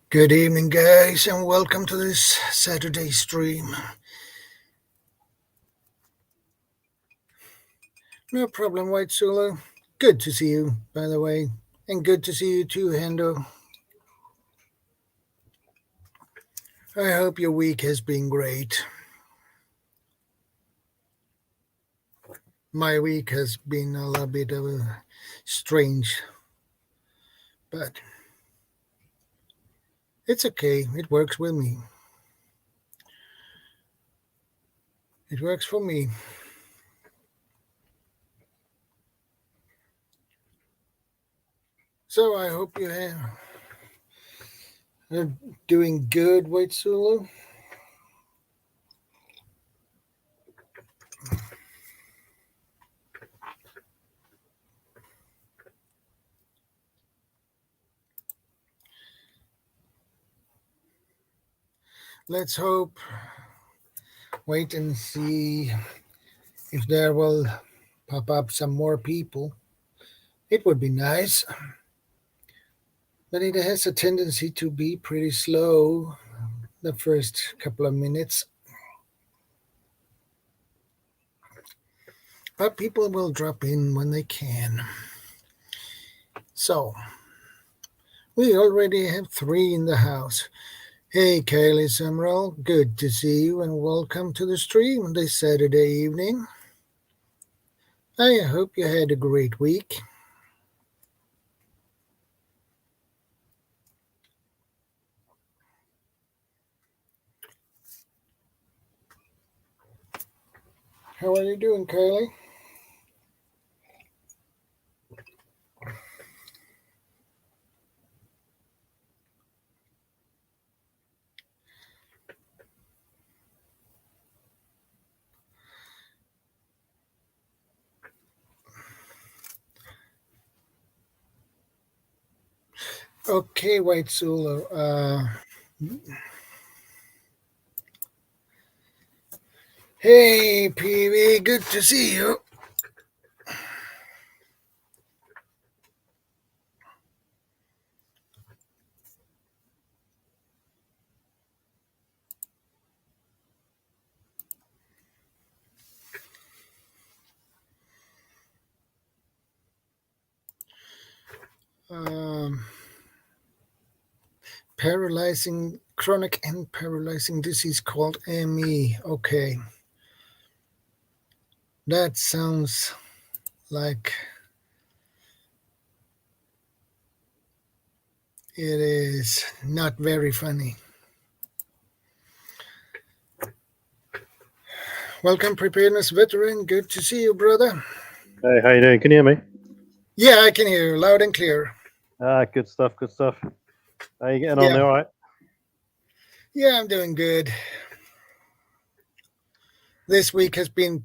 Good evening, guys, and welcome to this Saturday stream. No problem, White Solo. Good to see you, by the way, and good to see you too, Hendo. I hope your week has been great. My week has been a little bit of a strange, but it's okay. It works with me. It works for me. So I hope are doing good, White Solo. Let's hope. Wait and see if there will pop up some more people. It would be nice, but it has a tendency to be pretty slow the first couple of minutes. But people will drop in when they can. So, we already have 3 in the house. Hey, Kaylee Summerall, good to see you and welcome to the stream this Saturday evening. I hope you had a great week. How are you doing, Kaylee? Okay, White Solo. Hey, PV, good to see you. Chronic and paralyzing disease called ME. Okay. That sounds like it is not very funny. Welcome, preparedness veteran. Good to see you, brother. Hey, how you doing? Can you hear me? Yeah, I can hear you loud and clear. Good stuff, good stuff. How you getting on? Yeah. All right? Yeah, I'm doing good. This week has been.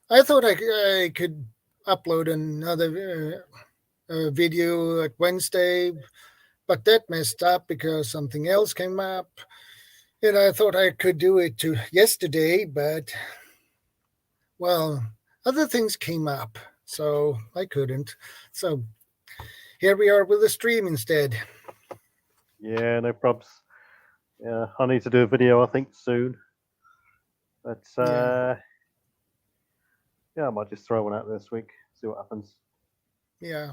I thought I could upload another video at Wednesday, but that messed up because something else came up. And I thought I could do it to yesterday, but well, other things came up, so I couldn't. So here we are with the stream instead. Yeah, no probs. Yeah, I need to do a video, I think, soon. But yeah, I might just throw one out this week, see what happens. Yeah.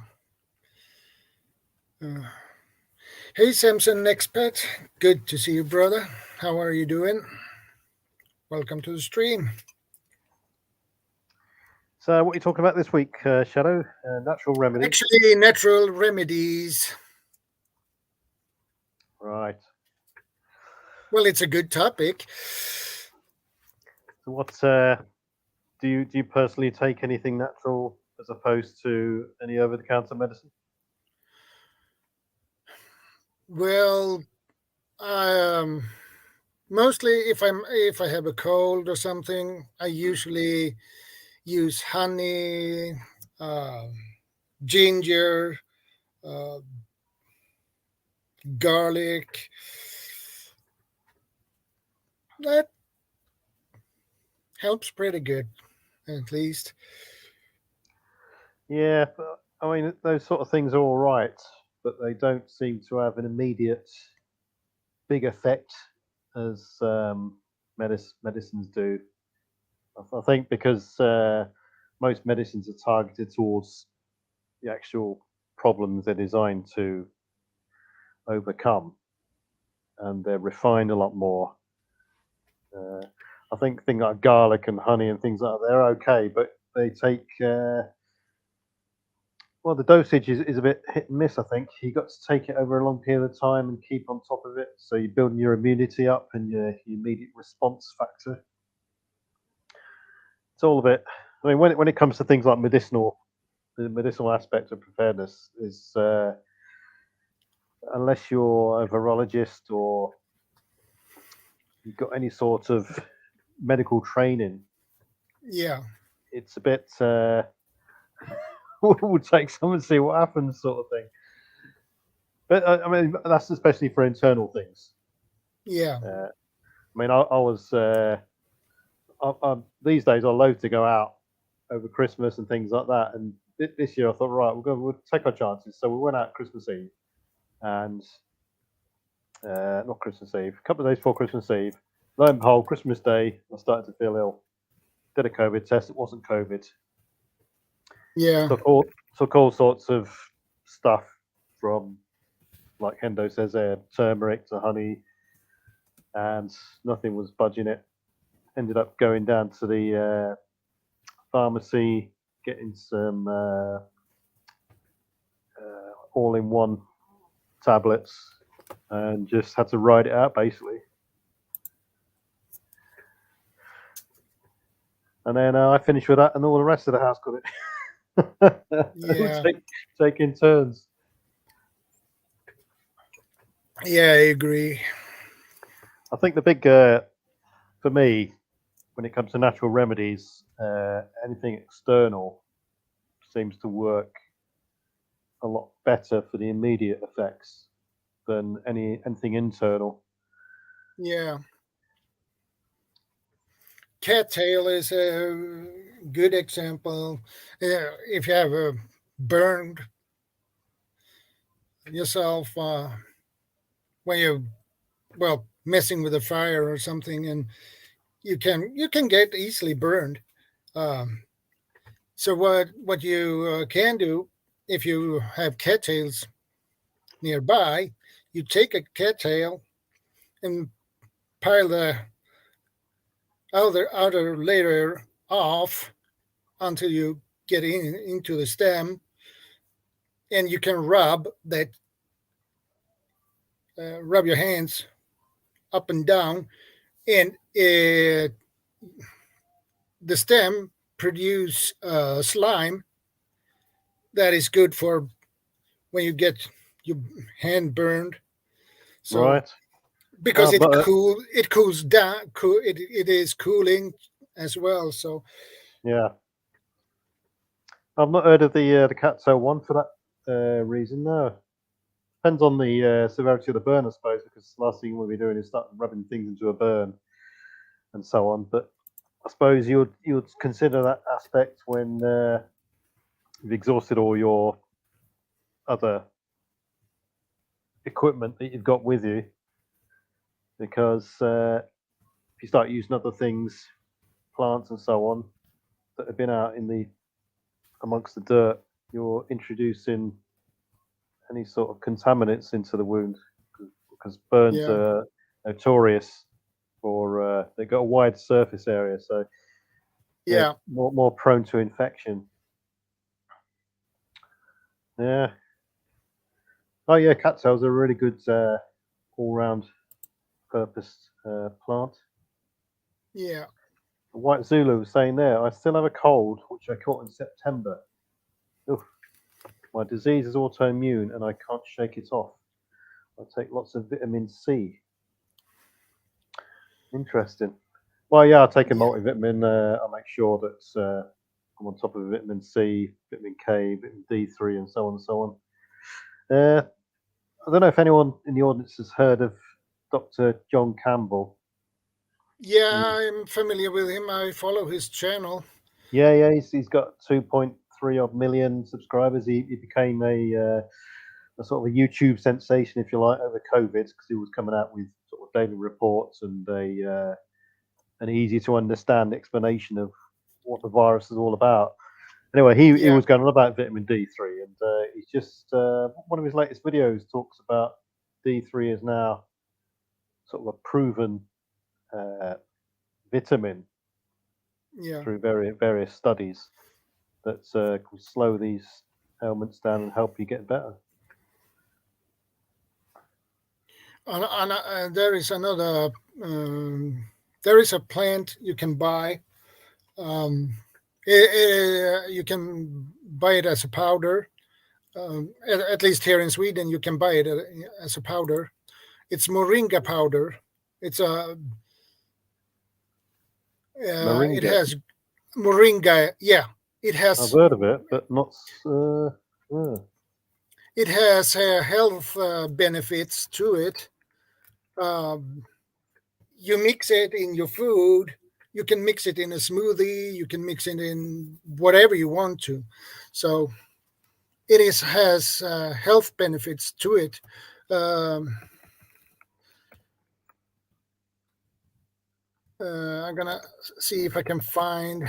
Hey, Samson Expat. Good to see you, brother. How are you doing? Welcome to the stream. So, what are you talking about this week, Shadow? Natural remedies. Actually, natural remedies. Right. Well, it's a good topic. So, what do you personally take anything natural as opposed to any over-the-counter medicine? Well, mostly if I have a cold or something, I usually use honey, ginger, uh, garlic. That helps pretty good, at least. Yeah, but, I mean, those sort of things are all right. but they don't seem to have an immediate big effect as medicines do. I think because most medicines are targeted towards the actual problems they're designed to overcome, and they're refined a lot more. I think things like garlic and honey and things like that, they're okay, but they take well, the dosage is a bit hit and miss. I think you got to take it over a long period of time and keep on top of it, so you're building your immunity up and your immediate response factor. It's all a bit. I mean, when it comes to things like the medicinal aspect of preparedness is unless you're a virologist or you've got any sort of medical training, Yeah. it's a bit we'll take some and see what happens, sort of thing. But I mean, that's especially for internal things. Yeah. I mean, I was these days I loathe to go out over Christmas and things like that. And this year I thought, right, we'll take our chances. So we went out Christmas Eve, and not Christmas Eve, a couple of days before Christmas Eve. Lo and behold, Christmas Day, I started to feel ill. Did a COVID test. It wasn't COVID. Yeah. Took all sorts of stuff from, like Hendo says there, turmeric to honey, and nothing was budging it. Ended up going down to the pharmacy, getting some all-in-one tablets, and just had to ride it out basically. And then I finished with that, and all the rest of the house got it. Yeah. Taking turns. Yeah, I agree. I think the big, for me, when it comes to natural remedies, anything external seems to work a lot better for the immediate effects than anything internal. Yeah. Cattail is a good example. If you have burned yourself when you're messing with a fire or something, and you can get easily burned. So what you can do if you have cattails nearby, you take a cattail and pile the outer layer off until you get into the stem, and you can rub your hands up and down, and the stem produce slime that is good for when you get your hand burned. So Right. because it cools down, it is cooling as well. So Yeah. I've not heard of the cattail one for that reason. No. Depends on the severity of the burn, I suppose, because the last thing we'll be doing is start rubbing things into a burn and so on. But I suppose you'd consider that aspect when you've exhausted all your other equipment that you've got with you, because if you start using other things, plants and so on, that have been out amongst the dirt, you're introducing any sort of contaminants into the wound, because burns are notorious for they've got a wide surface area, so yeah, more prone to infection. Yeah. Oh yeah, cattails are a really good all-round purpose plant. Yeah. White Zulu was saying there, I still have a cold which I caught in September. Oof. My disease is autoimmune and I can't shake it off. I take lots of vitamin C. Interesting. Well, yeah, I take a multivitamin. I make sure that I'm on top of vitamin C, vitamin K, vitamin D3, and so on and so on. I don't know if anyone in the audience has heard of Dr. John Campbell. Yeah, I'm familiar with him. I follow his channel. Yeah, he's got 2.3 odd million subscribers. He became a sort of a YouTube sensation, if you like, over COVID, because he was coming out with sort of daily reports and an easy to understand explanation of what the virus is all about. Anyway, he was going on about vitamin D3, and he's just one of his latest videos talks about D3 is now sort of a proven vitamin through various studies that can slow these ailments down and help you get better. And there is another. There is a plant you can buy. You can buy it as a powder. At least here in Sweden, you can buy it as a powder. It's moringa powder. It's a. Moringa. It has moringa. Yeah, it has. I've heard of it, but not. It has health benefits to it. You mix it in your food. You can mix it in a smoothie. You can mix it in whatever you want to. So it has health benefits to it. I'm gonna see if I can find.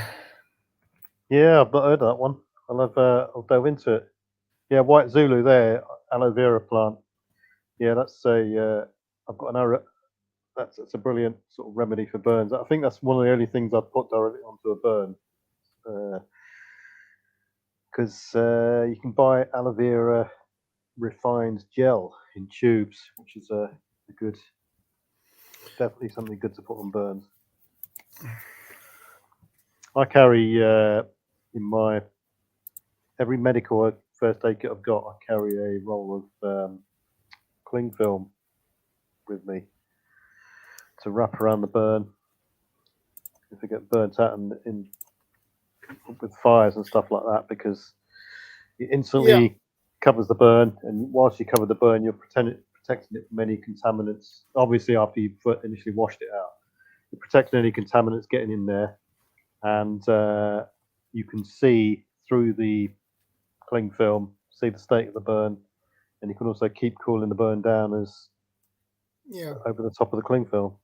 Yeah, I've not heard of that one. I'll delve into it. Yeah, White Zulu there, aloe vera plant. Yeah, that's I've got an arrow. That's a brilliant sort of remedy for burns. I think that's one of the only things I'd put directly onto a burn, because you can buy aloe vera refined gel in tubes, which is a good, definitely something good to put on burns. I carry in my every medical first aid kit I've got, I carry a roll of cling film with me to wrap around the burn if it gets burnt out in with fires and stuff like that, because it instantly covers the burn, and whilst you cover the burn, you're protecting it from any contaminants. Obviously, after you've initially washed it out, you're protecting any contaminants getting in there, and you can see through the cling film, see the state of the burn, and you can also keep cooling the burn down as over the top of the cling film.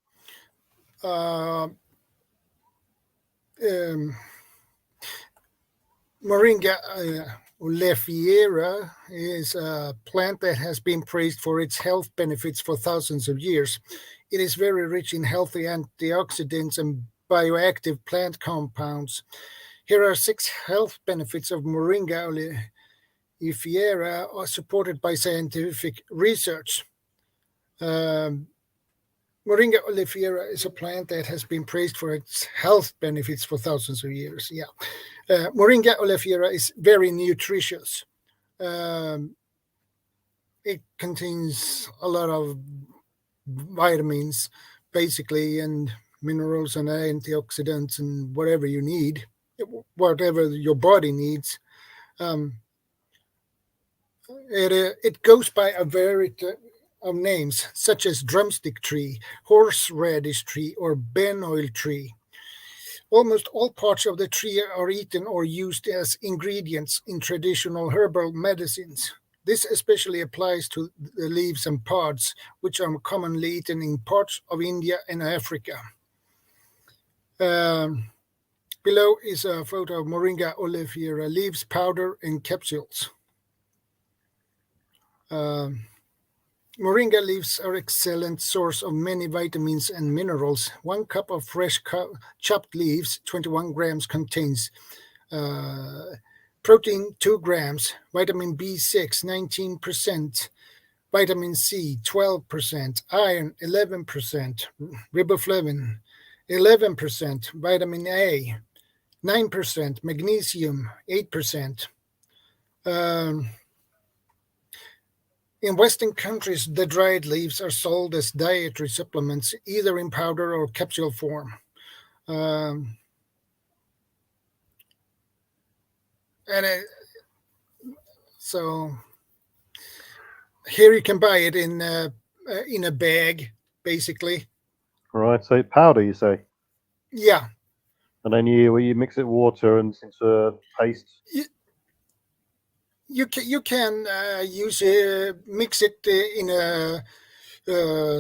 Moringa oleifera is a plant that has been praised for its health benefits for thousands of years. It is very rich in healthy antioxidants and bioactive plant compounds. Here are 6 health benefits of Moringa oleifera are supported by scientific research. Moringa oleifera is a plant that has been praised for its health benefits for thousands of years. Moringa oleifera is very nutritious. It contains a lot of vitamins, basically, and minerals and antioxidants and whatever you need, whatever your body needs. It goes by a variety of names, such as drumstick tree, horseradish tree, or benoil tree. Almost all parts of the tree are eaten or used as ingredients in traditional herbal medicines. This especially applies to the leaves and pods, which are commonly eaten in parts of India and Africa. Below is a photo of Moringa oleifera leaves, powder, and capsules. Moringa leaves are excellent source of many vitamins and minerals. 1 cup of fresh chopped leaves, 21 grams, contains protein 2 grams, vitamin B6 19%, vitamin C 12%, iron 11%, riboflavin 11%, vitamin A 9%, magnesium 8%. In Western countries, the dried leaves are sold as dietary supplements, either in powder or capsule form. So here you can buy it in a bag, basically. Right, so powder, you say? Yeah. And then you mix it with water and into a paste? you can use mix it in a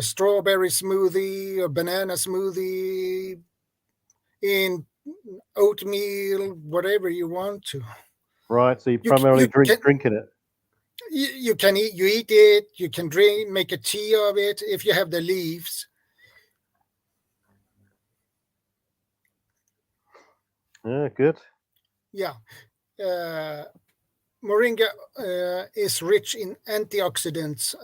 strawberry smoothie or banana smoothie, in oatmeal, whatever you want to. Right. So you You primarily can drinking it. you can eat it. You can drink, make a tea of it if you have the leaves. Yeah, good. Yeah. Moringa is rich in antioxidants.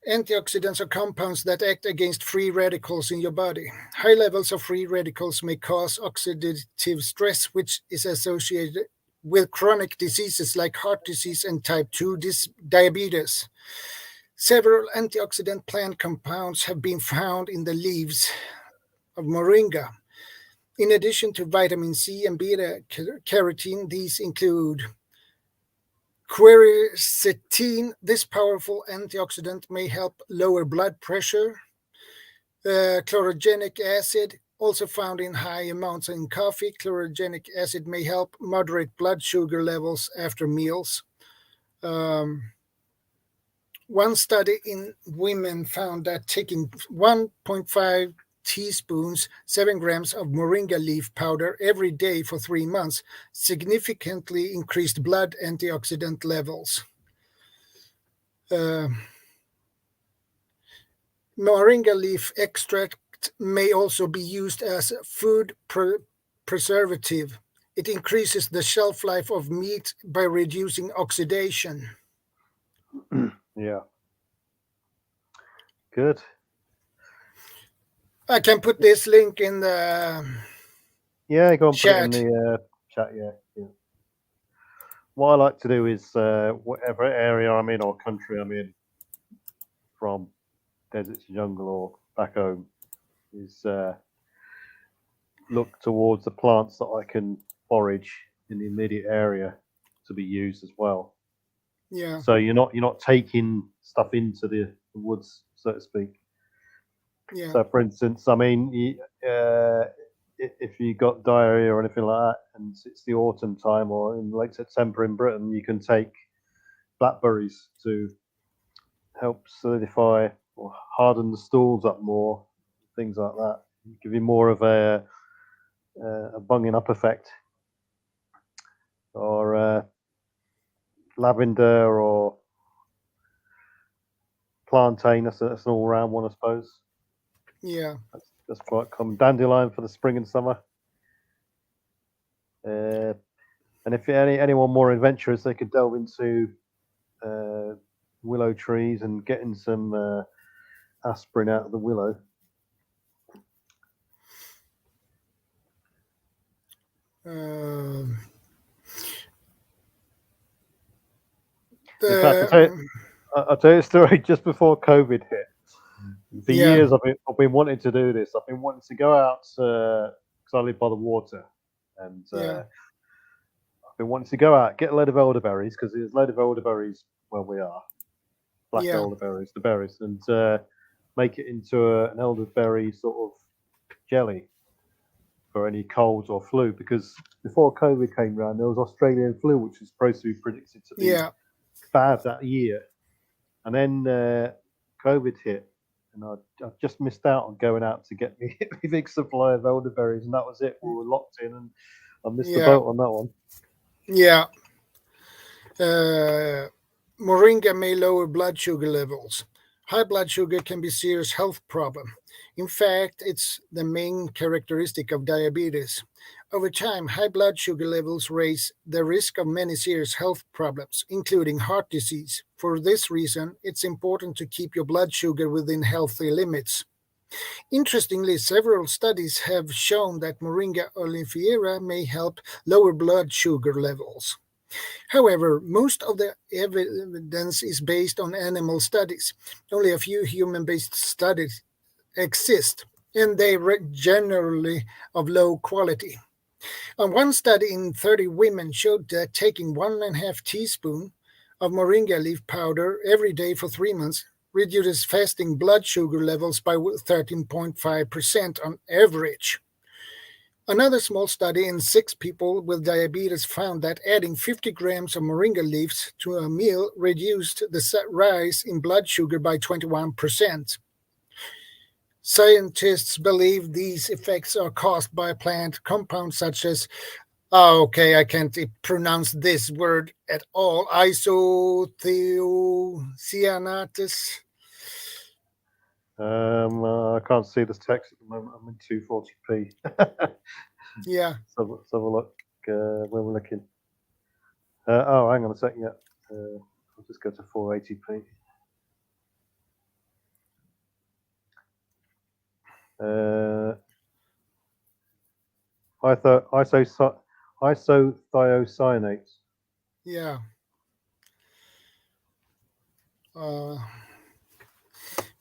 Antioxidants are compounds that act against free radicals in your body. High levels of free radicals may cause oxidative stress, which is associated with chronic diseases like heart disease and type 2 diabetes. Several antioxidant plant compounds have been found in the leaves of moringa. In addition to vitamin C and beta carotene, these include quercetin. This powerful antioxidant may help lower blood pressure. Chlorogenic acid, also found in high amounts in coffee. Chlorogenic acid may help moderate blood sugar levels after meals. One study in women found that taking 1.5 teaspoons, 7 grams of moringa leaf powder every day for 3 months significantly increased blood antioxidant levels. Moringa leaf extract may also be used as a food preservative. It increases the shelf life of meat by reducing oxidation. Yeah. Good. I can put this link in the Yeah, go and put it in chat. the chat. Yeah. What I like to do is whatever area I'm in or country I'm in, from desert to jungle or back home, is look towards the plants that I can forage in the immediate area to be used as well. Yeah. So you're not taking stuff into the woods, so to speak. Yeah. So, for instance, I mean, if you got diarrhea or anything like that, and it's the autumn time or in late September in Britain, you can take blackberries to help solidify or harden the stools up more, things like that. Give you more of a bunging up effect, or lavender or plantain. That's an all-round one, I suppose. Yeah. That's quite common. Dandelion for the spring and summer. And if anyone more adventurous, they could delve into willow trees and getting some aspirin out of the willow. In fact, I'll tell you a story. Just before COVID hit, for years I've been wanting to do this. I've been wanting to go out because I live by the water, and I've been wanting to go out, get a load of elderberries, because there's a load of elderberries where we are, black elderberries, the berries, and make it into an elderberry sort of jelly for any colds or flu. Because before COVID came around, there was Australian flu, which was supposed to be predicted to be bad that year, and then COVID hit, and I just missed out on going out to get me a big supply of elderberries, and that was it. We were locked in, and I missed the boat on that one. Yeah. Moringa may lower blood sugar levels. High blood sugar can be a serious health problem. In fact, it's the main characteristic of diabetes. Over time, high blood sugar levels raise the risk of many serious health problems, including heart disease. For this reason, it's important to keep your blood sugar within healthy limits. Interestingly, several studies have shown that Moringa oleifera may help lower blood sugar levels. However, most of the evidence is based on animal studies. Only a few human-based studies exist, and they are generally of low quality. One study in 30 women showed that taking 1.5 teaspoons of moringa leaf powder every day for 3 months reduces fasting blood sugar levels by 13.5% on average. Another small study in 6 people with diabetes found that adding 50 grams of moringa leaves to a meal reduced the rise in blood sugar by 21%. Scientists believe these effects are caused by plant compounds such as, I can't pronounce this word at all, isothiocyanates. I can't see this text at the moment. I'm in 240p. Yeah, So let's have a look where we're looking. Oh, hang on a second. Yeah, I'll just go to 480p. Isothiocyanates. yeah.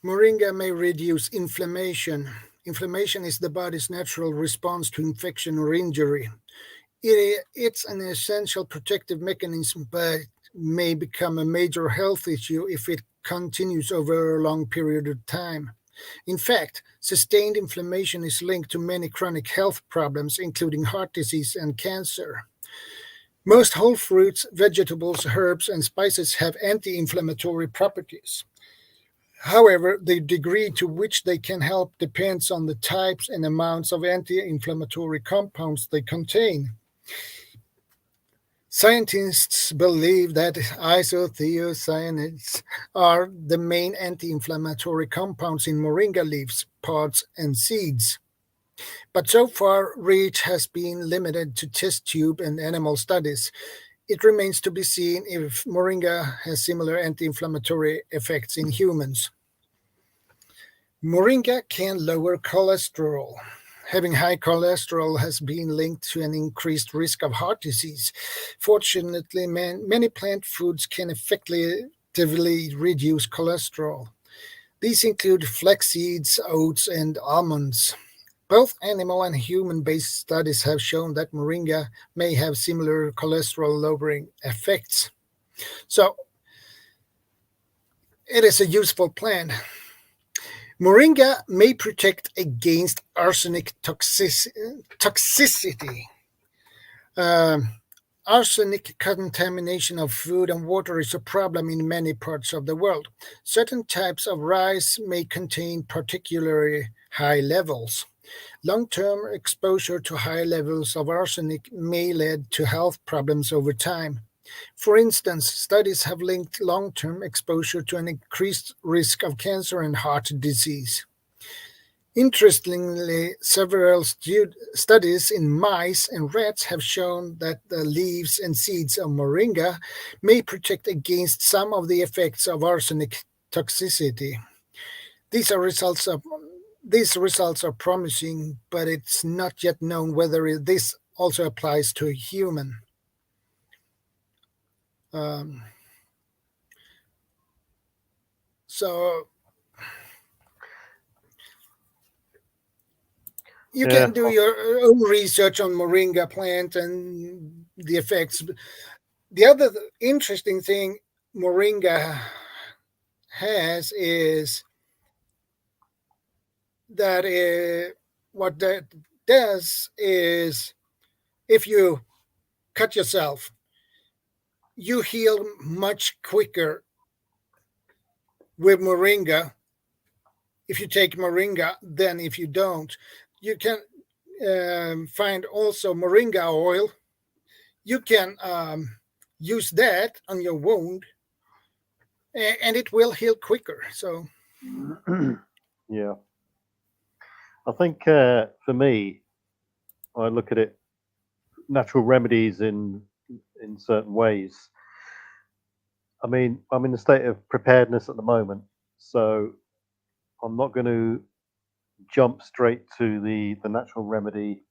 Moringa may reduce inflammation. Inflammation is the body's natural response to infection or injury. It's an essential protective mechanism, but may become a major health issue if it continues over a long period of time. In fact, sustained inflammation is linked to many chronic health problems, including heart disease and cancer. Most whole fruits, vegetables, herbs, and spices have anti inflammatory properties. However, the degree to which they can help depends on the types and amounts of anti inflammatory compounds they contain. Scientists believe that isothiocyanates are the main anti inflammatory compounds in moringa leaves, pods, and seeds. But so far, reach has been limited to test tube and animal studies. It remains to be seen if moringa has similar anti inflammatory effects in humans. Moringa can lower cholesterol. Having high cholesterol has been linked to an increased risk of heart disease. Fortunately, many plant foods can effectively reduce cholesterol. These include flax seeds, oats, and almonds. Both animal and human based studies have shown that moringa may have similar cholesterol lowering effects. So, it is a useful plant. Moringa may protect against arsenic toxicity. Um, Arsenic contamination of food and water is a problem in many parts of the world. Certain types of rice may contain particularly high levels. Long-term exposure to high levels of arsenic may lead to health problems over time. For instance, studies have linked long-term exposure to an increased risk of cancer and heart disease. Interestingly, several studies in mice and rats have shown that the leaves and seeds of moringa may protect against some of the effects of arsenic toxicity. These are results of these results are promising, but it's not yet known whether this also applies to a human. Um, so you Yeah, can do your own research on moringa plant and the effects. The other interesting thing moringa has is that what that does is if you cut yourself, you heal much quicker with moringa if you take moringa than if you don't. You can find also moringa oil. You can use that on your wound and it will heal quicker. So, yeah. I think for me, I look at it natural remedies in certain ways. I mean, I'm in a state of preparedness at the moment, so I'm not going to jump straight to the natural remedy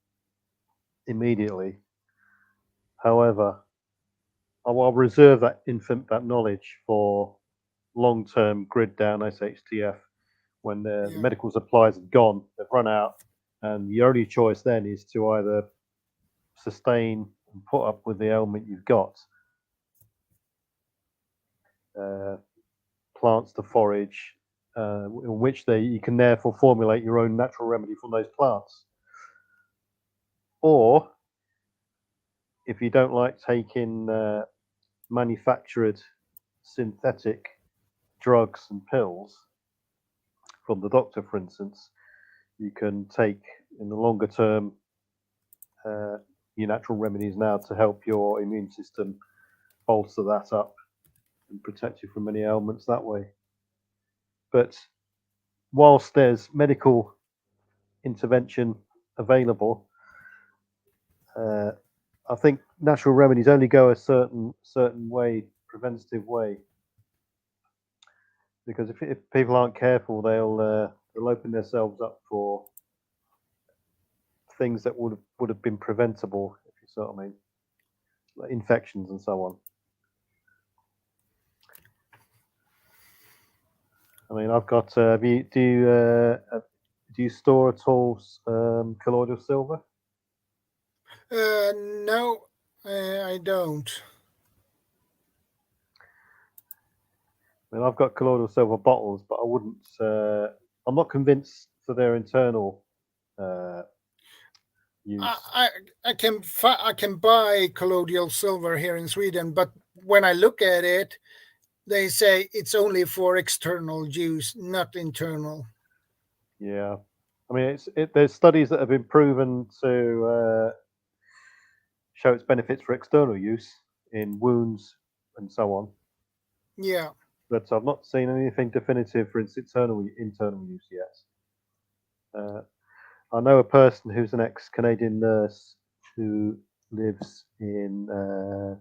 immediately. However, I'll reserve that knowledge for long-term grid down SHTF when the yeah, medical supplies have gone, they've run out, and the only choice then is to either sustain and put up with the ailment you've got, uh, plants to forage, in which you can therefore formulate your own natural remedy from those plants. or if you don't like taking manufactured synthetic drugs and pills from the doctor, for instance, you can take in the longer term your natural remedies now to help your immune system bolster that up and protect you from any ailments that way. But whilst there's medical intervention available, I think natural remedies only go a certain way, preventative way. Because if people aren't careful, they'll open themselves up for things that would have been preventable, if you see what I mean, like infections and so on. I mean, I've got. Do you store at all colloidal silver? No, I don't. I mean, I've got colloidal silver bottles, but I wouldn't. I'm not convinced for their internal use. I can buy colloidal silver here in Sweden, but when I look at it, they say it's only for external use, not internal. Yeah, I mean, there's studies that have been proven to show its benefits for external use in wounds and so on. Yeah. But I've not seen anything definitive for its internal use yet. I know a person who's an ex-Canadian nurse who lives in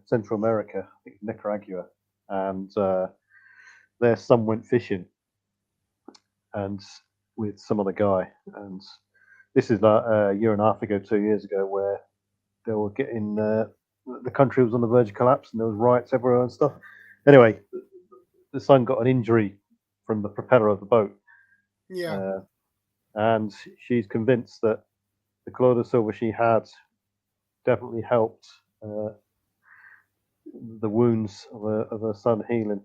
Central America, I think Nicaragua, and their son went fishing and with some other guy, and this is like a year and a half ago, 2 years ago, where they were getting the country was on the verge of collapse and there was riots everywhere and stuff. Anyway, the son got an injury from the propeller of the boat. Yeah. And she's convinced that the colloidal silver she had definitely helped the wounds of her son healing.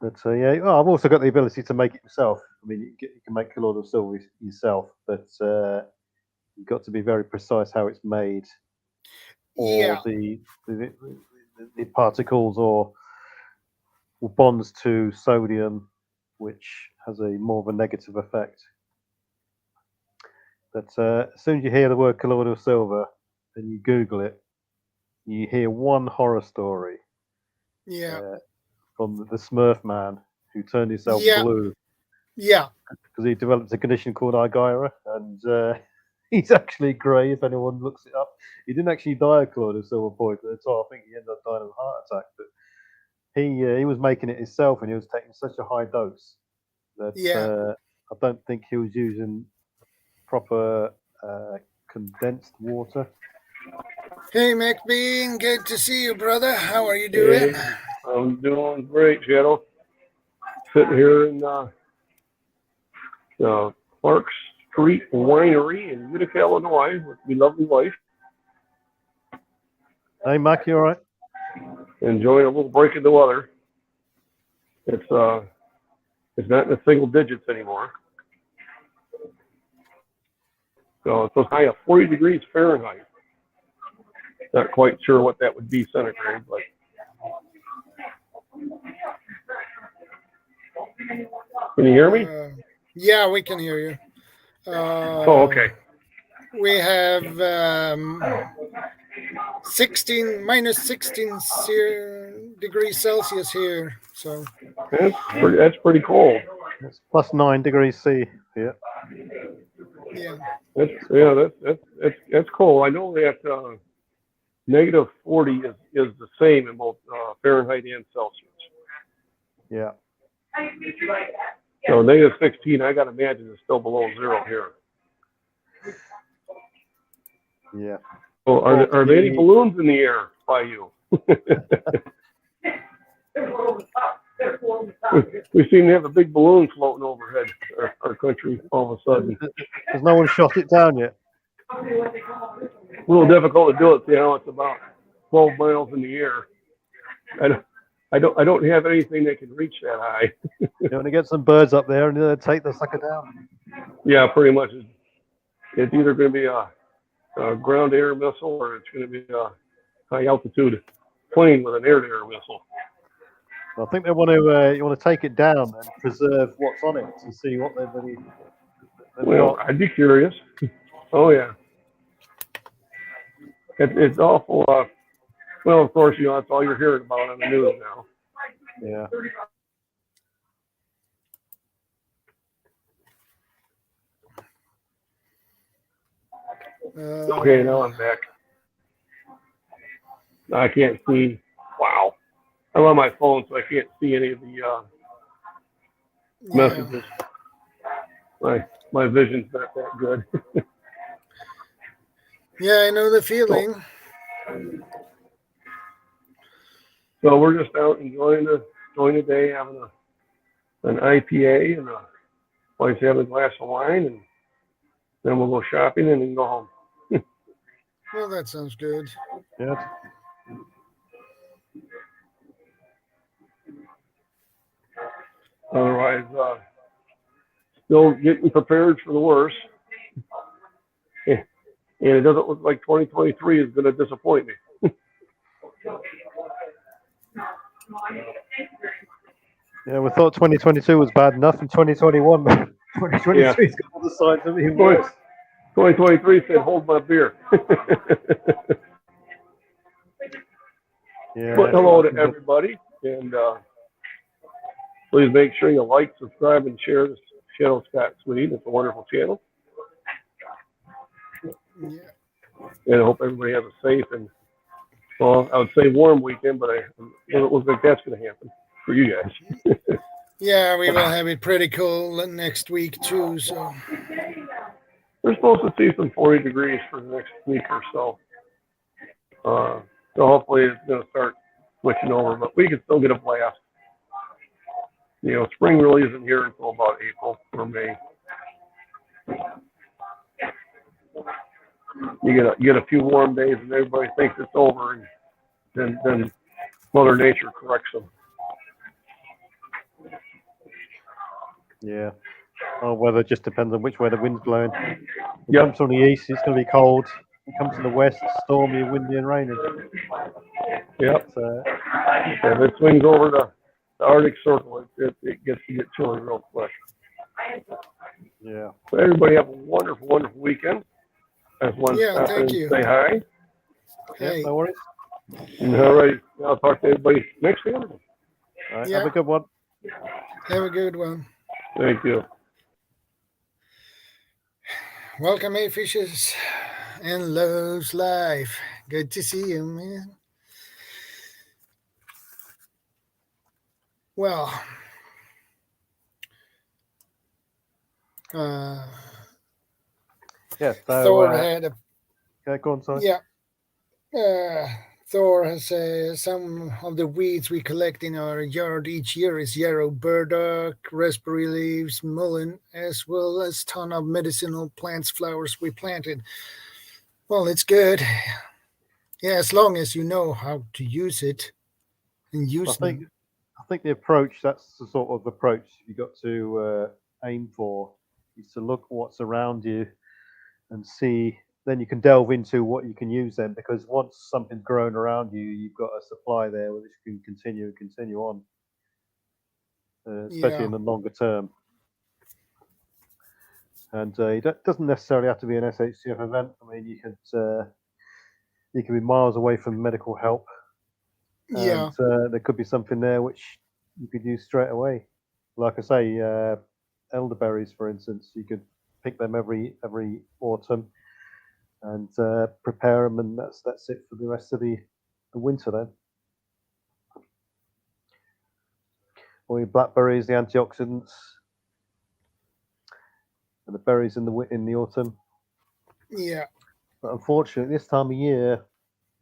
But yeah, I've also got the ability to make it yourself. I mean, you can make colloidal silver yourself, but you've got to be very precise how it's made, or the particles or bonds to sodium, which has more of a negative effect. But as soon as you hear the word colloidal silver and you Google it, you hear one horror story. Yeah. From the Smurf man who turned himself blue. Yeah. Because he developed a condition called Igyra, and he's actually grey if anyone looks it up. He didn't actually die of colloidal silver poisoning at all. I think he ended up dying of a heart attack. But he was making it himself, and he was taking such a high dose that I don't think he was using proper condensed water. Hey, McBean, good to see you, brother. How are you doing? Hey, I'm doing great, Shadow. Sitting here in Clark Street Winery in Utica, Illinois, with my lovely wife. Hey, Mac, you all right? Enjoying a little break in the weather. It's not in the single digits anymore. So it's a high of 40 degrees Fahrenheit. Not quite sure what that would be centigrade, but can you hear me? Yeah, we can hear you. Oh, okay. We have minus 16 degrees Celsius here. So that's pretty cold. It's plus 9 degrees C here. Yeah. That's cold. I know that negative 40 is the same in both Fahrenheit and Celsius. Yeah. So negative 16, I got to imagine, is still below zero here. Yeah. So are there any balloons in the air by you? We seem to have a big balloon floating overhead our country all of a sudden. Has no one shot it down yet? A little difficult to do it. You know, it's about 12 miles in the air. I don't have anything that can reach that high. You want to get some birds up there and take the sucker down? Yeah, pretty much. it's either going to be a ground-to-air missile or it's going to be a high-altitude plane with an air-to-air missile. I think they want to you want to take it down and preserve what's on it to see what they've really. Well, I'd be curious. Oh yeah, it's awful. Well, of course, that's all you're hearing about on the news now. Yeah. Okay, now I'm back. I can't see. Wow, I'm on my phone, so I can't see any of the messages. My vision's not that good. Yeah, I know the feeling. So we're just out enjoying the day, having an IPA and wife's having a glass of wine, and then we'll go shopping and then go home. Well, that sounds good. Yeah. Otherwise, still getting prepared for the worst. And it doesn't look like 2023 is going to disappoint me. Yeah, we thought 2022 was bad enough, and 2021, 2023 has got all the signs of being worse. 2023 said, "Hold my beer." Yeah. But hello to everybody, and please make sure you like, subscribe, and share this ShadowScoutSwede. It's a wonderful channel. Yeah. And I hope everybody has a safe and, well, I would say warm weekend, but it looks like that's going to happen for you guys. Yeah, we will have it pretty cool next week too. So We're supposed to see some 40 degrees for the next week or so. So hopefully it's going to start switching over, but we can still get a blast. Spring really isn't here until about April or May. You get a few warm days and everybody thinks it's over, and then Mother Nature corrects them. Yeah. Oh, weather just depends on which way the wind's blowing. If it Yep. comes from the east, it's going to be cold. If it comes from the west, stormy, windy, and raining. Yep. So, If it swings over the Arctic Circle, it gets to get chilly real quick. yeah. So everybody have a wonderful, wonderful weekend. As one stop thank in you. Say hi. Yeah, Hey. no worries. All right. I'll talk to everybody next Saturday. All right, Yeah. have a good one. have a good one. Thank you. Welcome, hey fishes and loves life. Good to see you, man. Well, Yeah, so, Thor had a go on, sorry. yeah. Thor has some of the weeds we collect in our yard each year is yarrow, burdock, raspberry leaves, mullein, as well as ton of medicinal plants, flowers we planted. Well, it's good. Yeah, as long as you know how to use it and use them. I think the approach, that's the sort of approach you got to aim for, is to look what's around you and see. Then you can delve into what you can use then, because once something's grown around you, you've got a supply there which can continue on, especially in the longer term. And it doesn't necessarily have to be an SHCF event. I mean, you could be miles away from medical help. Yeah. And there could be something there which you could use straight away. Like I say, elderberries, for instance, you could pick them every autumn and prepare them, and that's it for the rest of the winter then. Or your blackberries, the antioxidants, and the berries in the autumn. Yeah. But unfortunately, this time of year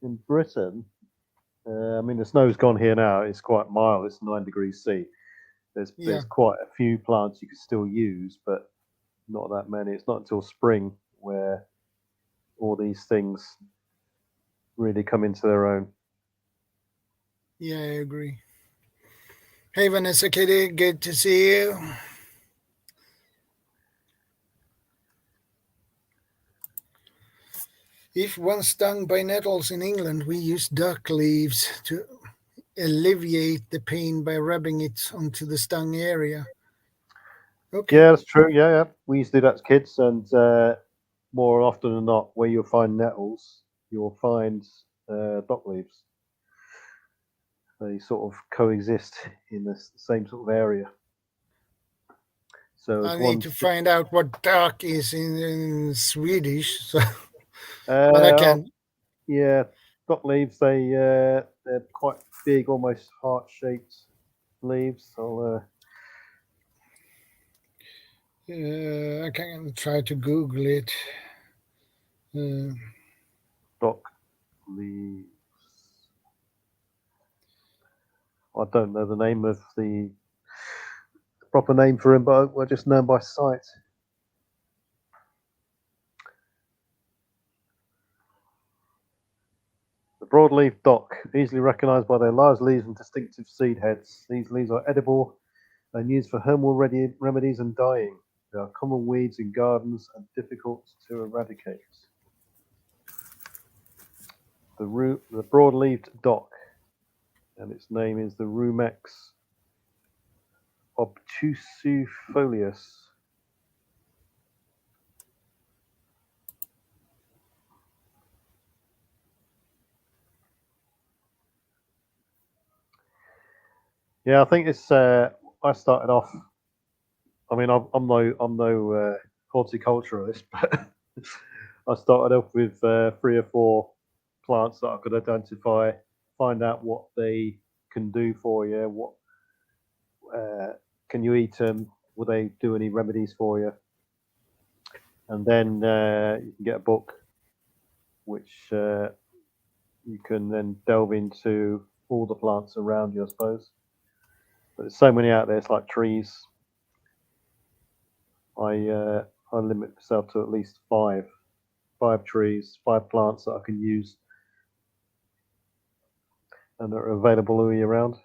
in Britain, I mean, the snow's gone here now. It's quite mild. It's 9 degrees C. There's quite a few plants you can still use, but not that many. It's not until spring where all these things really come into their own. Yeah, I agree. Hey, Vanessa Kitty, good to see you. If one's stung by nettles in England, we use duck leaves to alleviate the pain by rubbing it onto the stung area. Okay. Yeah, that's true. Yeah. We used to do that as kids, and more often than not, where you'll find nettles, you'll find dock leaves. They sort of coexist in the same sort of area. So I need to find out what duck is in Swedish. So, but I can't. Yeah, dock leaves. They're quite big, almost heart-shaped leaves. I can try to Google it. Dock leaves. I don't know the name of the proper name for him, but we're just known by sight. The broadleaf dock, easily recognised by their large leaves and distinctive seed heads. These leaves are edible and used for herbal remedies and dyeing. They are common weeds in gardens and difficult to eradicate. The broad-leaved dock, and its name is the Rumex obtusifolius. Yeah, I think it's. I started off. I mean, I'm no horticulturalist, but I started off with 3 or 4 plants that I could identify, find out what they can do for you. What can you eat them? Will they do any remedies for you? And then you can get a book, which you can then delve into all the plants around you, I suppose. But there's so many out there. It's like trees. I limit myself to at least 5 trees, 5 plants that I can use, and that are available all year round.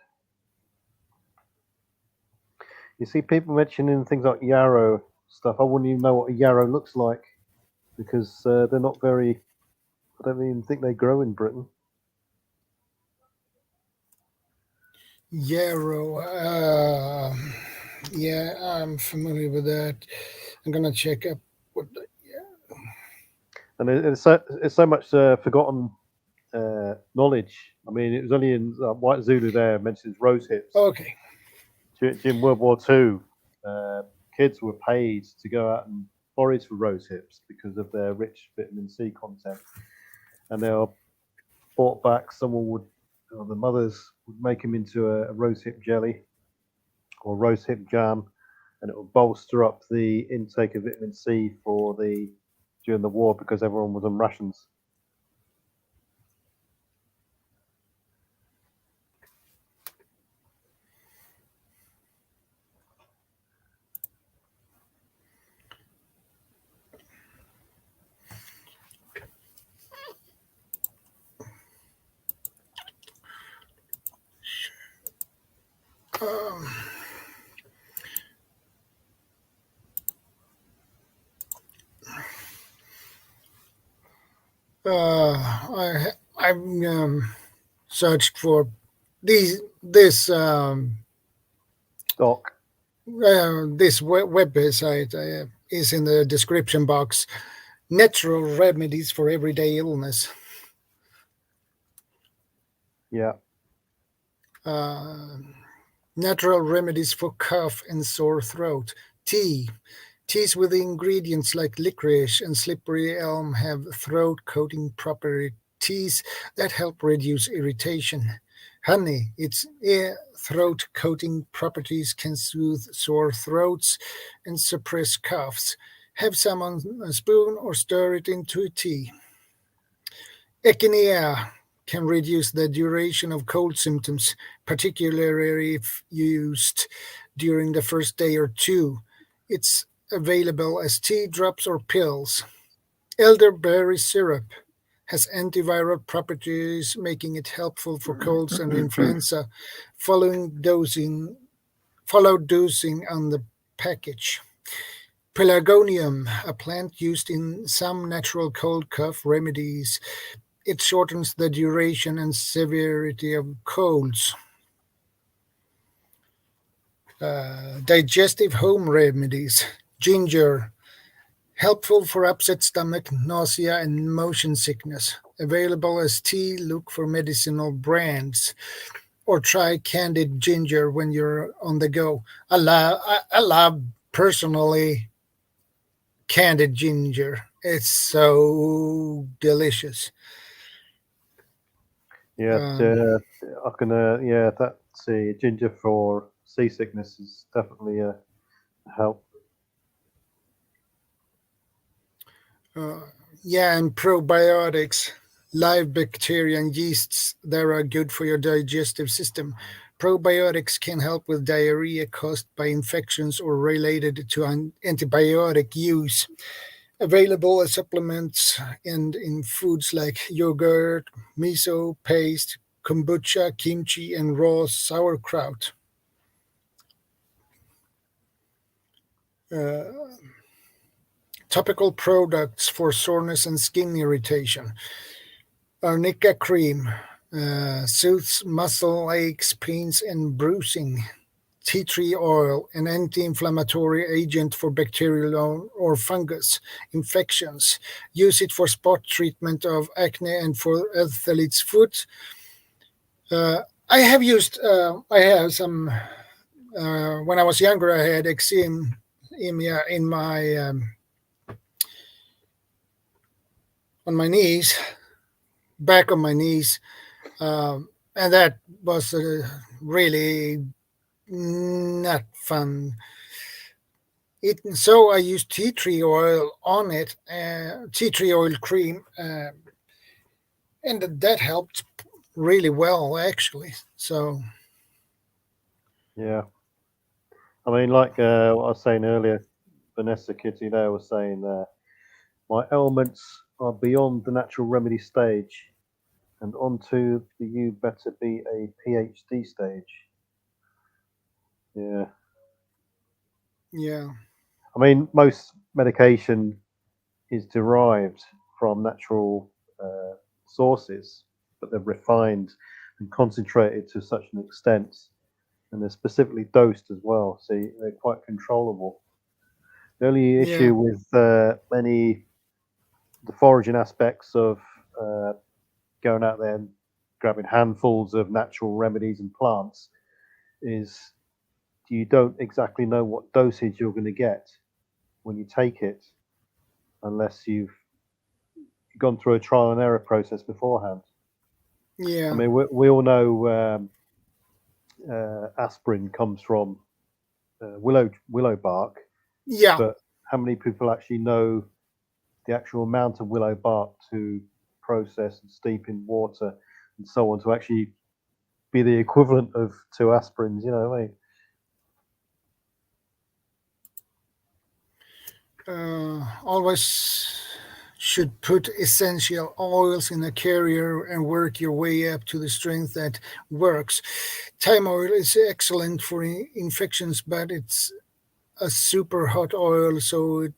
You see people mentioning things like yarrow stuff. I wouldn't even know what a yarrow looks like because they're not very. I don't even think they grow in Britain. Yarrow. Yeah, I'm familiar with that. I'm gonna check up what. And it's so much forgotten knowledge. I mean, it was only in White Zulu there mentions rose hips. Okay. During World War II, kids were paid to go out and forage for rose hips because of their rich vitamin C content, and they were bought back. Someone would, or the mothers would make them into a rose hip jelly or rose hip jam, and it would bolster up the intake of vitamin C during the war because everyone was on rations. I've searched for this Doc. This website is in the description box. Natural remedies for everyday illness. Yeah. Natural remedies for cough and sore throat. Tea. Teas with ingredients like licorice and slippery elm have throat-coating properties that help reduce irritation. Honey, its throat-coating properties can soothe sore throats and suppress coughs. Have some on a spoon or stir it into a tea. Echinacea can reduce the duration of cold symptoms, particularly if used during the first day or 2. It's available as tea, drops, or pills. Elderberry syrup has antiviral properties, making it helpful for colds and influenza. Follow dosing on the package. Pelargonium, a plant used in some natural cold cough remedies. It shortens the duration and severity of colds. Digestive home remedies. Ginger, helpful for upset stomach, nausea, and motion sickness. Available as tea, look for medicinal brands. Or try candied ginger when you're on the go. I love personally candied ginger. It's so delicious. Yeah, I can. Yeah, that's ginger for seasickness is definitely a help. Yeah, and probiotics, live bacteria and yeasts that are good for your digestive system. Probiotics can help with diarrhea caused by infections or related to antibiotic use. Available as supplements and in foods like yogurt, miso paste, kombucha, kimchi, and raw sauerkraut. Uh, Topical products for soreness and skin irritation. Arnica cream soothes muscle aches, pains, and bruising. Tea tree oil, an anti-inflammatory agent for bacterial or fungus infections. Use it for spot treatment of acne and for athlete's foot. I have used. I have some. When I was younger, I had eczema in my on my knees, back of my knees, and that was really not fun. So I used tea tree oil on it, tea tree oil cream, and that helped really well actually. So Yeah, I mean, like what I was saying earlier, Vanessa Kitty there was saying my ailments are beyond the natural remedy stage and onto the you better be a PhD stage. Yeah, yeah, I mean, most medication is derived from natural sources, but they're refined and concentrated to such an extent, and they're specifically dosed as well, so they're quite controllable. The only yeah, issue with many the foraging aspects of uh, going out there and grabbing handfuls of natural remedies and plants is you don't exactly know what dosage you're going to get when you take it unless you've gone through a trial and error process beforehand. I yeah, mean, we all know aspirin comes from willow bark, yeah, but how many people actually know the actual amount of willow bark to process and steep in water and so on to actually be the equivalent of two aspirins? You know what I mean? always should put essential oils in a carrier and work your way up to the strength that works. Thyme oil is excellent for infections, but it's a super hot oil, so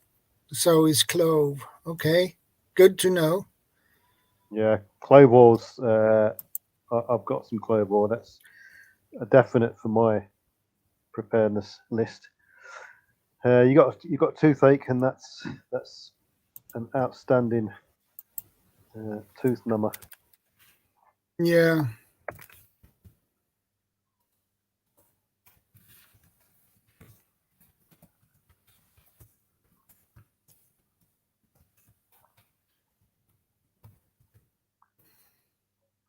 is clove. Okay, good to know. Yeah, clove oils. I've got some clove oil. That's a definite for my preparedness list. You got toothache, and that's an outstanding tooth number. Yeah.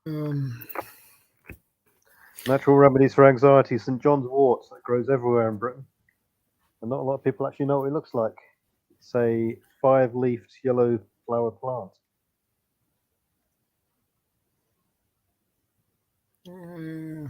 Um, Natural remedies for anxiety: St John's wort that grows everywhere in Britain, and not a lot of people actually know what it looks like. It's a five-leafed yellow flower plant. uh,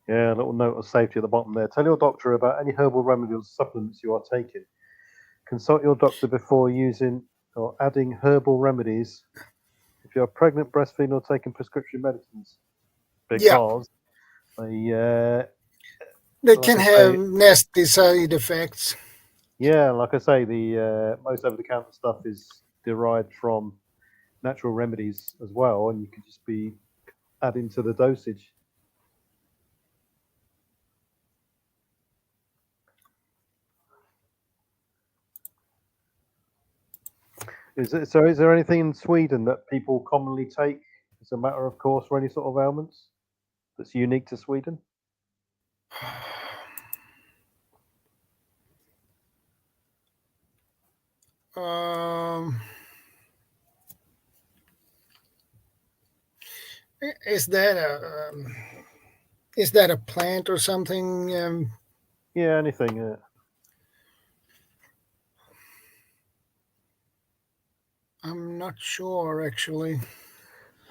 Yeah, a little note of safety at the bottom there. Tell your doctor about any herbal remedies or supplements you are taking. Consult your doctor before using or adding herbal remedies if you're pregnant, breastfeeding, or taking prescription medicines, because they like can I have say, nasty side effects. yeah, like I say, the most over-the-counter stuff is derived from natural remedies as well, and you can just be adding to the dosage. Is there anything in Sweden that people commonly take as a matter of course for any sort of ailments that's unique to Sweden? Is that a plant or something? Yeah, anything. I'm not sure actually.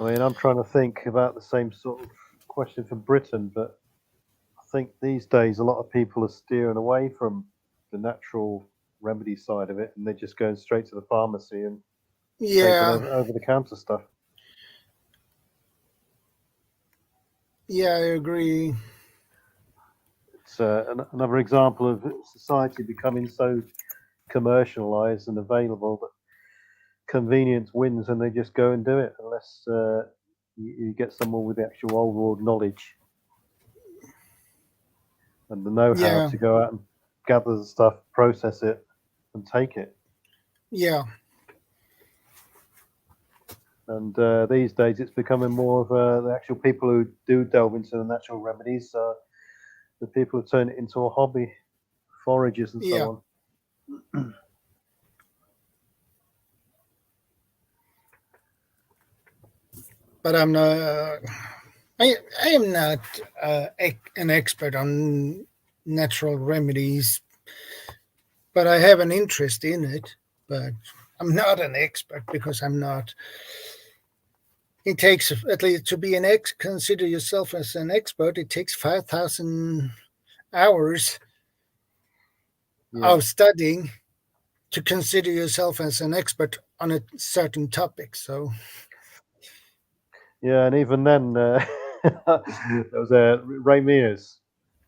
I mean, I'm trying to think about the same sort of question for Britain, but I think these days a lot of people are steering away from the natural remedy side of it, and they're just going straight to the pharmacy and taking Yeah, over-the-counter stuff. yeah, I agree. It's another example of society becoming so commercialized and available that convenience wins, and they just go and do it unless you get someone with the actual old world knowledge and the know-how Yeah, to go out and gather the stuff, process it, and take it. yeah, And these days, it's becoming more of the actual people who do delve into the natural remedies. The people who turn it into a hobby, foragers and yeah. so on. But I'm not. I am not an expert on natural remedies, but I have an interest in it. But I'm not an expert because I'm not. It takes at least to be consider yourself as an expert. It takes 5,000 hours Yeah. of studying to consider yourself as an expert on a certain topic. So Yeah, and even then, there was Ray Mears.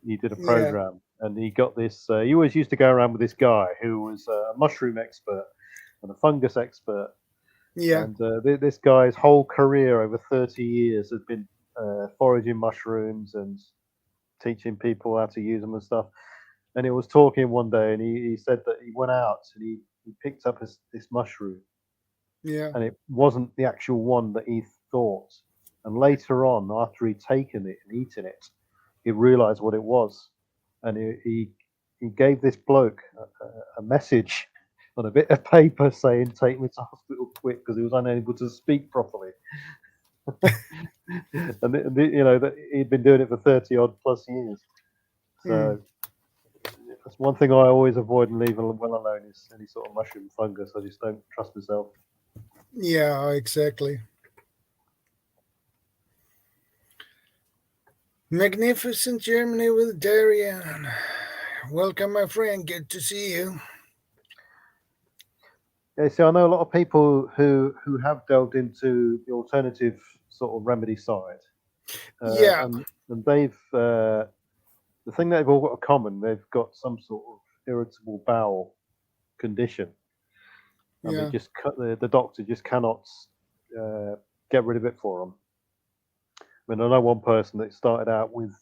He did a yeah, program, and he got this. He always used to go around with this guy who was a mushroom expert and a fungus expert. yeah, And this guy's whole career, over 30 years, has been foraging mushrooms and teaching people how to use them and stuff. And he was talking one day, and he said that he went out and he picked up this mushroom, yeah, and it wasn't the actual one that he thought. And later on, after he'd taken it and eaten it, he realized what it was. And he gave this bloke a message on a bit of paper saying, "Take me to hospital quick," because he was unable to speak properly. And that he'd been doing it for 30 odd plus years. So that's one thing I always avoid and leave well alone is any sort of mushroom fungus. I just don't trust myself. yeah, exactly. Magnificent Germany with Darian. Welcome, my friend. Good to see you. Yeah, see, I know a lot of people who have delved into the alternative sort of remedy side, Yeah, and they've the thing that they've all got in common, they've got some sort of irritable bowel condition, and they yeah, just the doctor just cannot get rid of it for them. I mean, I know one person that started out with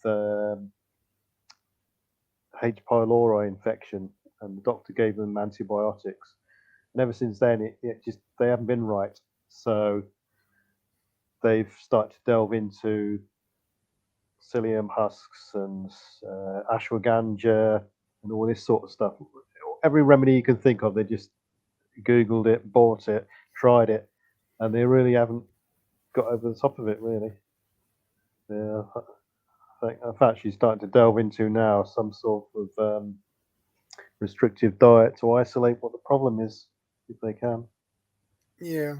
H. pylori infection, and the doctor gave them antibiotics, and ever since then, they haven't been right. So they've started to delve into psyllium husks and ashwagandha and all this sort of stuff. Every remedy you can think of, they just Googled it, bought it, tried it, and they really haven't got over the top of it, really. Yeah, I think I've actually started to delve into now some sort of restrictive diet to isolate what the problem is, if they can. yeah.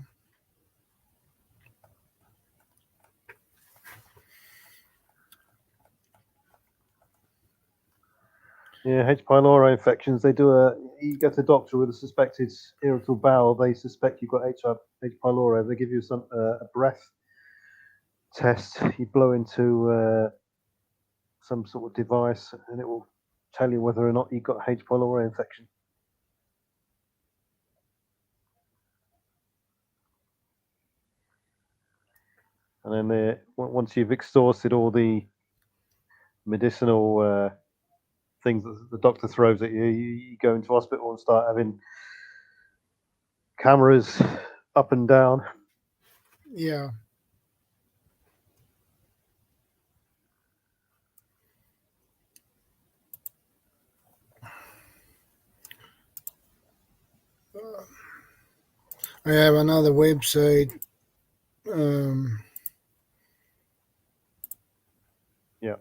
Yeah, H. pylori infections, they do you go to the doctor with a suspected irritable bowel, they suspect you've got H. pylori. They give you a breath test. You blow into some sort of device, and it will tell you whether or not you've got H. pylori infection. And then once you've exhausted all the medicinal things that the doctor throws at you, you go into hospital and start having cameras up and down. Yeah. I have another website. Yeah.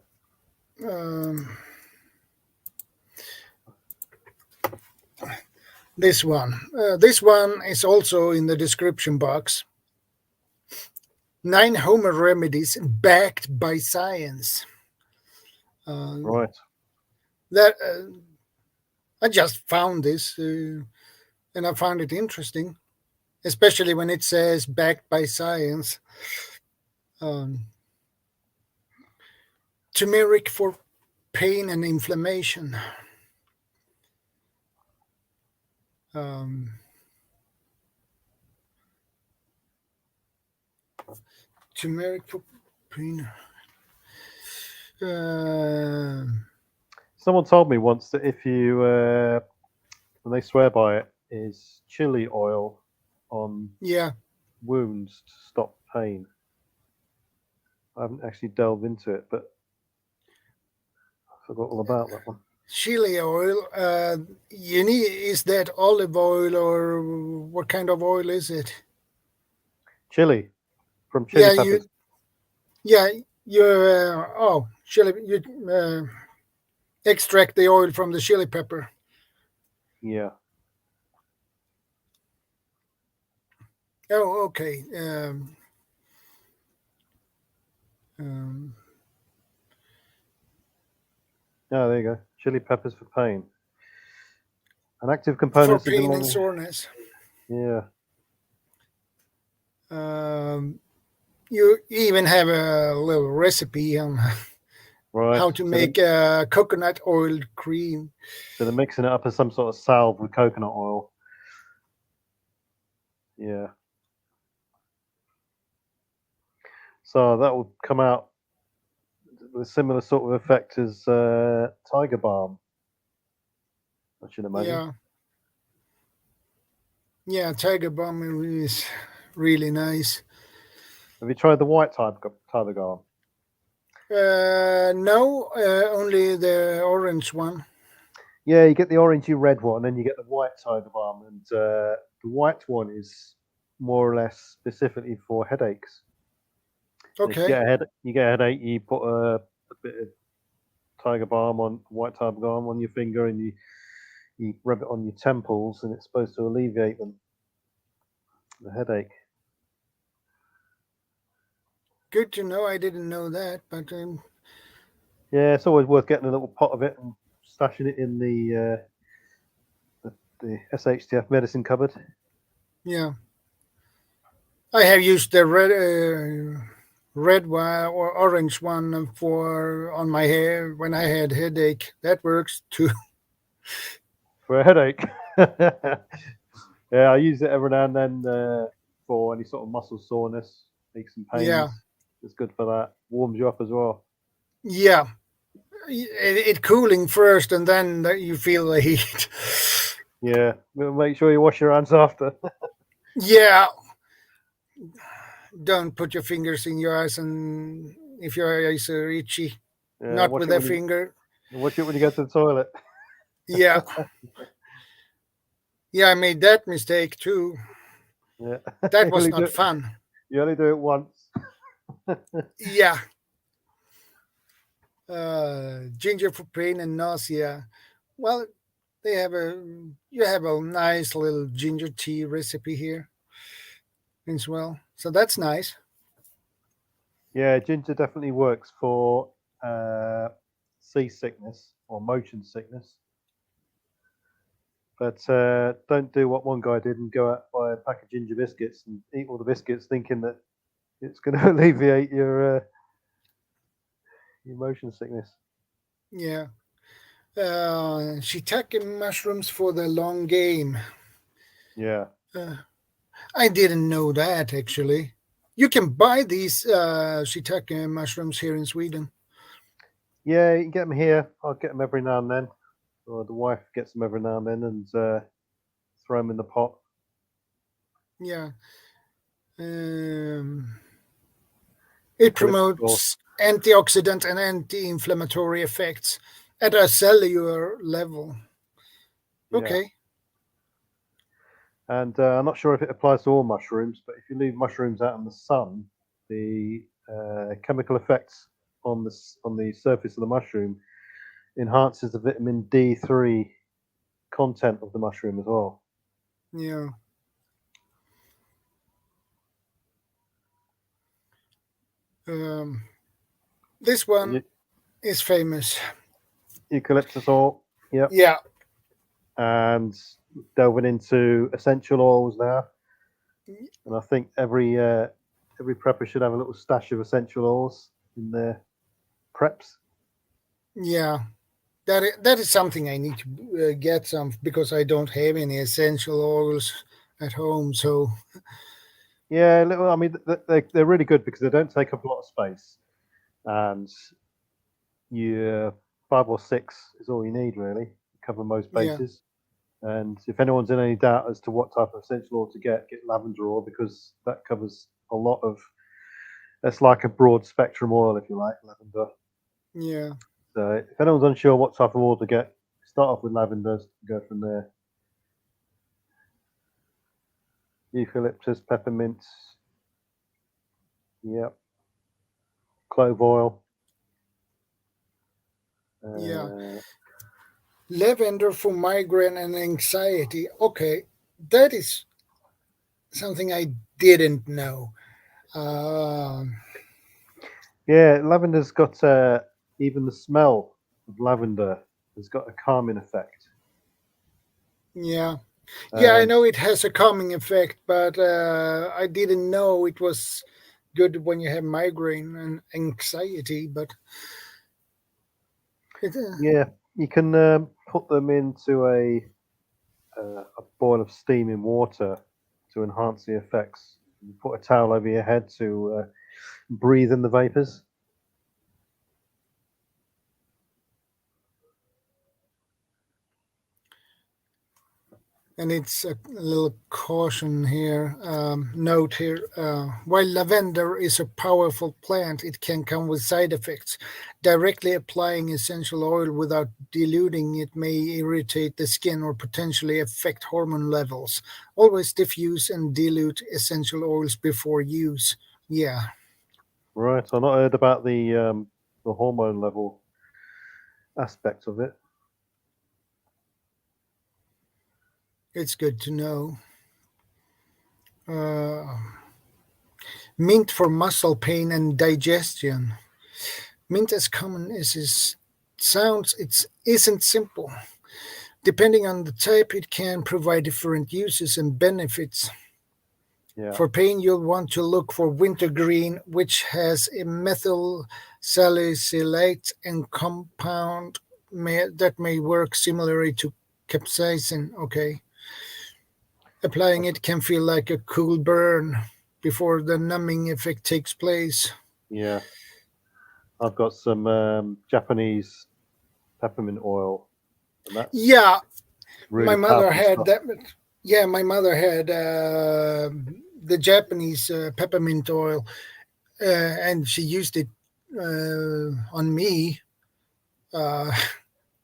This one. This one is also in the description box. 9 home remedies backed by science. Right. That I just found this, and I found it interesting, especially when it says backed by science. Turmeric for pain and inflammation. Turmeric for pain. Someone told me once that if you, when they swear by it, is chili oil on wounds to stop pain. I haven't actually delved into it, but I forgot all about that one. Chili oil. You need, is that olive oil or what kind of oil is it? Chili from chili peppers. Chili. You extract the oil from the chili pepper. Yeah. Oh, okay. Oh, there you go. Chili peppers for pain. An active component for pain and soreness. Yeah. You even have a little recipe on how to make coconut oil cream. So they're mixing it up as some sort of salve with coconut oil. Yeah. So that will come out with a similar sort of effect as tiger balm, I should imagine. Yeah, tiger balm is really nice. Have you tried the white tiger balm? No, only the orange one. Yeah, you get the orangey red one, and you get the white tiger balm, and the white one is more or less specifically for headaches. Okay. If you get a headache, you put a bit of white tiger balm on your finger, and you rub it on your temples, and it's supposed to alleviate the headache. Good to know. I didn't know that, but yeah, it's always worth getting a little pot of it and stashing it in the SHTF medicine cupboard. Yeah, I have used the red one or orange one on my hair when I had headache. That works too. For a headache. Yeah, I use it every now and then for any sort of muscle soreness, aches and pains. Yeah. It's good for that. Warms you up as well. Yeah. It cooling first and then you feel the heat. Yeah. Make sure you wash your hands after. Yeah. Don't put your fingers in your eyes, and if your eyes are itchy, not with a finger. Watch it when you go to the toilet. Yeah. Yeah, I made that mistake too. Yeah. That was not fun. You only do it once. Yeah. Ginger for pain and nausea. Well, you have a nice little ginger tea recipe here as well. So that's nice. Yeah, ginger definitely works for seasickness or motion sickness. But don't do what one guy did and go out buy a pack of ginger biscuits and eat all the biscuits, thinking that it's going to alleviate your motion sickness. Yeah. Shiitake mushrooms for the long game. Yeah. I didn't know that, actually. You can buy these shiitake mushrooms here in Sweden. Yeah, you can get them here. I'll get them every now and then. Or the wife gets them every now and then and throw them in the pot. Yeah. It promotes antioxidant and anti-inflammatory effects at a cellular level. Okay. Yeah. And I'm not sure if it applies to all mushrooms, but if you leave mushrooms out in the sun, the chemical effects on the surface of the mushroom enhances the vitamin D3 content of the mushroom as well. Yeah. This one is famous. Eucalyptus oil. Yep. Yeah. And delving into essential oils now. And I think every prepper should have a little stash of essential oils in their preps. Yeah. That is something I need to get some, because I don't have any essential oils at home. So yeah, I mean they're really good because they don't take up a lot of space, and 5 or 6 is all you need really to cover most bases. Yeah. And if anyone's in any doubt as to what type of essential oil to get lavender oil, because that covers a lot of. That's like a broad spectrum oil, if you like, lavender. Yeah. So if anyone's unsure what type of oil to get, start off with lavender, go from there. Eucalyptus, peppermint, yep. Clove oil. Yeah. Lavender for migraine and anxiety. Okay, that is something I didn't know. Yeah, lavender's got even the smell of lavender has got a calming effect. Yeah. Yeah, I know it has a calming effect, but I didn't know it was good when you have migraine and anxiety. But yeah, you can put them into a boil of steaming water to enhance the effects. You put a towel over your head to breathe in the vapors. And it's a little caution here, note here. While lavender is a powerful plant, it can come with side effects. Directly applying essential oil without diluting it may irritate the skin or potentially affect hormone levels. Always diffuse and dilute essential oils before use. Yeah. Right. I've not heard about the hormone level aspect of it. It's good to know. Mint for muscle pain and digestion. Mint, as common as it sounds, it isn't simple. Depending on the type, it can provide different uses and benefits. Yeah. For pain, you'll want to look for wintergreen, which has a methyl salicylate and compound that may work similarly to capsaicin. Okay. Applying it can feel like a cool burn before the numbing effect takes place. Yeah. I've got some Japanese peppermint oil. And that's really my mother had stuff. that. Yeah, my mother had the Japanese peppermint oil, and she used it on me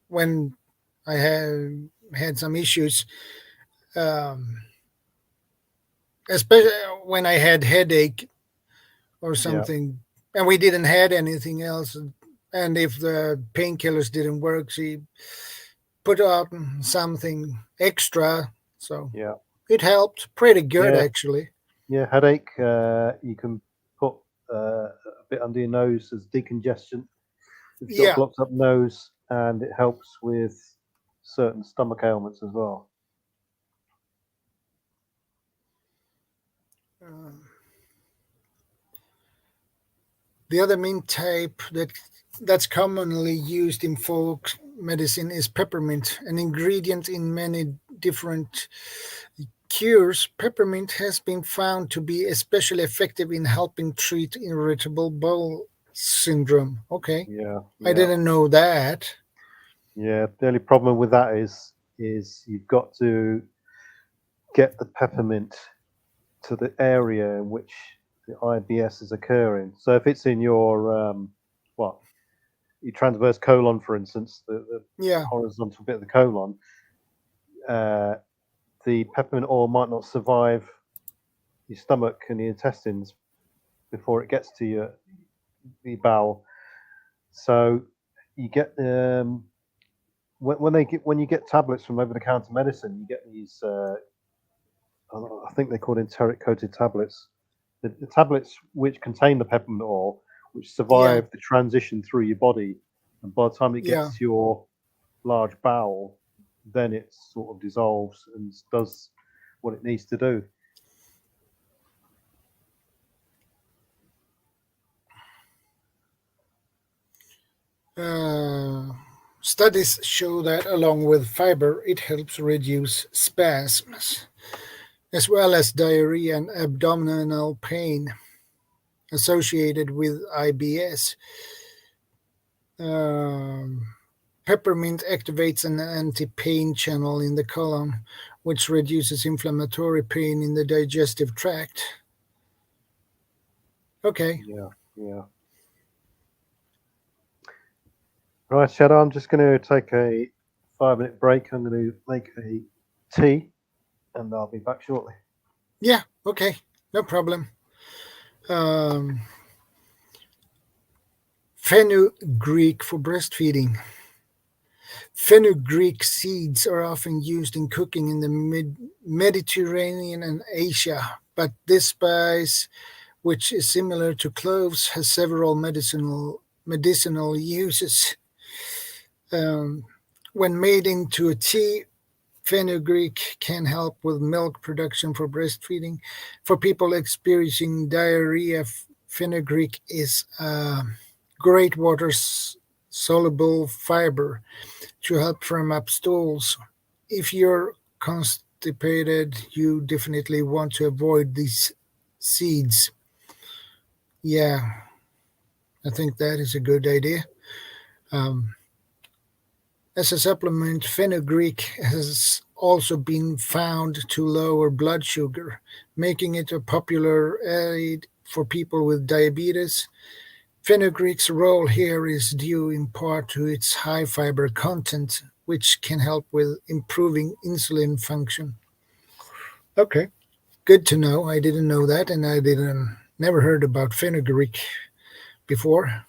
when I had some issues. Especially when I had headache or something, and we didn't have anything else. And if the painkillers didn't work, she put out something extra. So it helped pretty good, actually. Yeah, headache. You can put a bit under your nose as decongestion. If you've got blocked up nose, and it helps with certain stomach ailments as well. The other mint type that's commonly used in folk medicine is peppermint, an ingredient in many different cures. Peppermint has been found to be especially effective in helping treat irritable bowel syndrome. Okay, Yeah, I didn't know that. yeah. The only problem with that is you've got to get the peppermint to the area in which the IBS is occurring. So if it's in your your transverse colon, for instance, the Yeah, horizontal bit of the colon, the peppermint oil might not survive your stomach and the intestines before it gets to your bowel. So you get when you get tablets from over-the-counter medicine, you get these. I think they're called enteric coated tablets. The tablets which contain the peppermint oil, which survive the transition through your body, and by the time it gets to your large bowel, then it sort of dissolves and does what it needs to do. Studies show that along with fiber, it helps reduce spasms, as well as diarrhea and abdominal pain associated with IBS. Peppermint activates an anti-pain channel in the colon, which reduces inflammatory pain in the digestive tract. Okay. Yeah. Right, Shadow, I'm just going to take a 5-minute break. I'm going to make a tea, and I'll be back shortly. Yeah, okay. No problem. Fenugreek for breastfeeding. Fenugreek seeds are often used in cooking in the Mediterranean and Asia, but this spice, which is similar to cloves, has several medicinal uses. When made into a tea, fenugreek can help with milk production for breastfeeding. For people experiencing diarrhea, fenugreek is a great water-soluble fiber to help firm up stools. If you're constipated, you definitely want to avoid these seeds. Yeah, I think that is a good idea. As a supplement, fenugreek has also been found to lower blood sugar, making it a popular aid for people with diabetes. Fenugreek's role here is due in part to its high fiber content, which can help with improving insulin function. Okay, good to know. I didn't know that, and I never heard about fenugreek before.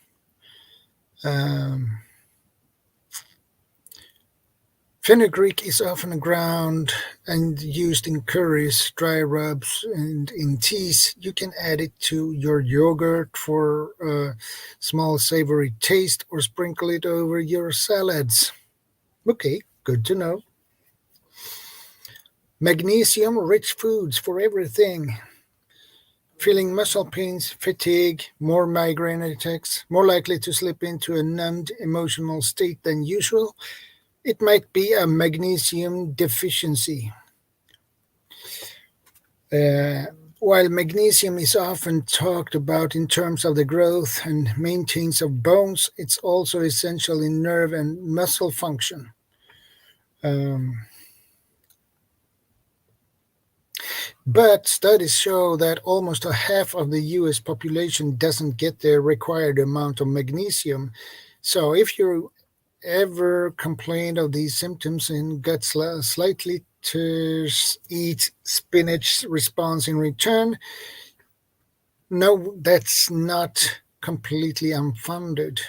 Fenugreek is often ground and used in curries, dry rubs, and in teas. You can add it to your yogurt for a small savory taste or sprinkle it over your salads. Okay, good to know. Magnesium-rich foods for everything. Feeling muscle pains, fatigue, more migraine attacks, more likely to slip into a numbed emotional state than usual. It might be a magnesium deficiency. While magnesium is often talked about in terms of the growth and maintenance of bones, it's also essential in nerve and muscle function. But studies show that almost a half of the US population doesn't get their required amount of magnesium. So if you ever complained of these symptoms and got slightly to eat spinach response in return, no, that's not completely unfounded.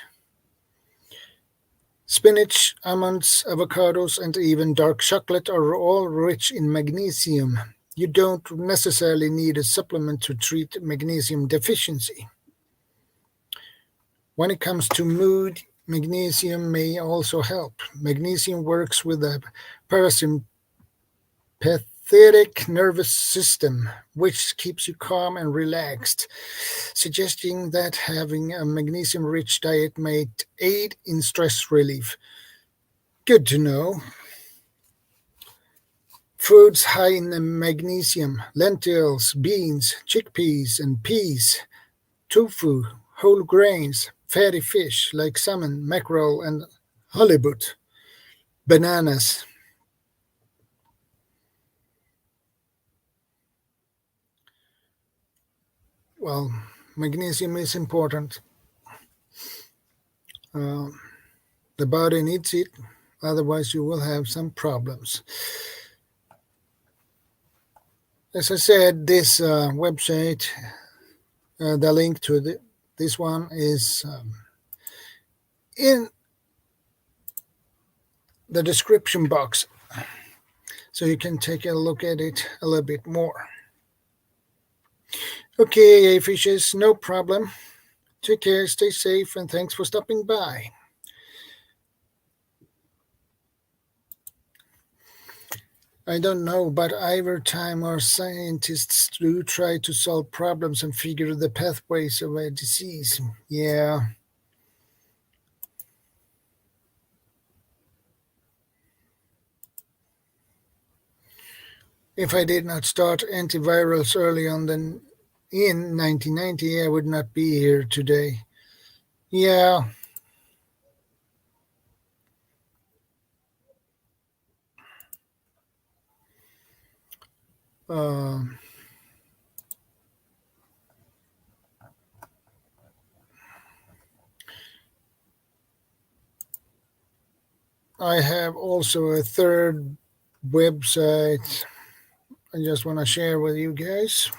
Spinach, almonds, avocados, and even dark chocolate are all rich in magnesium. You don't necessarily need a supplement to treat magnesium deficiency. When it comes to mood, magnesium may also help. Magnesium works with the parasympathetic sympathetic nervous system, which keeps you calm and relaxed, suggesting that having a magnesium-rich diet might aid in stress relief. Good to know. Foods high in magnesium: lentils, beans, chickpeas, and peas, tofu, whole grains, fatty fish like salmon, mackerel, and halibut, bananas. Well, magnesium is important. The body needs it, otherwise you will have some problems. As I said, this website, the link to this one is in the description box, so you can take a look at it a little bit more. Okay, fishes, no problem. Take care, stay safe, and thanks for stopping by. I don't know, but every time our scientists do try to solve problems and figure the pathways of a disease. Yeah. If I did not start antivirals early on in 1990, I would not be here today. Yeah. I have also a third website I just want to share with you guys.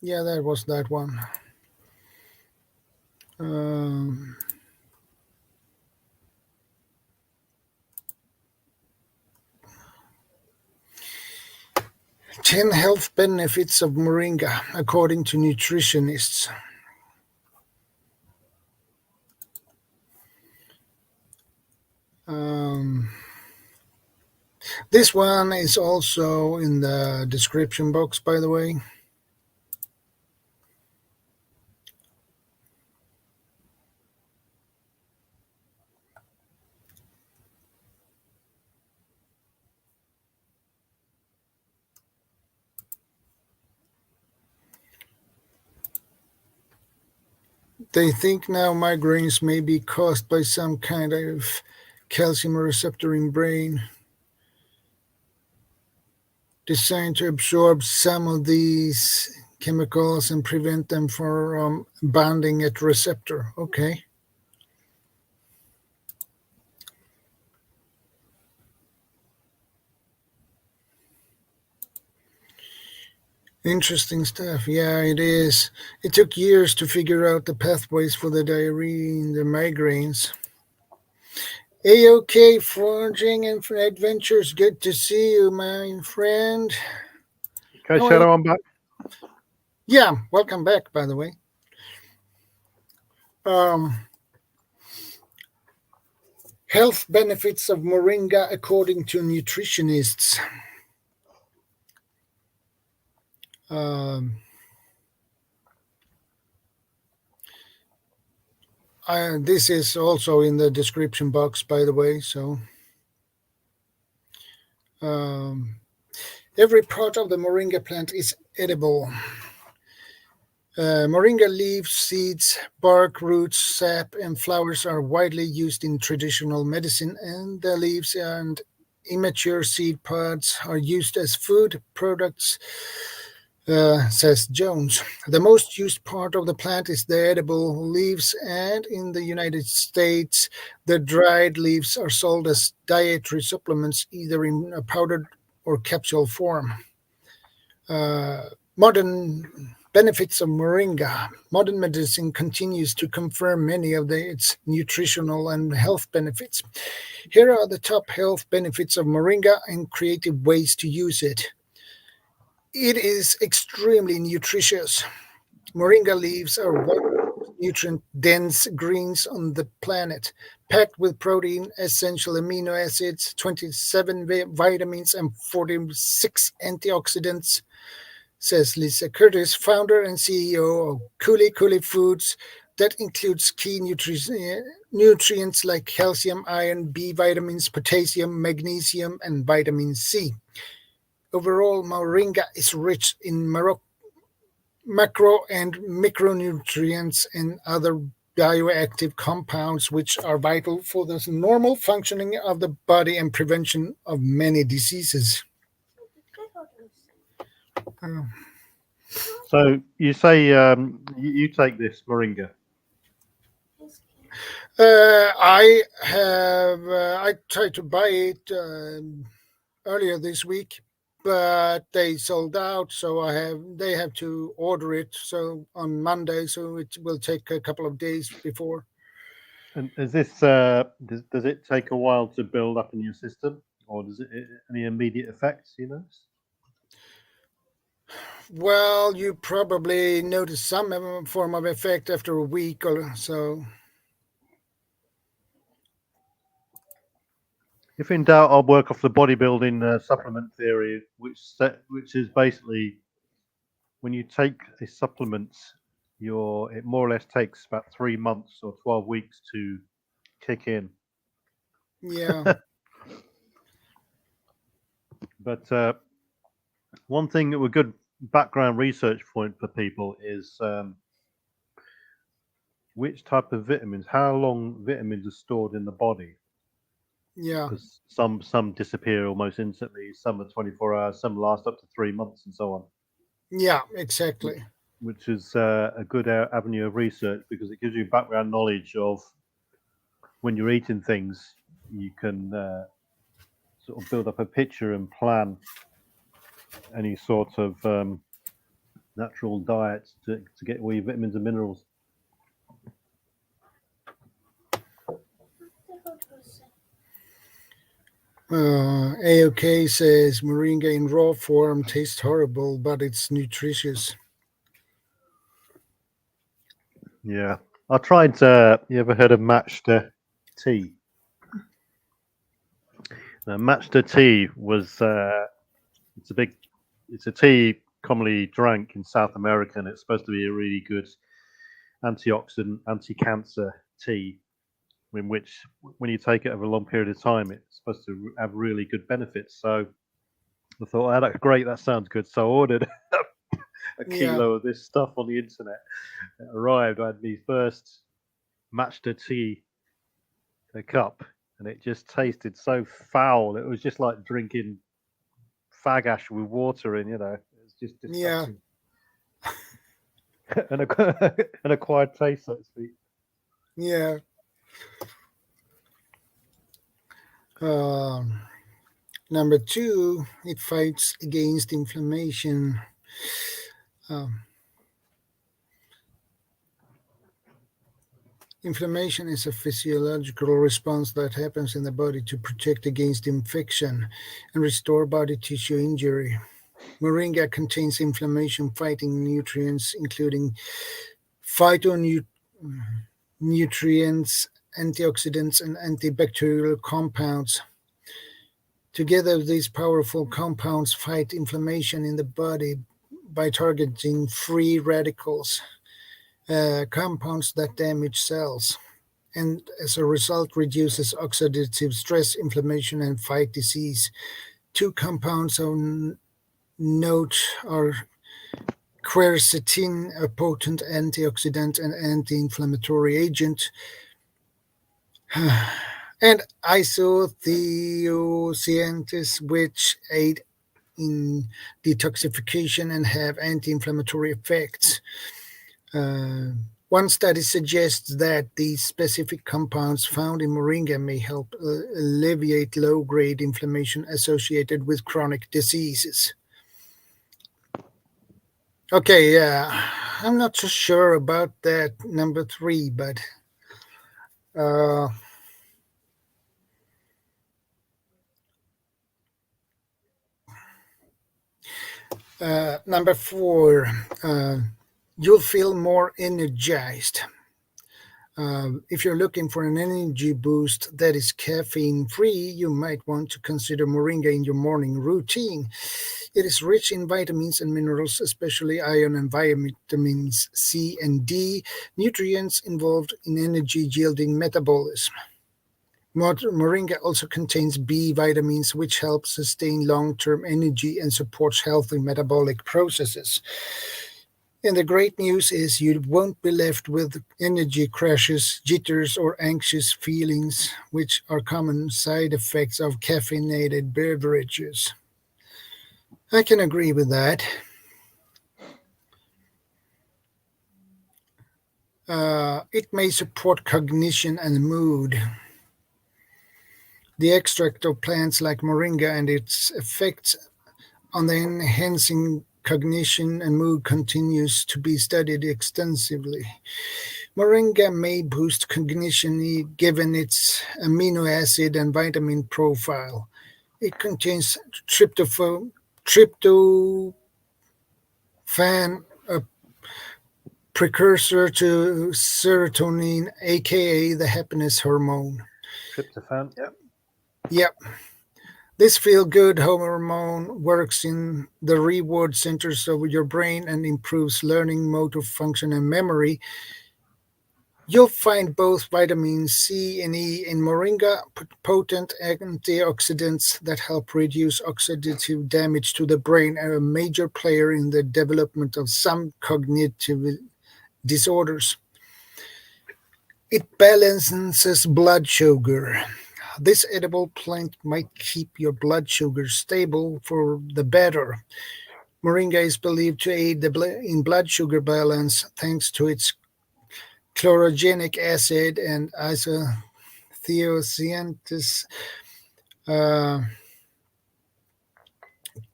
Yeah, that was that one. 10 health benefits of moringa, according to nutritionists. This one is also in the description box, by the way. They think now migraines may be caused by some kind of calcium receptor in brain, designed to absorb some of these chemicals and prevent them from binding at receptor. Okay. Interesting stuff. Yeah, it is. It took years to figure out the pathways for the diarrhea and the migraines. A-OK Foraging and Adventures. Good to see you, my friend. Okay, Shadow, I'm back. Yeah, welcome back, by the way. Health benefits of moringa according to nutritionists. This is also in the description box, by the way. So every part of the moringa plant is edible. Moringa leaves, seeds, bark, roots, sap, and flowers are widely used in traditional medicine, and the leaves and immature seed pods are used as food products, says Jones. The most used part of the plant is the edible leaves, and in the United States, the dried leaves are sold as dietary supplements, either in a powdered or capsule form. Modern benefits of moringa. Modern medicine continues to confirm many of its nutritional and health benefits. Here are the top health benefits of moringa and creative ways to use it. It is extremely nutritious. Moringa leaves are one of the most nutrient-dense greens on the planet, packed with protein, essential amino acids, 27 vitamins, and 46 antioxidants, says Lisa Curtis, founder and CEO of Kuli Kuli Foods, that includes key nutrients like calcium, iron, B vitamins, potassium, magnesium, and vitamin C. Overall, moringa is rich in macro and micronutrients and other bioactive compounds which are vital for the normal functioning of the body and prevention of many diseases. So you say you take this moringa. I tried to buy it earlier this week, but they sold out, so they have to order it so on Monday, so it will take a couple of days before. And is this does it take a while to build up in your system, or does it any immediate effects? You know. Well, you probably notice some form of effect after a week or so. If in doubt, I'll work off the bodybuilding supplement theory, which is basically when you take a supplement, it more or less takes about 3 months or 12 weeks to kick in. Yeah. But one thing that a good background research point for people is which type of vitamins, how long vitamins are stored in the body. Yeah. Because some disappear almost instantly, some are 24 hours, some last up to 3 months, and so on. Yeah, exactly. Which is a good avenue of research because it gives you background knowledge of when you're eating things, you can sort of build up a picture and plan any sort of natural diet to get all your vitamins and minerals. AOK says moringa in raw form tastes horrible, but it's nutritious. Yeah, I tried. You ever heard of matcha tea? Now, matcha tea was it's a tea commonly drank in South America, and it's supposed to be a really good antioxidant, anti-cancer tea. In which, when you take it over a long period of time, it's supposed to have really good benefits. So I thought, oh, that's great, that sounds good. So I ordered a kilo of this stuff on the internet. It arrived, I had the first matcha tea, a cup, and it just tasted so foul. It was just like drinking fag ash with water in, it's just disgusting. Yeah. an acquired taste, so to speak. Yeah. Number 2, it fights against inflammation. Inflammation is a physiological response that happens in the body to protect against infection and restore body tissue injury. Moringa contains inflammation-fighting nutrients, including phytonutrients, antioxidants, and antibacterial compounds. Together, these powerful compounds fight inflammation in the body by targeting free radicals, compounds that damage cells, and as a result reduces oxidative stress, inflammation, and fight disease. 2 compounds of note are quercetin, a potent antioxidant and anti-inflammatory agent, and isothiocyanins, which aid in detoxification and have anti-inflammatory effects. One study suggests that these specific compounds found in moringa may help alleviate low-grade inflammation associated with chronic diseases. Okay, yeah, I'm not so sure about that number 3, but number 4, you'll feel more energized. If you're looking for an energy boost that is caffeine free, you might want to consider moringa in your morning routine. It is rich in vitamins and minerals, especially iron and vitamins C and D, nutrients involved in energy yielding metabolism. Moringa also contains B vitamins, which help sustain long term energy and supports healthy metabolic processes. And the great news is you won't be left with energy crashes, jitters, or anxious feelings, which are common side effects of caffeinated beverages. I can agree with that. It may support cognition and mood. The extract of plants like moringa and its effects on the enhancing cognition and mood continues to be studied extensively. Moringa may boost cognition given its amino acid and vitamin profile. It contains tryptophan, a precursor to serotonin, aka the happiness hormone. Tryptophan. Yep. Yep. This feel-good hormone works in the reward centers of your brain and improves learning, motor function, and memory. You'll find both vitamins C and E in moringa, potent antioxidants that help reduce oxidative damage to the brain, and a major player in the development of some cognitive disorders. It balances blood sugar. This edible plant might keep your blood sugar stable for the better. Moringa is believed to aid in blood sugar balance thanks to its chlorogenic acid and isothiocyanthus. Uh,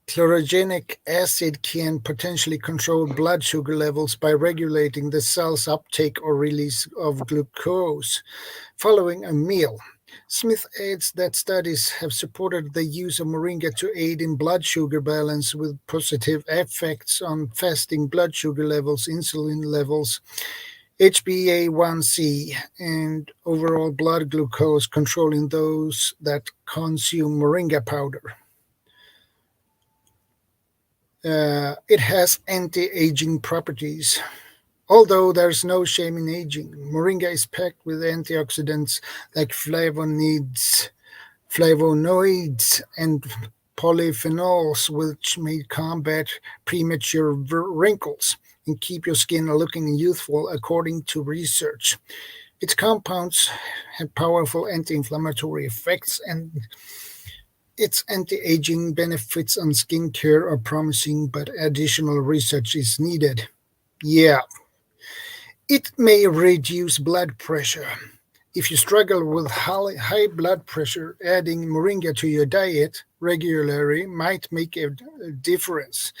Chlorogenic acid can potentially control blood sugar levels by regulating the cell's uptake or release of glucose following a meal. Smith adds that studies have supported the use of moringa to aid in blood sugar balance with positive effects on fasting blood sugar levels, insulin levels, HbA1c, and overall blood glucose, controlling those that consume moringa powder. It has anti-aging properties. Although there's no shame in aging, moringa is packed with antioxidants like flavonoids, and polyphenols, which may combat premature wrinkles and keep your skin looking youthful, according to research. Its compounds have powerful anti-inflammatory effects, and its anti-aging benefits on skincare are promising, but additional research is needed. Yeah, it may reduce blood pressure. If you struggle with high blood pressure, adding moringa to your diet regularly might make a difference,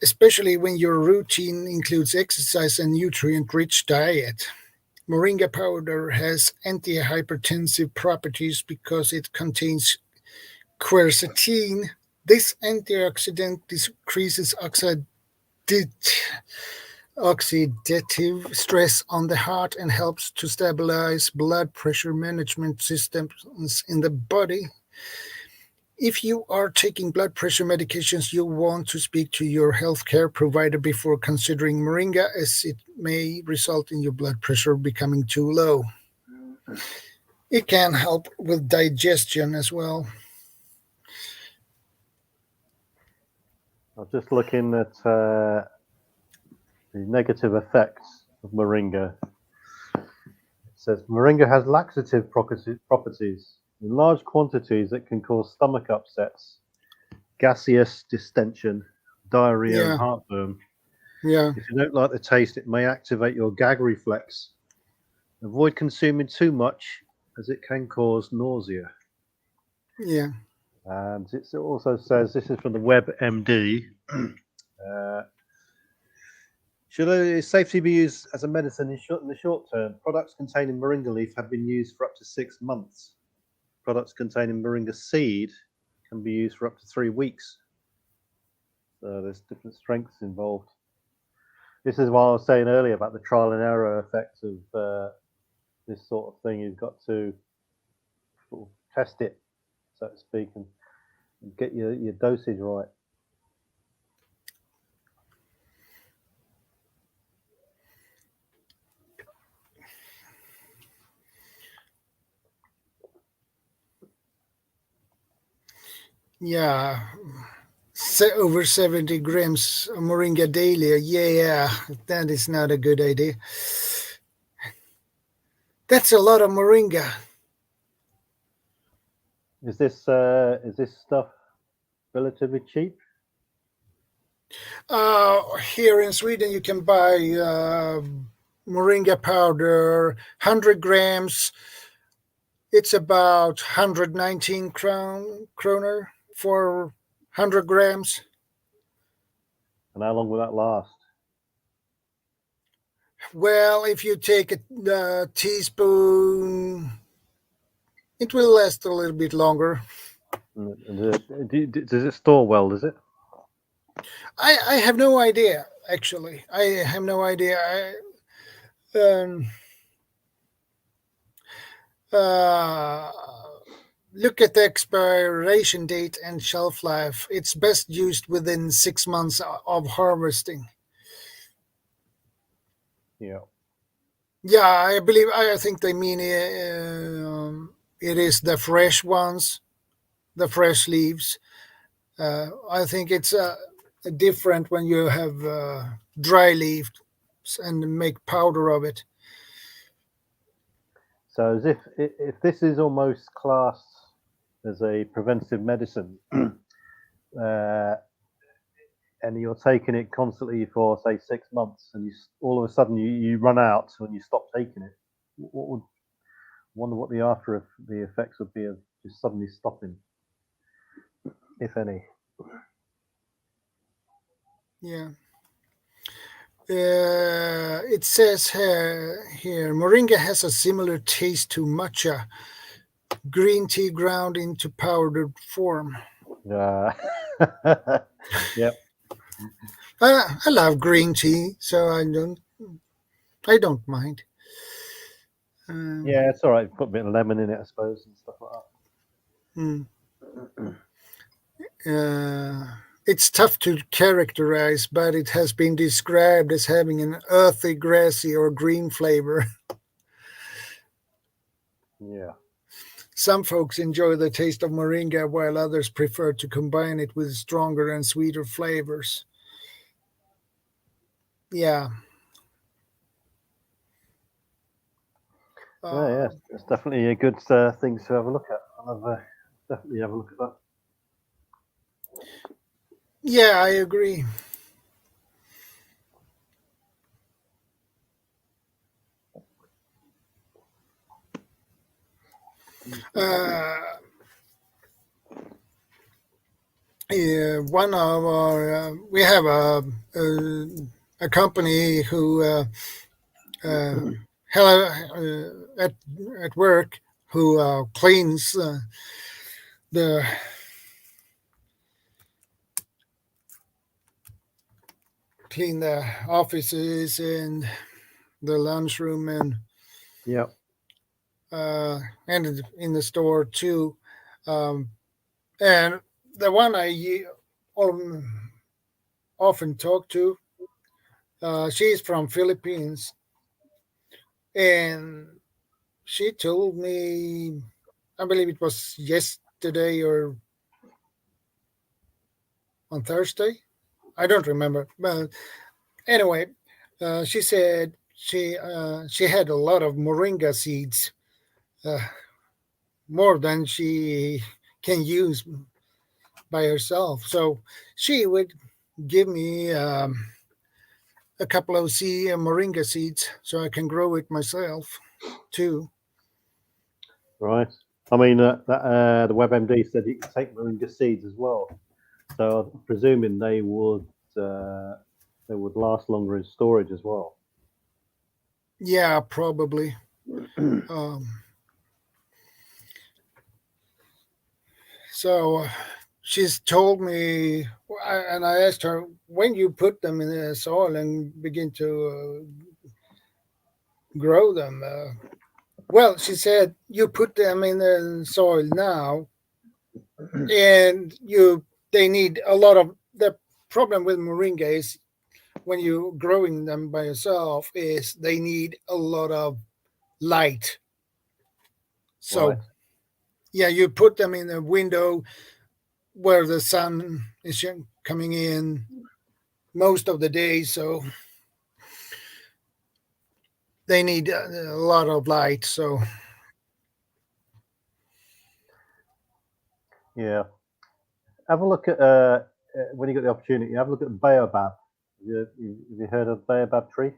especially when your routine includes exercise and nutrient-rich diet. Moringa powder has antihypertensive properties because it contains quercetin. This antioxidant decreases oxidative stress on the heart and helps to stabilize blood pressure management systems in the body. If you are taking blood pressure medications, you'll want to speak to your healthcare provider before considering moringa, as it may result in your blood pressure becoming too low. It can help with digestion as well. I was just looking at the negative effects of moringa. It says moringa has laxative properties. In large quantities, it can cause stomach upsets, gaseous distension, diarrhea, and heartburn. Yeah. If you don't like the taste, it may activate your gag reflex. Avoid consuming too much, as it can cause nausea. Yeah. And it also says, this is from the WebMD, should its safety be used as a medicine in the short term? Products containing moringa leaf have been used for up to 6 months. Products containing moringa seed can be used for up to 3 weeks. So there's different strengths involved. This is what I was saying earlier about the trial and error effect of this sort of thing. You've got to sort of test it, so to speak, and get your dosage right. Yeah, over 70 grams of moringa daily. Yeah, that is not a good idea. That's a lot of moringa. Is this stuff relatively cheap? Here in Sweden, you can buy moringa powder, 100 grams. It's about 119 kroner for 100 grams. And how long will that last? Well, if you take a teaspoon, it will last a little bit longer. Does it store well, does it? I have no idea, actually. I have no idea. Look at the expiration date and shelf life. It's best used within 6 months of harvesting. Yeah. Yeah, I think they mean it is the fresh ones, the fresh leaves. I think it's different when you have dry leaves and make powder of it. So as if this is almost classed as a preventive medicine, and you're taking it constantly for say 6 months, and all of a sudden you run out and you stop taking it, wonder what the effects would be of just suddenly stopping, if any. Yeah. It says here, moringa has a similar taste to matcha, green tea ground into powdered form. Yep. I love green tea, so I don't mind. Yeah, it's all right. Put a bit of lemon in it, I suppose, and stuff like that. It's tough to characterize, but it has been described as having an earthy, grassy, or green flavor. Yeah. Some folks enjoy the taste of moringa, while others prefer to combine it with stronger and sweeter flavors. Yeah. Yeah, it's definitely a good thing to have a look at. I'll definitely have a look at that. Yeah, I agree. One of our we have a company who at work who cleans the offices and the lunchroom and and in the store too. And the one I often talk to, she's from Philippines, and she told me, I believe it was yesterday or on Thursday, I don't remember, but anyway, she said she had a lot of moringa seeds, more than she can use by herself. So she would give me a couple of moringa seeds so I can grow it myself too. Right. I mean, the WebMD said you can take moringa seeds as well. So I'm presuming they would last longer in storage as well. Yeah, probably. So she's told me, and I asked her, when you put them in the soil and begin to grow them. Well, she said, you put them in the soil now, and they need a lot of. The problem with moringa is when you're growing them by yourself is they need a lot of light. So Right. yeah, you put them in a window where the sun is coming in most of the day, so they need a lot of light. So Yeah. Have a look at when you get the opportunity. Have a look at the baobab. Have you heard of baobab tree?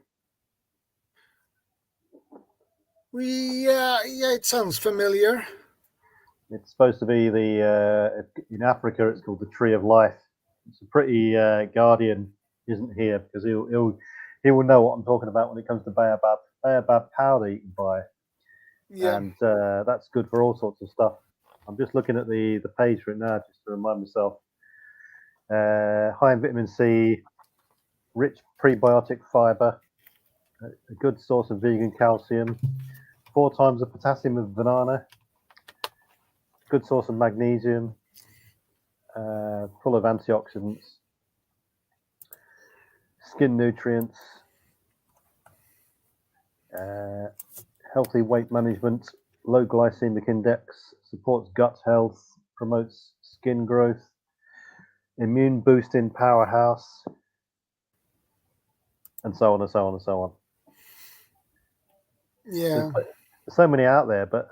yeah, it sounds familiar. It's supposed to be in Africa. It's called the tree of life. It's a pretty Guardian isn't here because he will know what I'm talking about when it comes to baobab powder you can buy, Yeah, and that's good for all sorts of stuff. I'm just looking at the page for it now just to remind myself. High in vitamin C, rich prebiotic fiber, a good source of vegan calcium, 4 times the potassium of banana, good source of magnesium, full of antioxidants, skin nutrients, healthy weight management, low glycemic index, supports gut health, promotes skin growth, immune boosting powerhouse, and so on and so on and so on. yeah, There's so many out there, but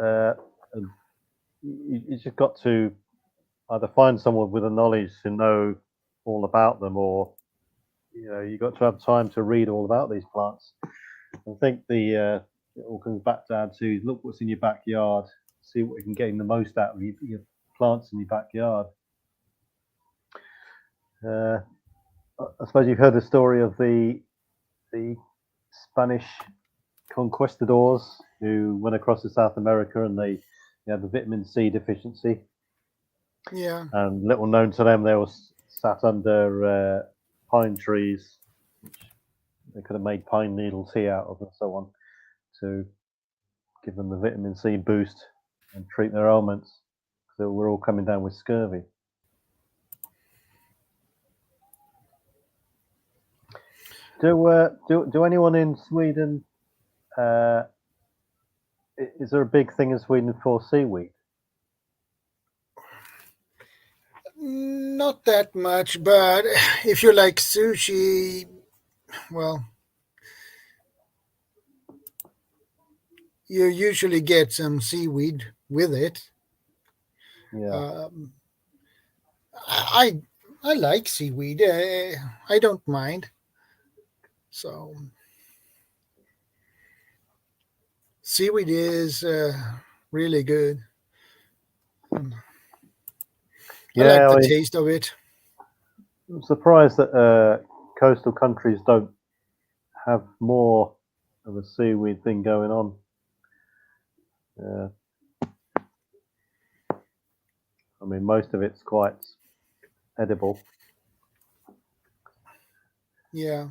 you just got to either find someone with the knowledge to know all about them, or you got to have time to read all about these plants. I think it all comes back down to look what's in your backyard, see what you can get the most out of your plants in your backyard. I suppose you've heard the story of the Spanish conquistadors who went across to South America and they had the vitamin C deficiency. yeah, And little known to them, they were sat under pine trees, which they could have made pine needle tea out of and so on to give them the vitamin C boost and treat their ailments. So we're all coming down with scurvy. Do anyone in Sweden? Is there a big thing in Sweden for seaweed? not that much. But if you like sushi, well, you usually get some seaweed with it. Yeah. I like seaweed. I don't mind. So seaweed is really good. I like the taste of it. I'm surprised that coastal countries don't have more of a seaweed thing going on. I mean, most of it's quite edible. Yeah.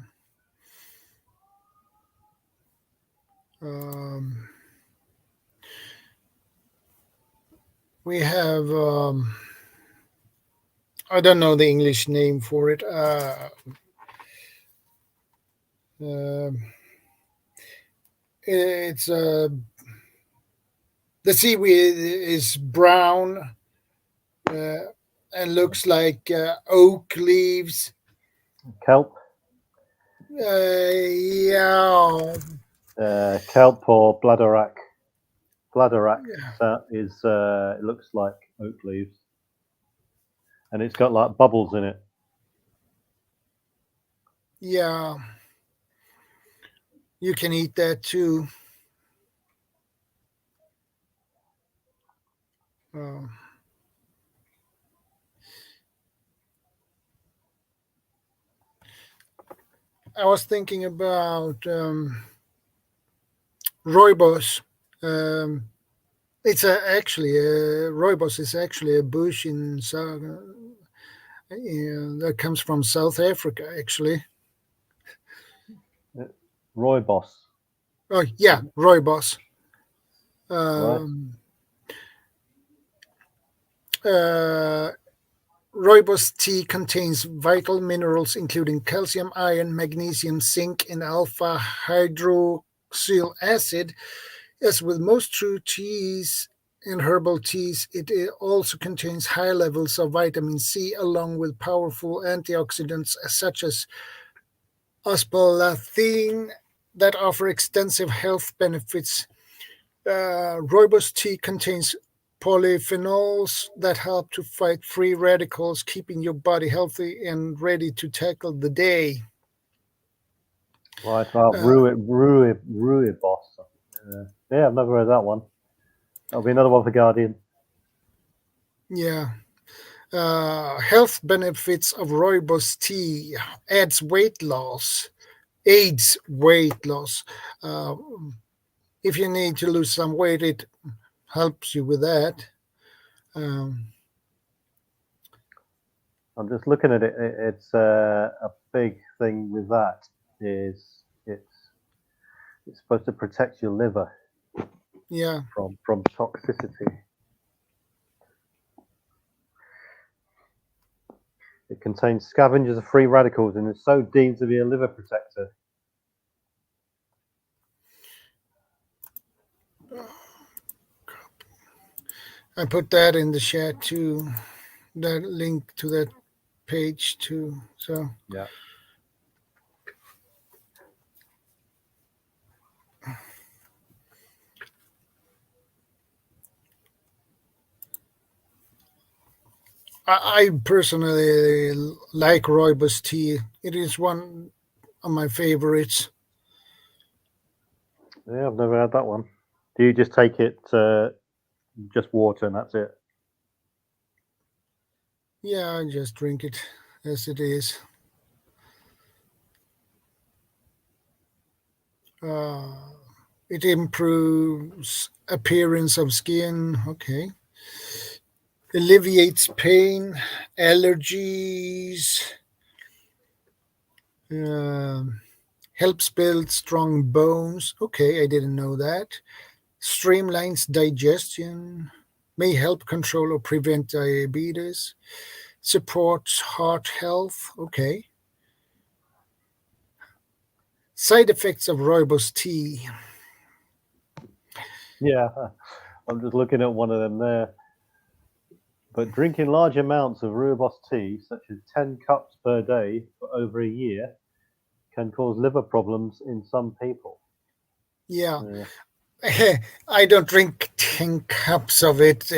We have, I don't know the English name for it. It's the seaweed is brown and looks like oak leaves. Kelp? Yeah. Kelp or bladderwrack. Bladderwrack is it looks like oak leaves, and it's got like bubbles in it. Yeah. You can eat that too. I was thinking about rooibos. It's actually rooibos is actually a bush in that comes from South Africa, actually. Rooibos. Oh, yeah, rooibos. Right. Rooibos tea contains vital minerals including calcium, iron, magnesium, zinc, and alpha hydroxyl acid. As with most true teas and herbal teas, it also contains high levels of vitamin C along with powerful antioxidants such as aspartame that offer extensive health benefits. Rooibos tea contains polyphenols that help to fight free radicals, keeping your body healthy and ready to tackle the day. Right. Rooibos. Yeah, I've never heard that one. That'll be another one for Guardian. Yeah. Health benefits of rooibos tea aids weight loss. If you need to lose some weight, it helps you with that. I'm just looking at it. It's a big thing with that is it's supposed to protect your liver. Yeah. From toxicity. It contains scavengers of free radicals and is so deemed to be a liver protector. I put that in the chat too. That link to that page too. So yeah. I personally like rooibos tea. It is one of my favorites. Yeah, I've never had that one. Do you just take it just water and that's it? Yeah, I just drink it as it is. It improves appearance of skin. Okay. Alleviates pain, allergies. Helps build strong bones. Okay, I didn't know that. Streamlines digestion. May help control or prevent diabetes. Supports heart health. Okay. Side effects of rooibos tea. Yeah, I'm just looking at one of them there. But drinking large amounts of rooibos tea, such as 10 cups per day for over a year, can cause liver problems in some people. Yeah. I don't drink 10 cups of it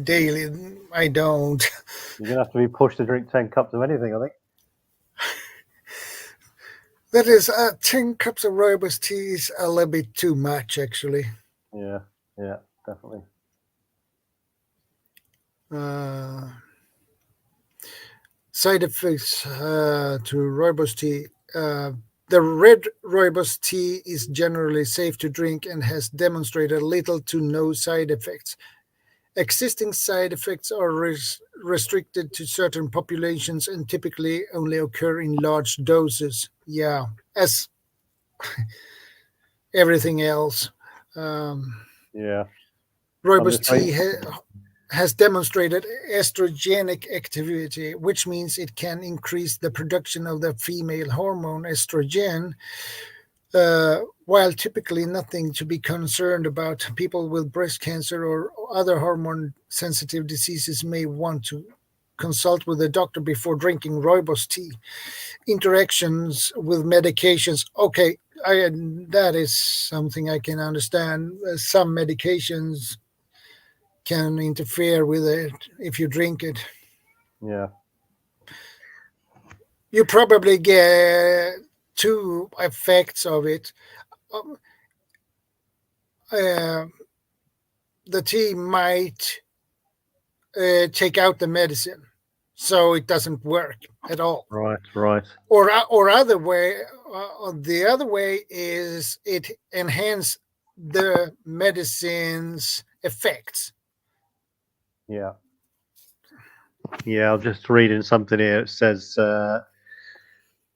daily. I don't. You're going to have to be pushed to drink 10 cups of anything, I think. That is, 10 cups of rooibos tea is a little bit too much, actually. Yeah, definitely. Side effects to rooibos tea. The red rooibos tea is generally safe to drink and has demonstrated little to no side effects. Existing side effects are restricted to certain populations and typically only occur in large doses. Yeah, as everything else. Yeah. Rooibos tea has demonstrated estrogenic activity, which means it can increase the production of the female hormone estrogen. While typically nothing to be concerned about, people with breast cancer or other hormone-sensitive diseases may want to consult with a doctor before drinking rooibos tea. Interactions with medications. Okay, that is something I can understand. Some medications can interfere with it if you drink it. Yeah. You probably get two effects of it. The tea might take out the medicine, so it doesn't work at all. Right. Or other way, the other way is it enhances the medicine's effects. Yeah. Yeah, I'll just reading something here. It says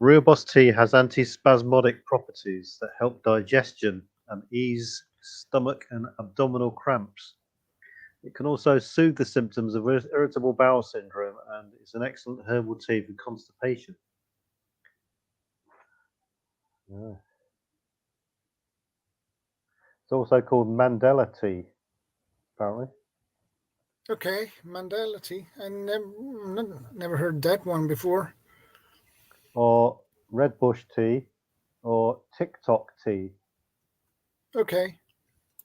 rooibos tea has antispasmodic properties that help digestion and ease stomach and abdominal cramps. It can also soothe the symptoms of irritable bowel syndrome, and it's an excellent herbal tea for constipation. Yeah. It's also called Mandela tea, apparently. Okay, Mandela tea. I never heard that one before. Or red bush tea, or TikTok tea. Okay.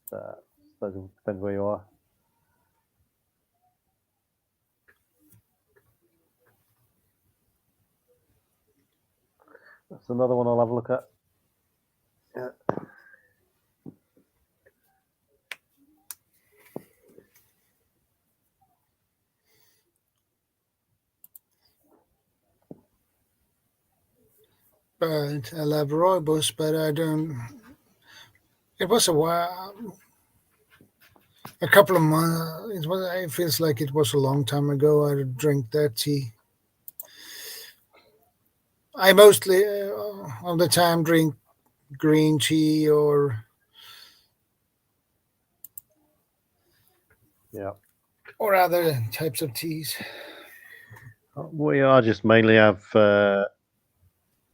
Depends where you are. That's another one I'll have a look at. Yeah. But I love rooibos, but I don't. It was a while, a couple of months. It feels like it was a long time ago. I drank that tea. I mostly all the time drink green tea or other types of teas. I just mainly have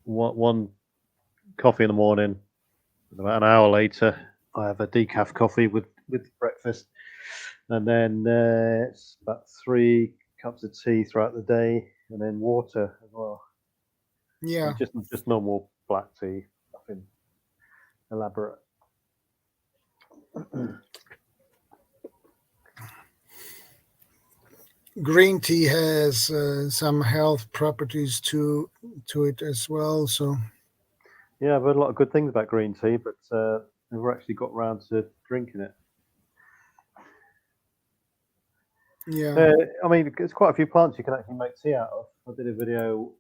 one coffee in the morning. About an hour later, I have a decaf coffee with breakfast, and then it's about 3 cups of tea throughout the day, and then water as well. Yeah. Just normal black tea, nothing elaborate. Green tea has some health properties to it as well. So yeah, I've heard a lot of good things about green tea, but never actually got around to drinking it. Yeah. I mean, there's quite a few plants you can actually make tea out of. I did a video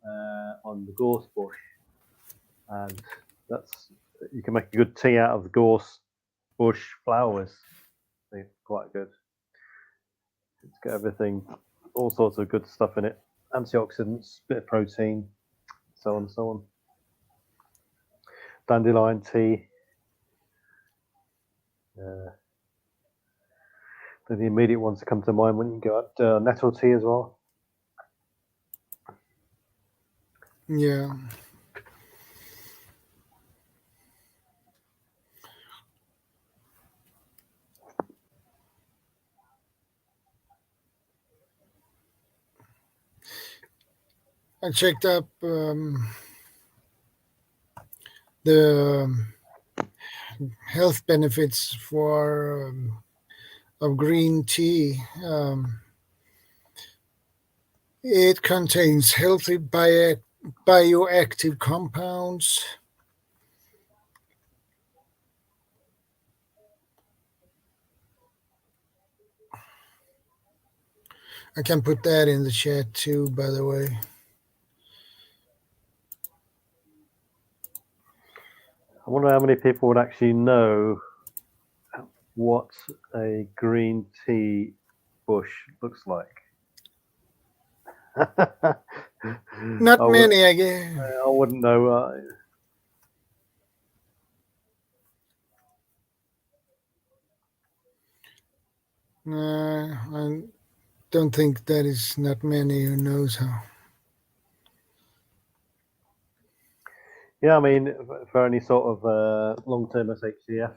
on the gorse bush, and you can make a good tea out of the gorse bush flowers. They're quite good. It's got everything, all sorts of good stuff in it. Antioxidants, bit of protein, so on and so on. Dandelion tea. They're the immediate ones that come to mind when you go out. Nettle tea as well. Yeah. I checked up the health benefits for of green tea. It contains healthy bioactive compounds. I can put that in the chat too, by the way. I wonder how many people would actually know what a green tea bush looks like. Not many, I guess. I wouldn't know. I don't think that is not many who knows how. Yeah, I mean, for any sort of long-term SHCF,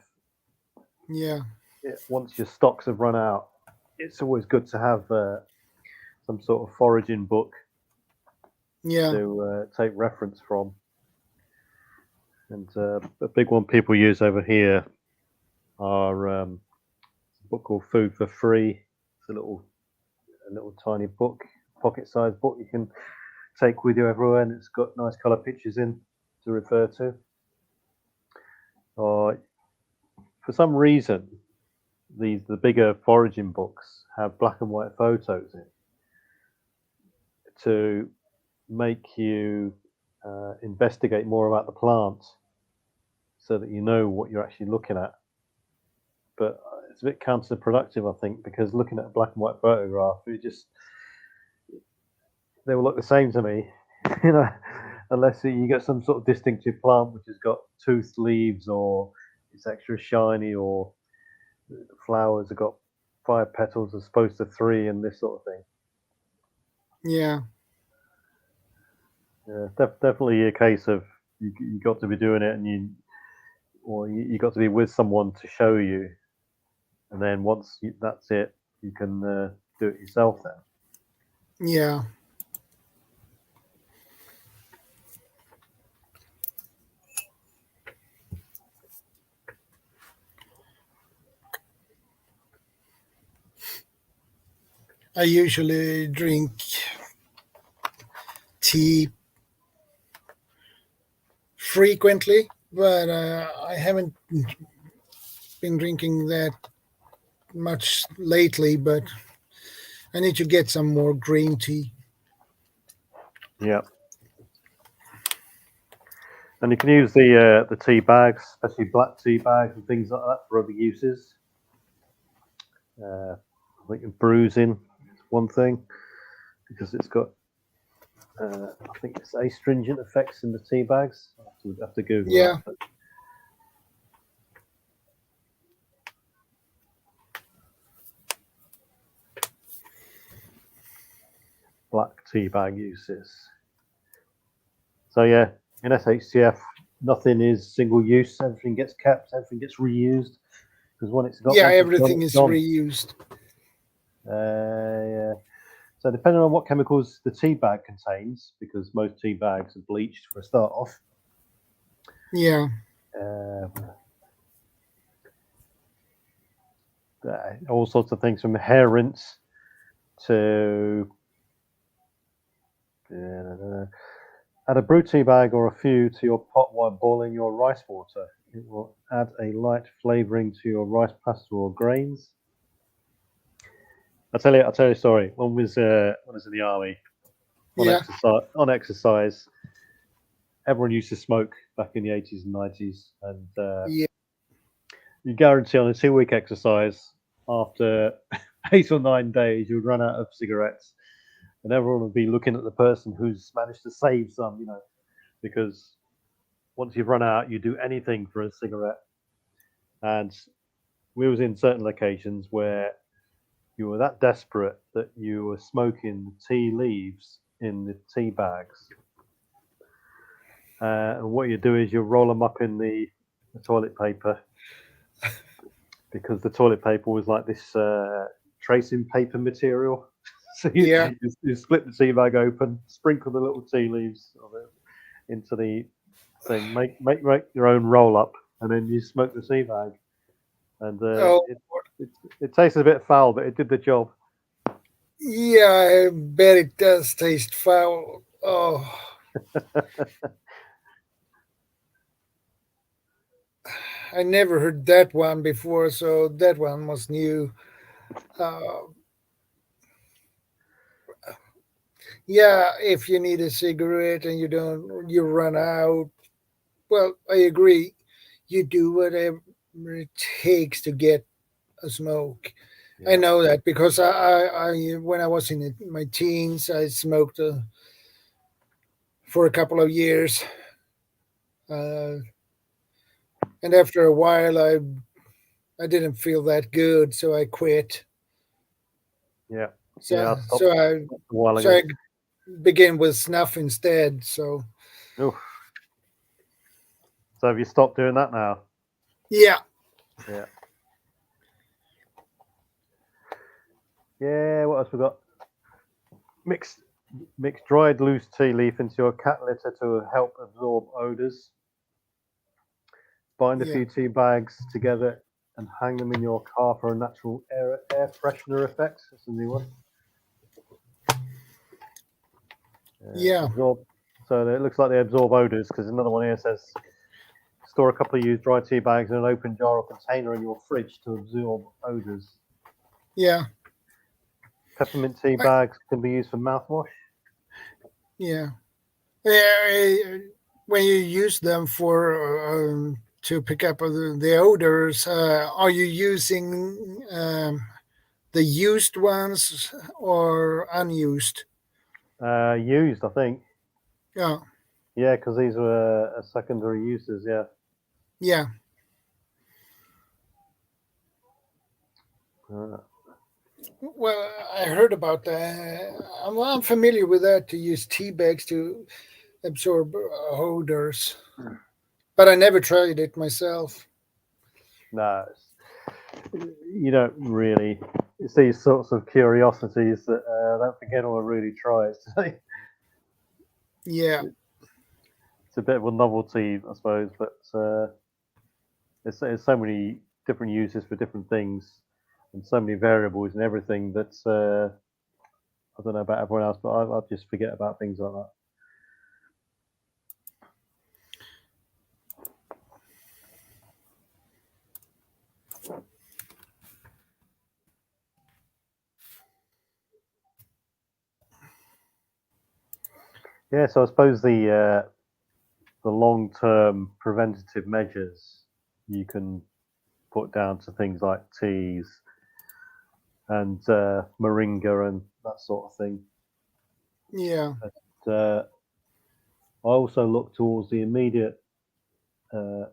Yeah. Once your stocks have run out, it's always good to have some sort of foraging book to take reference from. And a big one people use over here are a book called Food for Free. It's a little tiny book, pocket-sized book you can take with you everywhere, and it's got nice color pictures in to refer to. Or for some reason, the bigger foraging books have black and white photos in to make you investigate more about the plant, so that you know what you're actually looking at. But it's a bit counterproductive, I think, because looking at a black and white photograph, they will look the same to me, unless you get some sort of distinctive plant which has got toothed leaves, or it's extra shiny, or the flowers have got 5 petals as opposed to 3, and this sort of thing. Yeah. Yeah, definitely a case of you got to be doing it, and you got to be with someone to show you, and then once that's it, you can do it yourself then. Yeah. I usually drink tea frequently, but I haven't been drinking that much lately, but I need to get some more green tea. Yeah. And you can use the tea bags, especially black tea bags and things like that, for other uses. I think bruising is one thing, because it's got I think it's astringent effects in the tea bags. I have to Google Yeah. that. Black tea bag uses. So yeah, in SHTF, nothing is single use. Everything gets kept. Everything gets reused. Because when it's got Everything is reused. Yeah. So depending on what chemicals the tea bag contains, because most tea bags are bleached for a start off. Yeah. All sorts of things from hair rinse to add a brew tea bag or a few to your pot while boiling your rice water. It will add a light flavouring to your rice pasta or grains. I'll tell you a story. When I was in the army, on exercise, everyone used to smoke back in the 80s and 90s, and you guarantee on a 2-week exercise, after 8 or 9 days, you would run out of cigarettes, and everyone would be looking at the person who's managed to save some, because once you've run out, you do anything for a cigarette. And we was in certain locations where you were that desperate that you were smoking the tea leaves in the tea bags. And what you do is you roll them up in the toilet paper, because the toilet paper was like this tracing paper material. So you split the tea bag open, sprinkle the little tea leaves of it into the thing, make your own roll up, and then you smoke the tea bag. And it tasted a bit foul, but it did the job. Yeah, I bet it does taste foul. Oh. I never heard that one before, so that one was new. Yeah, if you need a cigarette and you run out, well, I agree. You do whatever it takes to get a smoke. Yeah. I know that because I when I was in my teens, I smoked for a couple of years, and after a while, I didn't feel that good, so I quit. Yeah. So I began with snuff instead. So. Oof. So have you stopped doing that now? Yeah. Yeah. Yeah. What else we got? Mix dried loose tea leaf into your cat litter to help absorb odors. Bind a few tea bags together and hang them in your car for a natural air freshener effect. That's a new one. Absorb. So it looks like they absorb odors, because another one here says store a couple of used dry tea bags in an open jar or container in your fridge to absorb odors. Yeah. Peppermint tea bags can be used for mouthwash. Yeah. When you use them for to pick up the odors, are you using the used ones or unused? Used, I think. Yeah, Yeah, because these were secondary uses. Yeah. yeah. Well, I heard about that. I'm familiar with that, to use tea bags to absorb odors, but I never tried it myself. No, you don't really. It's these sorts of curiosities that I don't think anyone really tries. Yeah, It's a bit of a novelty, I suppose, but there's so many different uses for different things, and so many variables and everything that I don't know about everyone else, but I just forget about things like that. Yeah, so I suppose the long-term preventative measures you can put down to things like teas and moringa and that sort of thing. yeah, I also look towards the immediate, the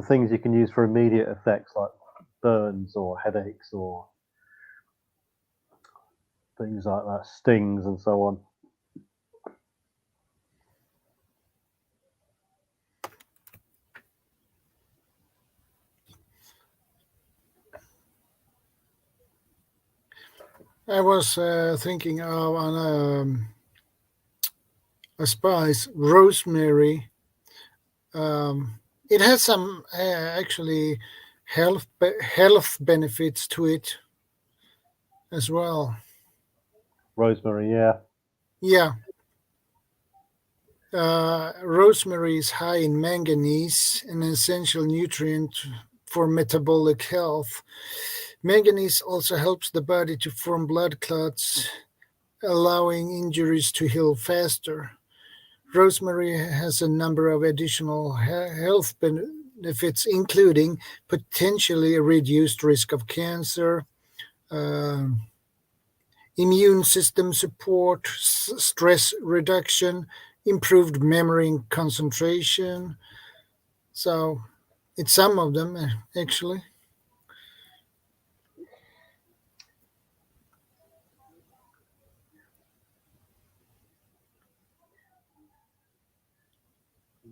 things you can use for immediate effects like burns or headaches or things like that, stings and so on. I was thinking of a spice, rosemary. It has some actually health benefits to it as well. Rosemary, yeah. Yeah, rosemary is high in manganese, an essential nutrient for metabolic health. Manganese also helps the body to form blood clots, allowing injuries to heal faster. Rosemary has a number of additional health benefits, including potentially a reduced risk of cancer, um, immune system support, stress reduction, improved memory and concentration. So it's some of them, actually.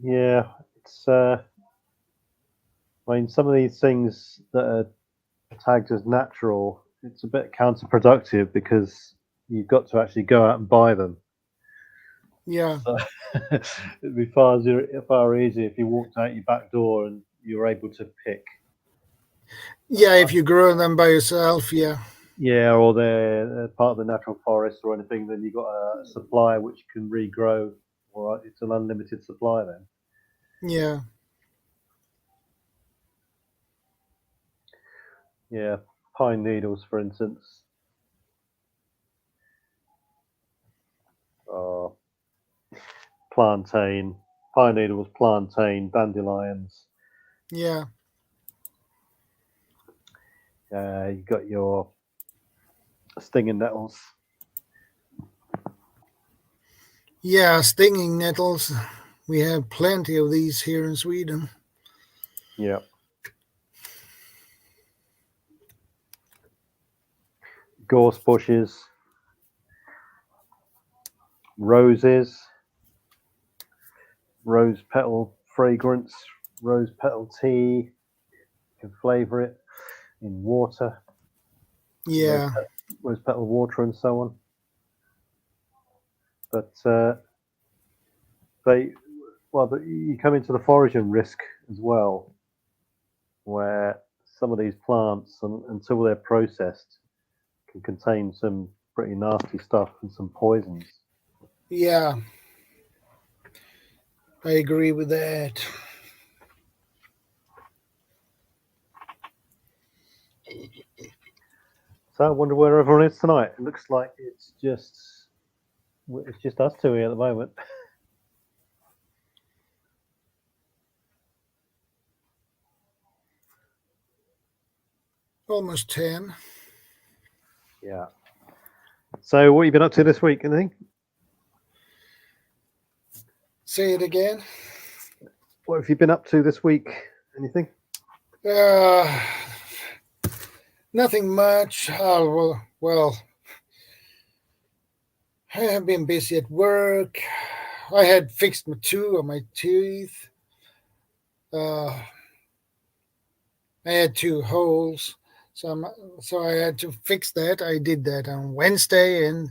Yeah, it's. I mean, some of these things that are tagged as natural, it's a bit counterproductive because you've got to actually go out and buy them. Yeah. So it'd be far easier if you walked out your back door and you were able to pick. Yeah, if you grow them by yourself, yeah. Yeah, or they're part of the natural forest or anything, then you've got a supply which can regrow, or it's an unlimited supply then. Yeah. Yeah, pine needles, for instance. Plantain, pine needles, plantain, dandelions. Yeah. You've got your stinging nettles. Yeah, stinging nettles. We have plenty of these here in Sweden. Yeah. Gorse bushes, roses, rose petal fragrance, rose petal tea. You can flavour it in water. Yeah. Rose petal water and so on. But you come into the foraging risk as well, where some of these plants, until they're processed, can contain some pretty nasty stuff and some poisons. Yeah. I agree with that. So I wonder where everyone is tonight. It looks like it's just us two here at the moment. Almost 10. Yeah. So, what have you been up to this week? Anything? Say it again. What have you been up to this week? Anything? Nothing much. Well, I have been busy at work. I had fixed two of my teeth. I had two holes, so I had to fix that. I did that on Wednesday, and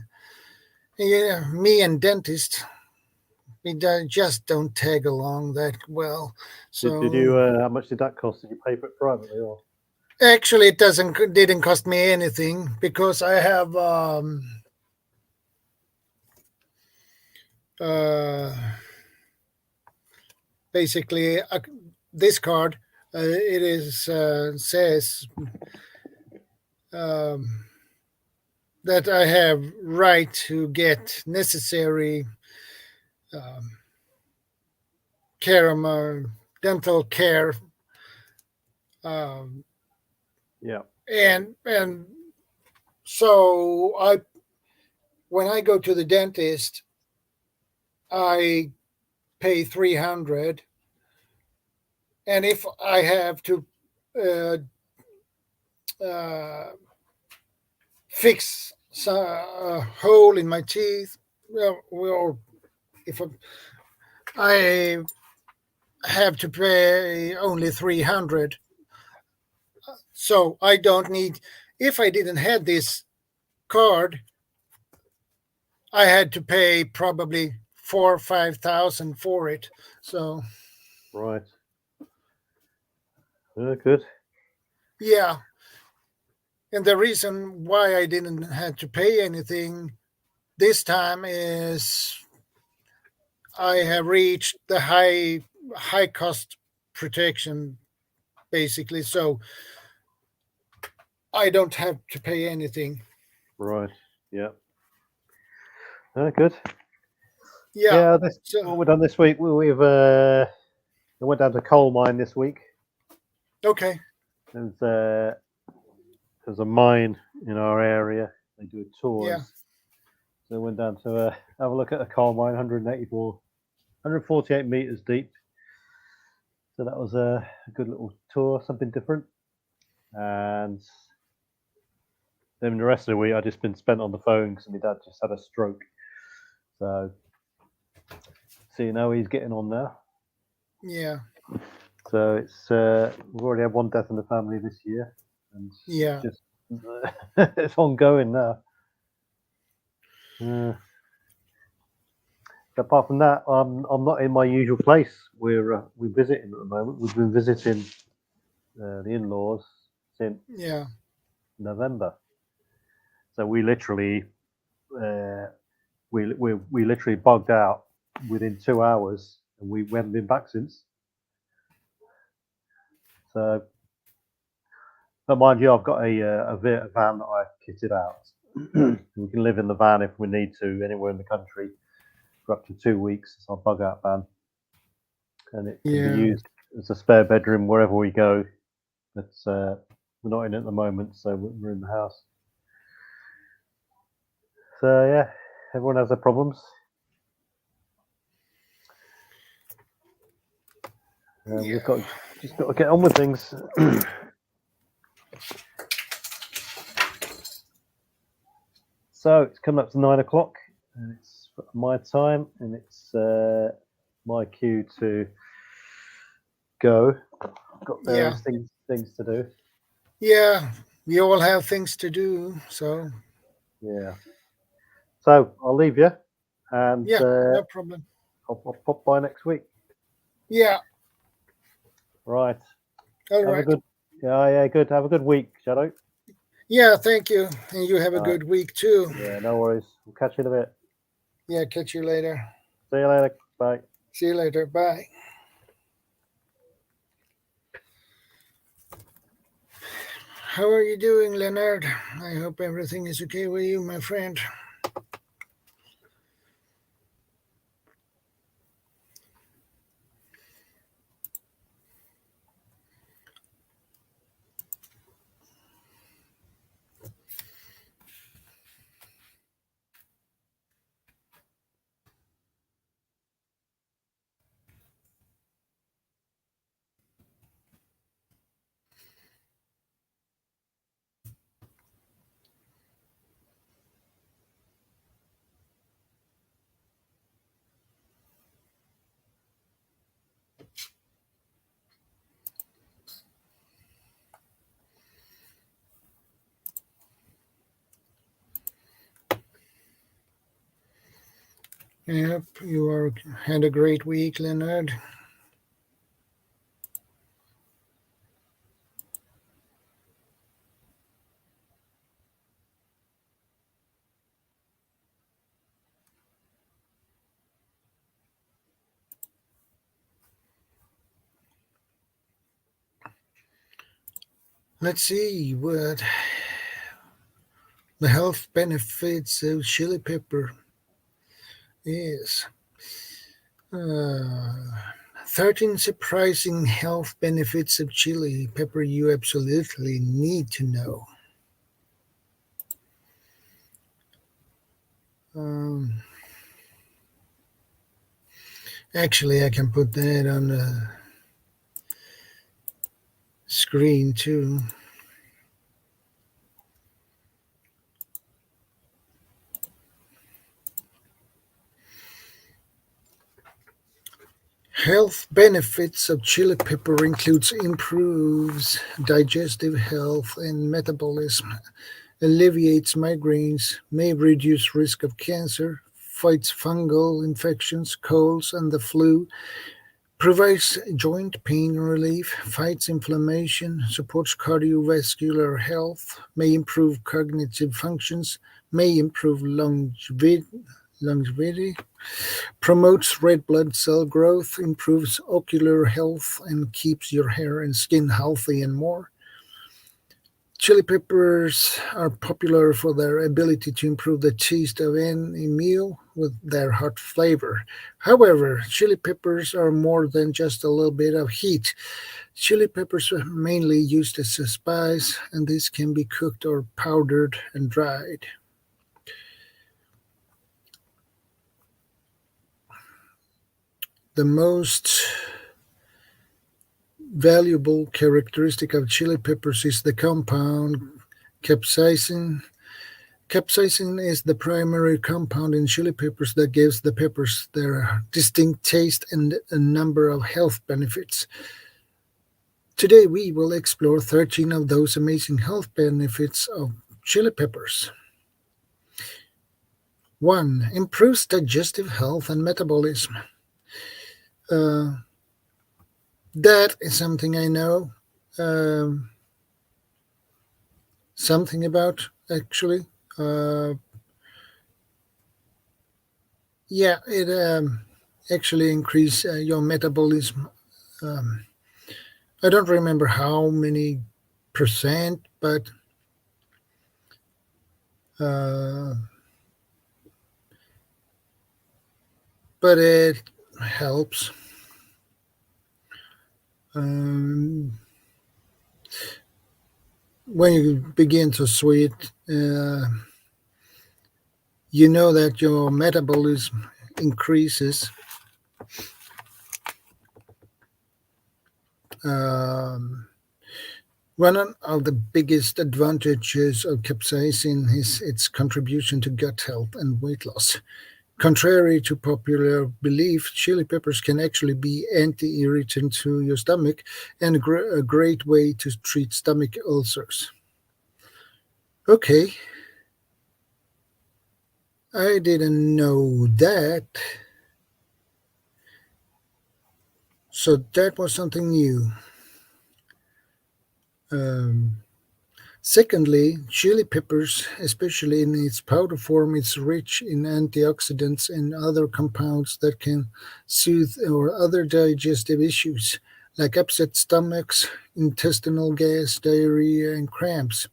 yeah, me and dentist, just don't tag along that well. So Did you? How much did that cost? Did you pay for it privately or? actually, it didn't cost me anything because I have basically this card. It is says that I have right to get necessary care, dental care, Yeah. and so when I go to the dentist, I pay 300, and if I have to fix a hole in my teeth, well, if I have to pay only 300. So I don't need, if I didn't have this card, I had to pay probably 4,000 or 5,000 for it. So Right. Good. yeah. And the reason why I didn't have to pay anything this time is I have reached the high cost protection basically, so I don't have to pay anything. Right. Yeah. Good. Yeah. What we've done this week, we've I went down to coal mine this week. Okay. There's a mine in our area. They do tours. Yeah. So I went down to have a look at a coal mine, 148 meters deep. So that was a good little tour, something different. And then the rest of the week, I just been spent on the phone because my dad just had a stroke. So, he's getting on now. Yeah. So it's we've already had one death in the family this year, and Yeah. just it's ongoing now. Apart from that, I'm not in my usual place. We're visiting at the moment. We've been visiting the in-laws since November. So we literally we literally bugged out within 2 hours, and we haven't been back since. So, but mind you, I've got a van that I kitted out. We can live in the van if we need to anywhere in the country for up to 2 weeks. It's our bug out van, and it can be used as a spare bedroom wherever we go. But we're not in it at the moment, so we're in the house. So yeah, everyone has their problems. We've just got to get on with things. So it's coming up to 9 o'clock, and it's my time, and it's my cue to go. I've got various things to do. Yeah, we all have things to do, so yeah. So I'll leave you, and no problem. I'll pop by next week. Yeah. Right. All have right. a good. Good. Have a good week, Shadow. Yeah, thank you, and you have a good week too. Yeah, no worries. We'll catch you in a bit. Yeah, catch you later. See you later. Bye. See you later. Bye. How are you doing, Leonard? I hope everything is okay with you, my friend. Yep, had a great week, Leonard. Let's see what the health benefits of chili pepper is. 13 surprising health benefits of chili pepper you absolutely need to know. Actually, I can put that on the screen too. Health benefits of chili pepper includes improves digestive health and metabolism, alleviates migraines, may reduce risk of cancer, fights fungal infections, colds, and the flu, provides joint pain relief, fights inflammation, supports cardiovascular health, may improve cognitive functions, may improve longevity, promotes red blood cell growth, improves ocular health, and keeps your hair and skin healthy, and more. Chili peppers are popular for their ability to improve the taste of any meal with their hot flavor. However, chili peppers are more than just a little bit of heat. Chili peppers are mainly used as a spice, and these can be cooked or powdered and dried. The most valuable characteristic of chili peppers is the compound capsaicin. Capsaicin is the primary compound in chili peppers that gives the peppers their distinct taste and a number of health benefits. Today we will explore 13 of those amazing health benefits of chili peppers. 1. Improves digestive health and metabolism. That is something I know something about, actually. It actually increases your metabolism. I don't remember how many percent, but it helps. When you begin to sweat, you know that your metabolism increases. One of the biggest advantages of capsaicin is its contribution to gut health and weight loss. Contrary to popular belief, chili peppers can actually be anti-irritant to your stomach and a great way to treat stomach ulcers. Okay. I didn't know that. So that was something new. Secondly, chili peppers, especially in its powder form, is rich in antioxidants and other compounds that can soothe or other digestive issues, like upset stomachs, intestinal gas, diarrhea, and cramps.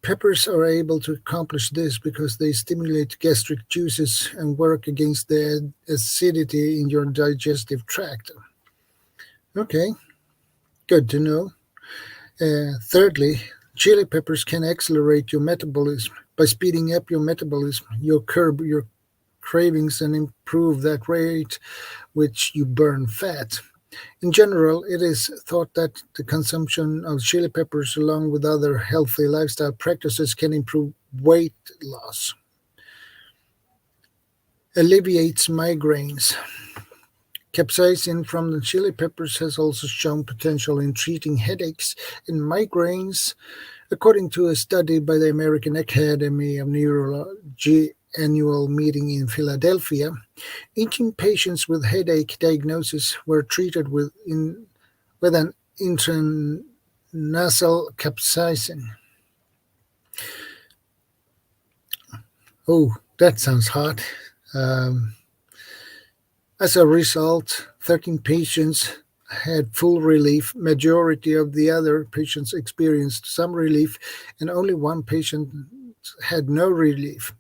Peppers are able to accomplish this because they stimulate gastric juices and work against the acidity in your digestive tract. Okay, good to know. Thirdly, chili peppers can accelerate your metabolism. By speeding up your metabolism, you'll curb your cravings and improve that rate which you burn fat. In general, it is thought that the consumption of chili peppers along with other healthy lifestyle practices can improve weight loss. Alleviates migraines. Capsaicin from the chili peppers has also shown potential in treating headaches and migraines, according to a study by the American Academy of Neurology annual meeting in Philadelphia, 18 patients with headache diagnosis were treated with an intranasal capsaicin. Oh, that sounds hot. Um, as a result, 13 patients had full relief. Majority of the other patients experienced some relief, and only one patient had no relief.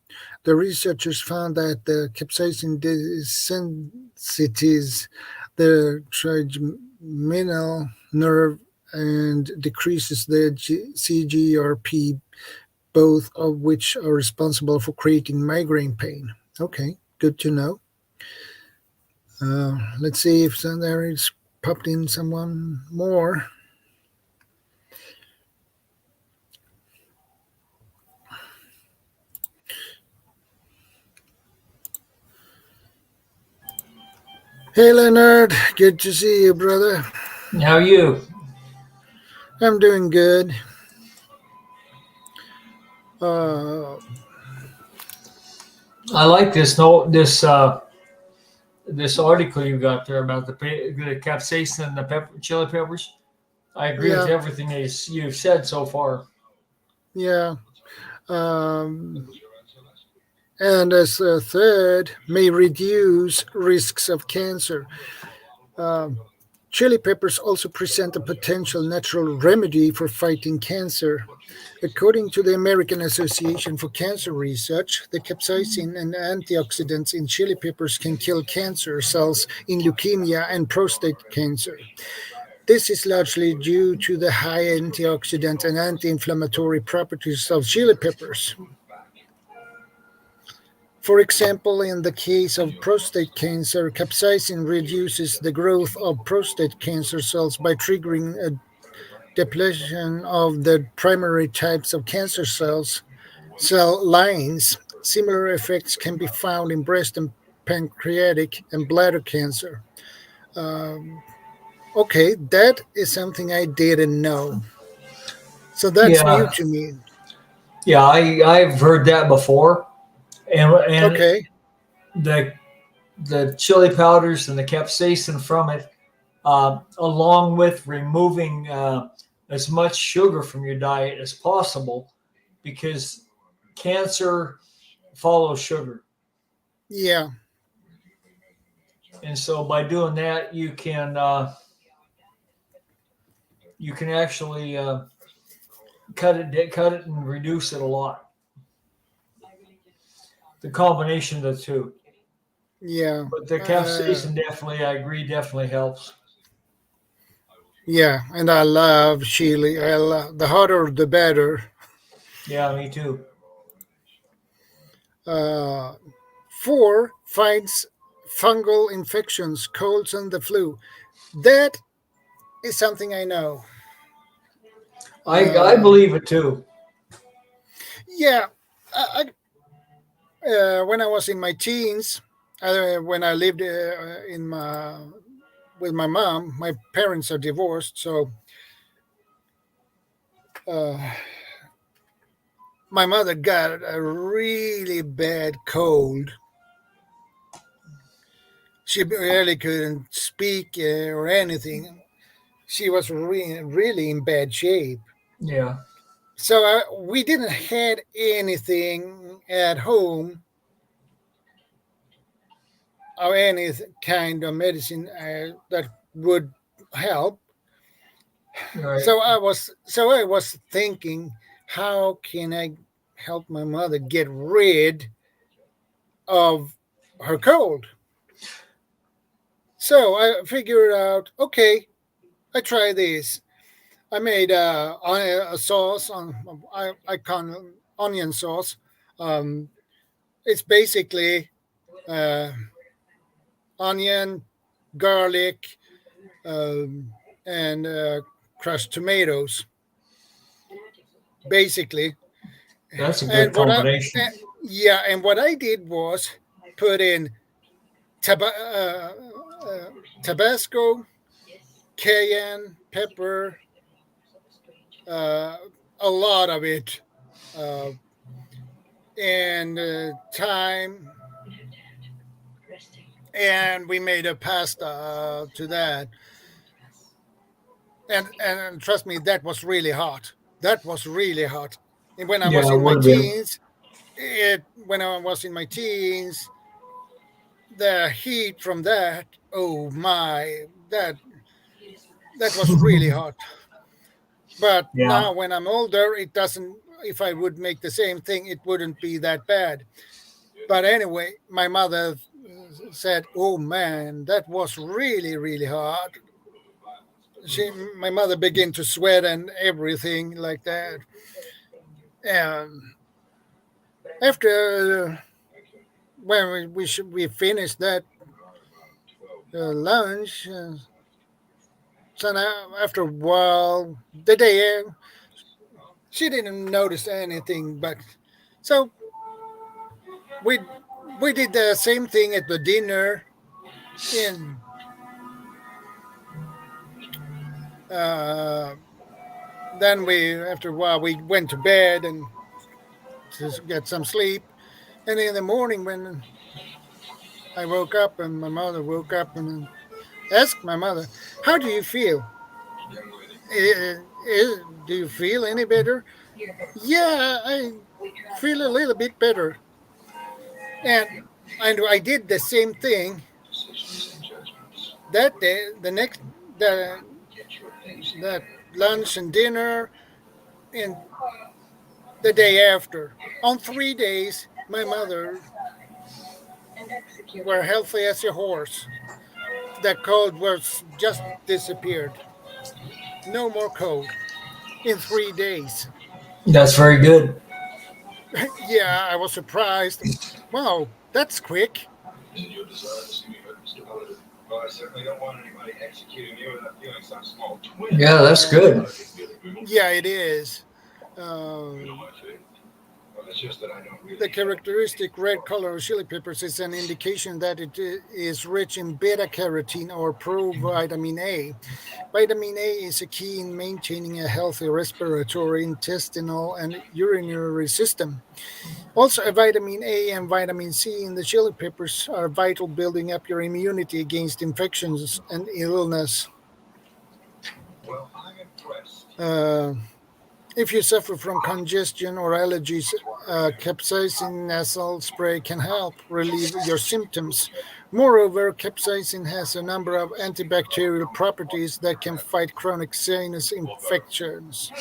The researchers found that the capsaicin desensitizes the trigeminal nerve and decreases the CGRP, both of which are responsible for creating migraine pain. Okay, good to know. Let's see if there is popped in someone more. Hey Leonard, good to see you, brother. How are you? I'm doing good. Uh, I like this article you got there about the capsaicin and the chili peppers. I agree with yeah, everything you've said so far. yeah. Um, and as a third, may reduce risks of cancer. Um, Chili peppers also present a potential natural remedy for fighting cancer. According to the American Association for Cancer Research, the capsaicin and antioxidants in chili peppers can kill cancer cells in leukemia and prostate cancer. This is largely due to the high antioxidant and anti-inflammatory properties of chili peppers. For example, in the case of prostate cancer, capsaicin reduces the growth of prostate cancer cells by triggering a depletion of the primary types of cancer cell lines. Similar effects can be found in breast and pancreatic and bladder cancer. Um, okay, that is something I didn't know. So that's new Yeah, to me. yeah, I've heard that before, and Okay, the the chili powders and the capsaicin from it, along with removing as much sugar from your diet as possible, because cancer follows sugar. yeah, And so by doing that, you can actually cut it and reduce it a lot. The combination of the two, yeah, but the uh, capsaicin definitely, I agree, definitely helps. yeah. And I love chili. The hotter the better. Yeah, me too. Uh, 4 fights fungal infections, colds, and the flu. That is something I know. I Um, believe it too. yeah, when I was in my teens, when I lived in my with my mom, my parents are divorced, so uh, my mother got a really bad cold. She barely couldn't speak or anything. She was really in bad shape. Yeah, So we didn't had anything at home or any kind of medicine that would help. right. So I was thinking, how can I help my mother get rid of her cold? So I figured out, okay, I try this. I made a sauce I con onion sauce. Um, it's basically uh, onion, garlic, and crushed tomatoes, basically. That's a good And combination. yeah, and what I did was put in Tabasco, cayenne pepper, uh, a lot of it. Uh, and thyme, and we made a pasta to that. And trust me, that was really hot. That was really hot. And when I Yeah, was it in my would have been. teens, when I was in my teens, the heat from that, oh my, that was really hot. But Yeah. now when I'm older, it doesn't. If I would make the same thing, it wouldn't be that bad. But anyway, my mother said, "Oh man, that was really really hot." My mother began to sweat and everything like that. And after when we finished that lunch, so now after a while, the day she didn't notice anything, but so we we did the same thing at the dinner, and uh, then we after a while we went to bed and to get some sleep. And in the morning when I woke up and my mother woke up and asked my mother, "How do you feel? Do you feel any better?" "Yeah, I feel a little bit better." And I did the same thing that day. The next the that lunch and dinner and the day after. On 3 days, my mother were healthy as a horse. The cold was just disappeared. No more cold in 3 days. That's very good. Yeah, I was surprised. Wow, that's quick. Yeah, that's good. Yeah, it is. The characteristic red color of chili peppers is an indication that it is rich in beta carotene or provitamin A. Vitamin A is a key in maintaining a healthy respiratory, intestinal, and urinary system. Also, vitamin A and vitamin C in the chili peppers are vital building up your immunity against infections and illness. Uh, if you suffer from congestion or allergies, capsaicin nasal spray can help relieve your symptoms. Moreover, capsaicin has a number of antibacterial properties that can fight chronic sinus infections.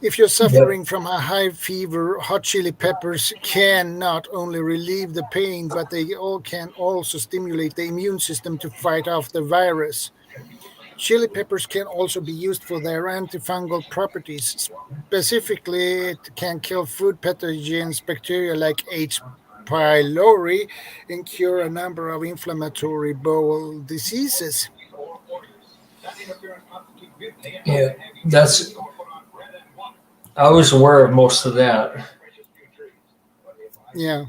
If you're Yep. suffering from a high fever, hot chili peppers can not only relieve the pain, but they all can also stimulate the immune system to fight off the virus. Chili peppers can also be used for their antifungal properties. Specifically, it can kill food pathogens, bacteria like H. pylori, and cure a number of inflammatory bowel diseases. Yeah, that's. I was aware of most of that. Yeah.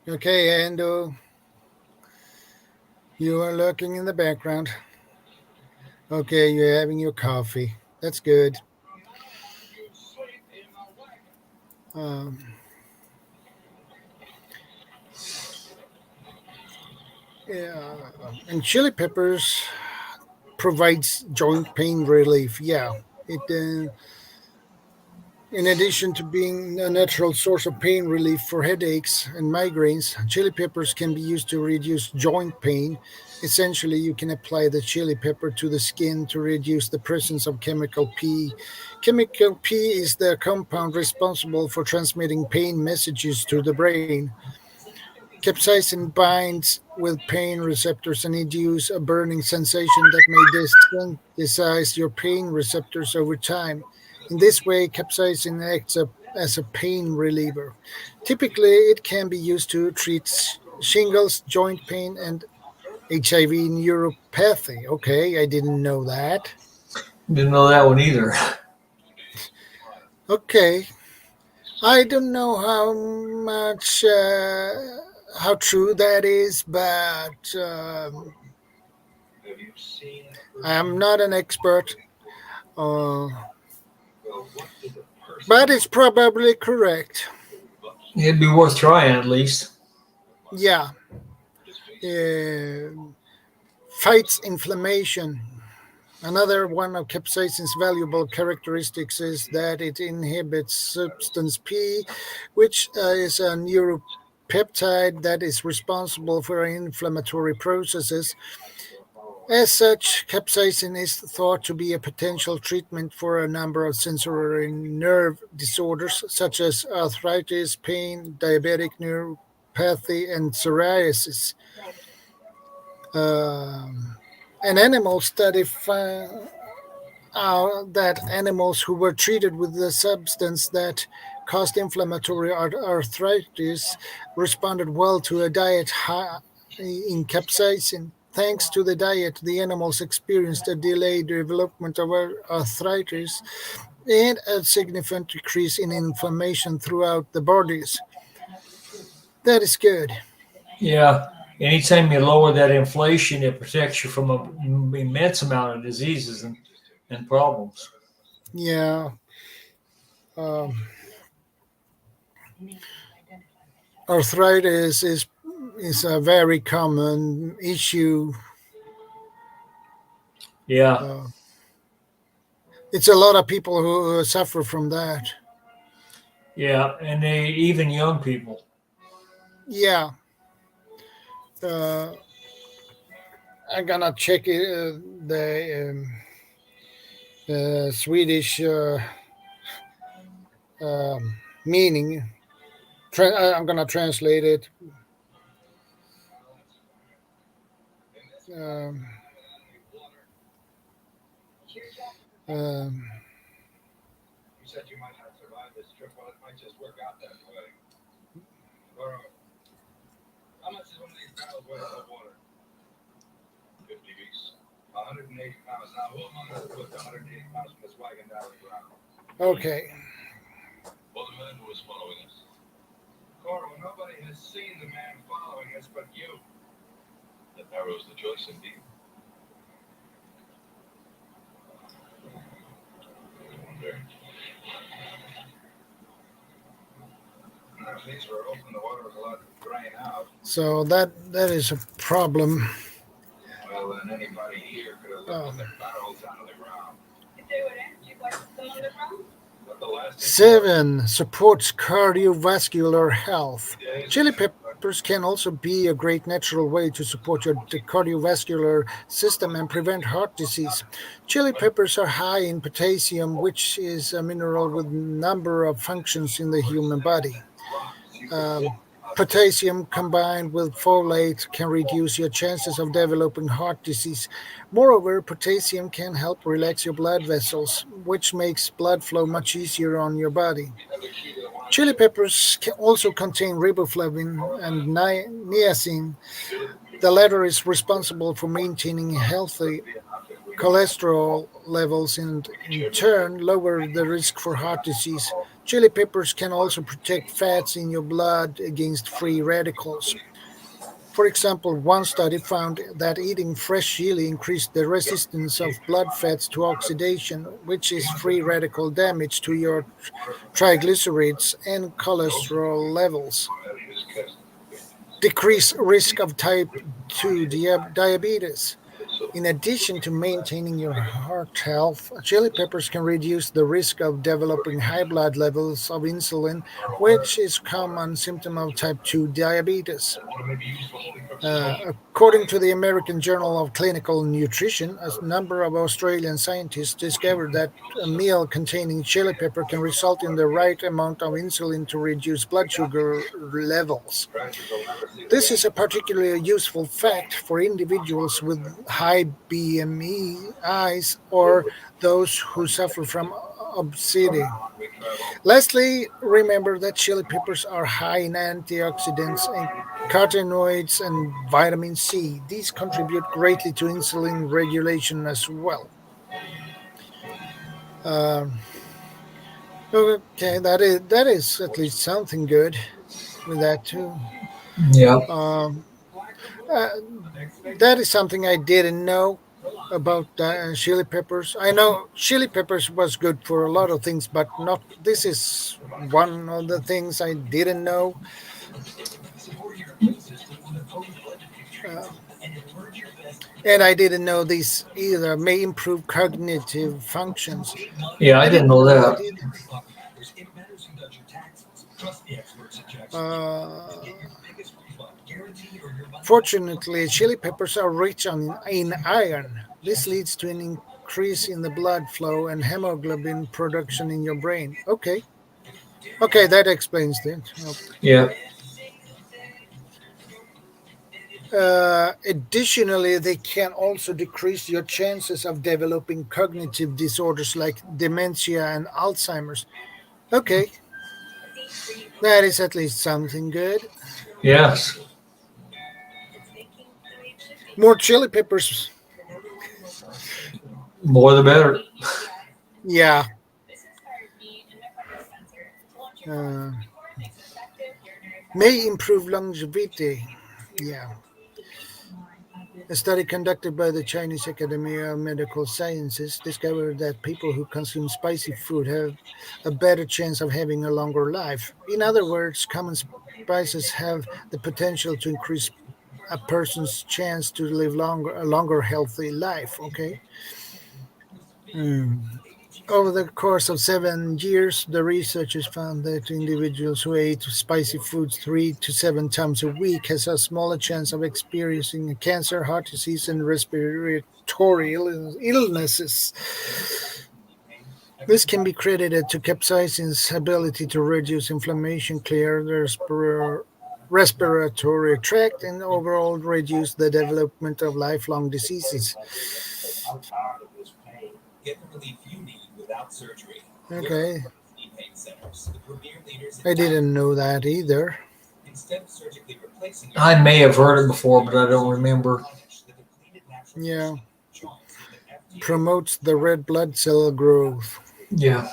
Okay, and you are lurking in the background. Okay, you're having your coffee. That's good. Um, yeah, and chili peppers provides joint pain relief. Yeah, it. In addition to being a natural source of pain relief for headaches and migraines, chili peppers can be used to reduce joint pain. Essentially, you can apply the chili pepper to the skin to reduce the presence of chemical P. Chemical P is the compound responsible for transmitting pain messages to the brain. Capsaicin binds with pain receptors and induce a burning sensation that may desensitize your pain receptors over time. In this way, capsaicin acts as a pain reliever. Typically, it can be used to treat shingles, joint pain, and HIV neuropathy. Okay, I didn't know that. Didn't know that one either. Okay, I don't know how true that is, but I'm not an expert, but it's probably correct. It'd be worth trying at least. Yeah. Fights inflammation. Another one of capsaicin's valuable characteristics is that it inhibits substance P, which is a neuropeptide that is responsible for inflammatory processes. As such, capsaicin is thought to be a potential treatment for a number of sensory nerve disorders such as arthritis, pain, diabetic neuropathy, and psoriasis. An animal study found that animals who were treated with the substance that caused inflammatory arthritis responded well to a diet high in capsaicin. Thanks to the diet, the animals experienced a delayed development of arthritis and a significant decrease in inflammation throughout the bodies. That is good. Yeah. Anytime you lower that inflation, it protects you from an immense amount of diseases and problems. Yeah. Um, Arthritis is a very common issue. Yeah. It's a lot of people who suffer from that. Yeah. And even young people. Yeah. I'm gonna check the Swedish meaning. I'm gonna translate it. Um, um, You said you might not survive this trip. Well, it might just work out that way. How much is one of these barrels worth of water? 50 beats. 180 pounds. Now, who among us put 180 pounds from this wagon down the ground? okay. Well, the man who was following us. Cora, nobody has seen the man following us but you. That narrows the choice indeed. I wonder. If these were open, the water was allowed to drain out. So that is a problem. Well, then anybody here could have left their barrels down to the ground. If they would ask you what's still on the ground? But the last 7 supports cardiovascular health. Chili peppers can also be a great natural way to support your cardiovascular system and prevent heart disease. Chili peppers are high in potassium, which is a mineral with a number of functions in the human body. Potassium combined with folate can reduce your chances of developing heart disease. Moreover, potassium can help relax your blood vessels, which makes blood flow much easier on your body. Chili peppers can also contain riboflavin and niacin. The latter is responsible for maintaining healthy cholesterol levels and in turn lower the risk for heart disease. Chili peppers can also protect fats in your blood against free radicals. For example, one study found that eating fresh chili increased the resistance of blood fats to oxidation, which is free radical damage to your triglycerides and cholesterol levels. Decrease risk of type 2 diabetes. In addition to maintaining your heart health, chili peppers can reduce the risk of developing high blood levels of insulin, which is a common symptom of type 2 diabetes. According to the American Journal of Clinical Nutrition, a number of Australian scientists discovered that a meal containing chili pepper can result in the right amount of insulin to reduce blood sugar levels. This is a particularly useful fact for individuals with high BMIs or those who suffer from obesity. Lastly, remember that chili peppers are high in antioxidants and carotenoids and vitamin C. These contribute greatly to insulin regulation as well. Okay, that is at least something good with that too. Yeah. Uh, that is something I didn't know. about chili peppers. I know chili peppers was good for a lot of things, but not. This is one of the things I didn't know. Uh, and I didn't know these either. May improve cognitive functions. Yeah, I I didn't didn't know know that that. either. Fortunately, chili peppers are rich in iron. This leads to an increase in the blood flow and hemoglobin production in your brain. Okay. Okay, that explains it. Yeah. Additionally, they can also decrease your chances of developing cognitive disorders like dementia and Alzheimer's. Okay, that is at least something good. Yes. More chili peppers. More the better. Yeah. Uh, may improve longevity. Yeah. A study conducted by the Chinese Academy of Medical Sciences discovered that people who consume spicy food have a better chance of having a longer life. In other words, common spices have the potential to increase a person's chance to live a longer healthy life. Okay. Hmm. Over the course of 7 years, the researchers found that individuals who ate spicy foods 3 to 7 times a week has a smaller chance of experiencing cancer, heart disease, and respiratory illnesses. This can be credited to capsaicin's ability to reduce inflammation, clear the respiratory tract, and overall reduce the development of lifelong diseases. Get the relief you need without surgery. Okay, Pain centers, the premier leaders in I didn't know that either. instead of surgically replacing I may have heard it before, but I don't remember. Yeah, promotes the red blood cell growth. Yeah.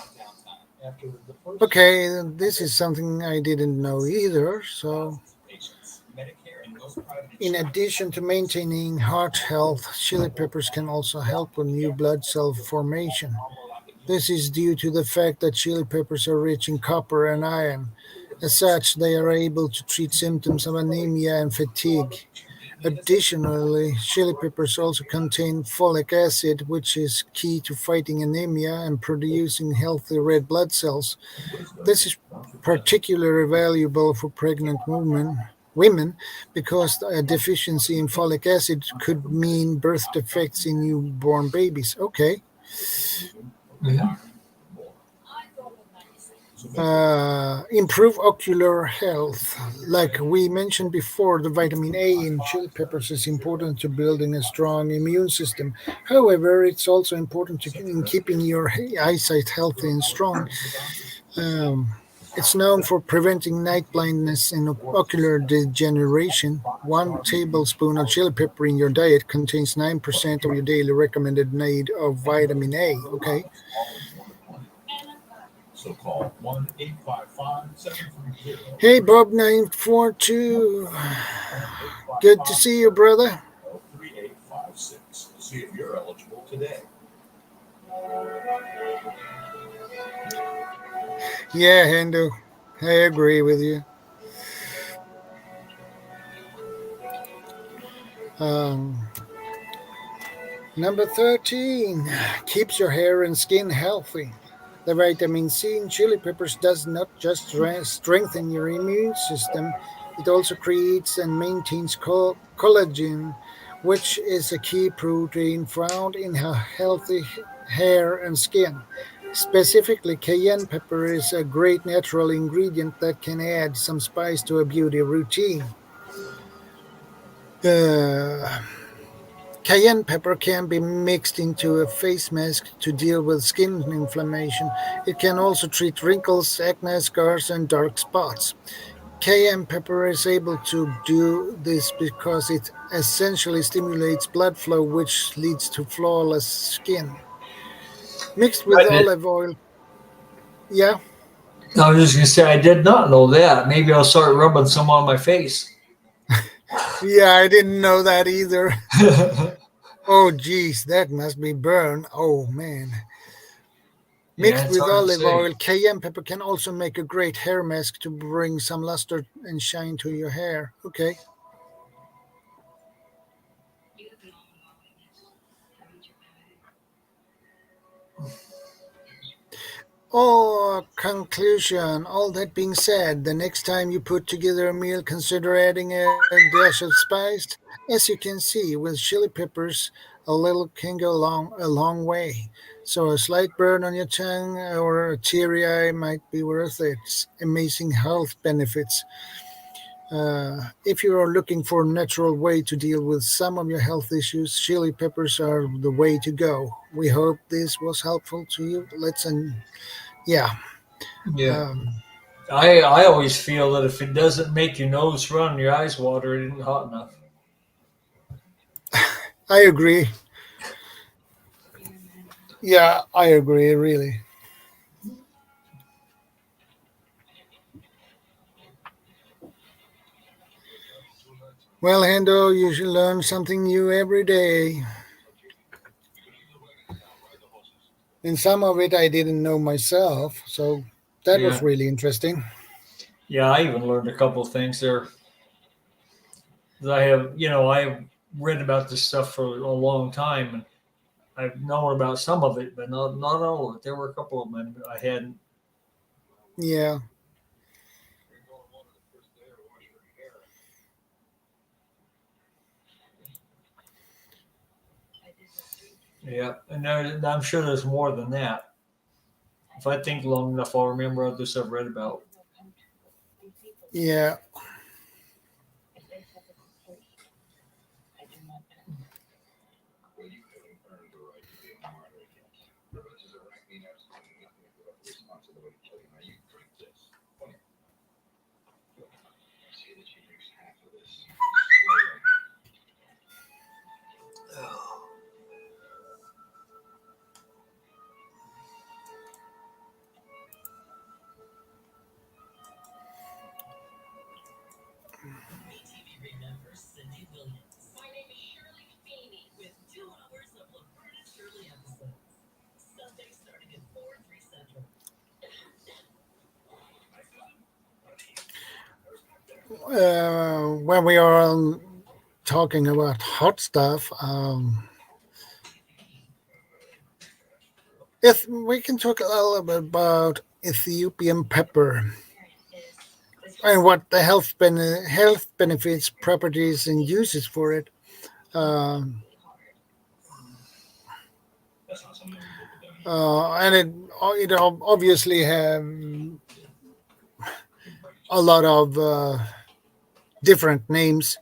Okay, this is something I didn't know either. So, in addition to maintaining heart health, chili peppers can also help with new blood cell formation. This is due to the fact that chili peppers are rich in copper and iron. As such, they are able to treat symptoms of anemia and fatigue. Additionally, chili peppers also contain folic acid, which is key to fighting anemia and producing healthy red blood cells. This is particularly valuable for pregnant women because a deficiency in folic acid could mean birth defects in newborn babies. Okay. Yeah. Improve ocular health. Like we mentioned before, the vitamin A in chili peppers is important to building a strong immune system. However, it's also important in keeping your eyesight healthy and strong. Um, it's known for preventing night blindness and ocular degeneration. 1 tablespoon of chili pepper in your diet contains 9% of your daily recommended need of vitamin A. Okay. So call 1-855-730. Hey, Bob942. Good to see you, brother. 3856. See if you're eligible today. Yeah, Hendo. I agree with you. Number 13. Keeps your hair and skin healthy. The vitamin C in chili peppers does not just strengthen your immune system, it also creates and maintains collagen, which is a key protein found in healthy hair and skin. Specifically, cayenne pepper is a great natural ingredient that can add some spice to a beauty routine. Cayenne pepper can be mixed into a face mask to deal with skin inflammation. It can also treat wrinkles, acne, scars, and dark spots. Cayenne pepper is able to do this because it essentially stimulates blood flow, which leads to flawless skin. Mixed with olive oil. Yeah. I was just going to say, I did not know that. Maybe I'll start rubbing some on my face. Yeah, I didn't know that either. Oh, geez, that must be burn. Oh, man. Yeah, Mixed it's with hard to olive say. oil, cayenne pepper can also make a great hair mask to bring some luster and shine to your hair. Okay. Oh, conclusion. All that being said, the next time you put together a meal, consider adding a dash of spice. As you can see, with chili peppers, a little can go a long way. So a slight burn on your tongue or a teary eye might be worth its amazing health benefits. If you are looking for a natural way to deal with some of your health issues, chili peppers are the way to go. We hope this was helpful to you. Yeah. Yeah. Um, I always feel that if it doesn't make your nose run, your eyes water, it isn't hot enough. I agree. Yeah, I agree, really. Well, Hendo, you should learn something new every day. And some of it I didn't know myself, so that was Yeah. really interesting. Yeah, I even learned a couple of things there. I've read about this stuff for a long time, and I've known about some of it, but not all of it. There were a couple of them I hadn't. Yeah, Yeah, and I'm sure there's more than that. If I think long enough, I'll remember others I've read about. yeah. When we are talking about hot stuff, if we can talk a little bit about Ethiopian pepper and what the health benefits, properties, and uses for it. Um, and it obviously have a lot of different names.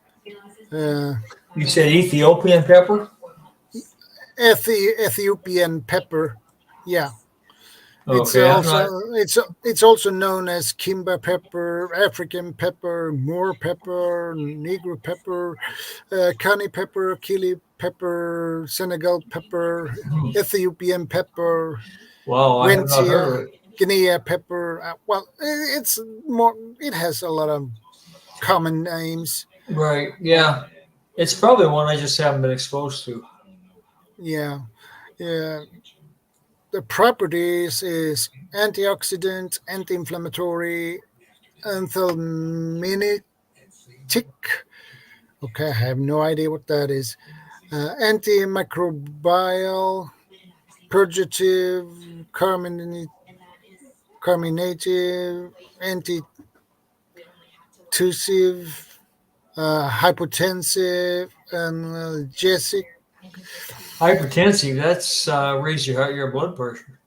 Uh, You said Ethiopian pepper? Ethiopian pepper, yeah. It's Okay, I'm also not. it's also known as Kimba pepper, African pepper, Moor pepper, Negro pepper, Kani pepper, Kili pepper, Senegal pepper, Ethiopian pepper, Wow, I have not heard Wentia, of it. Guinea pepper. Well, it's more. It has a lot of common names. Right, yeah. It's probably one I just haven't been exposed to. Yeah, yeah. The properties is antioxidant, anti-inflammatory, anthelmintic. Okay, I have no idea what that is. Antimicrobial, purgative, carminative, antitussive, hypotensive, analgesic. Hypertensive, that's raise your blood pressure.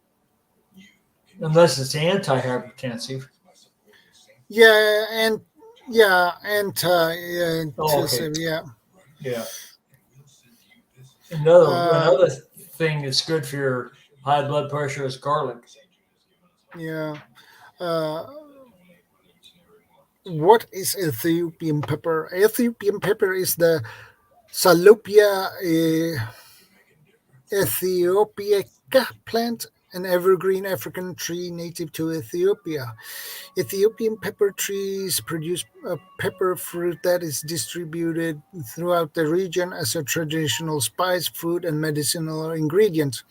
Unless it's anti-hypertensive. Yeah, and yeah, Oh, okay. anti-tussive. Yeah. Yeah. Another Uh, another thing that's good for your high blood pressure is garlic. yeah. Uh, what is Ethiopian pepper? Ethiopian pepper is the Salopia ethiopiaca plant, an evergreen African tree native to Ethiopia. Ethiopian pepper trees produce a pepper fruit that is distributed throughout the region as a traditional spice, food, and medicinal ingredient.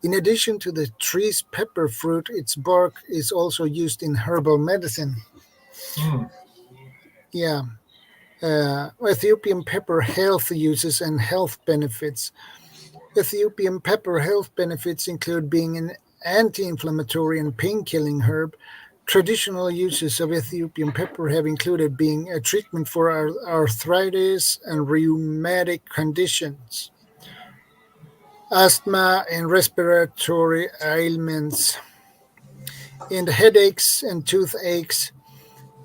In addition to the tree's pepper fruit, its bark is also used in herbal medicine. Mm. Yeah. Ethiopian pepper health uses and health benefits. Ethiopian pepper health benefits include being an anti-inflammatory and pain-killing herb. Traditional uses of Ethiopian pepper have included being a treatment for arthritis and rheumatic conditions, asthma and respiratory ailments, and headaches and toothaches.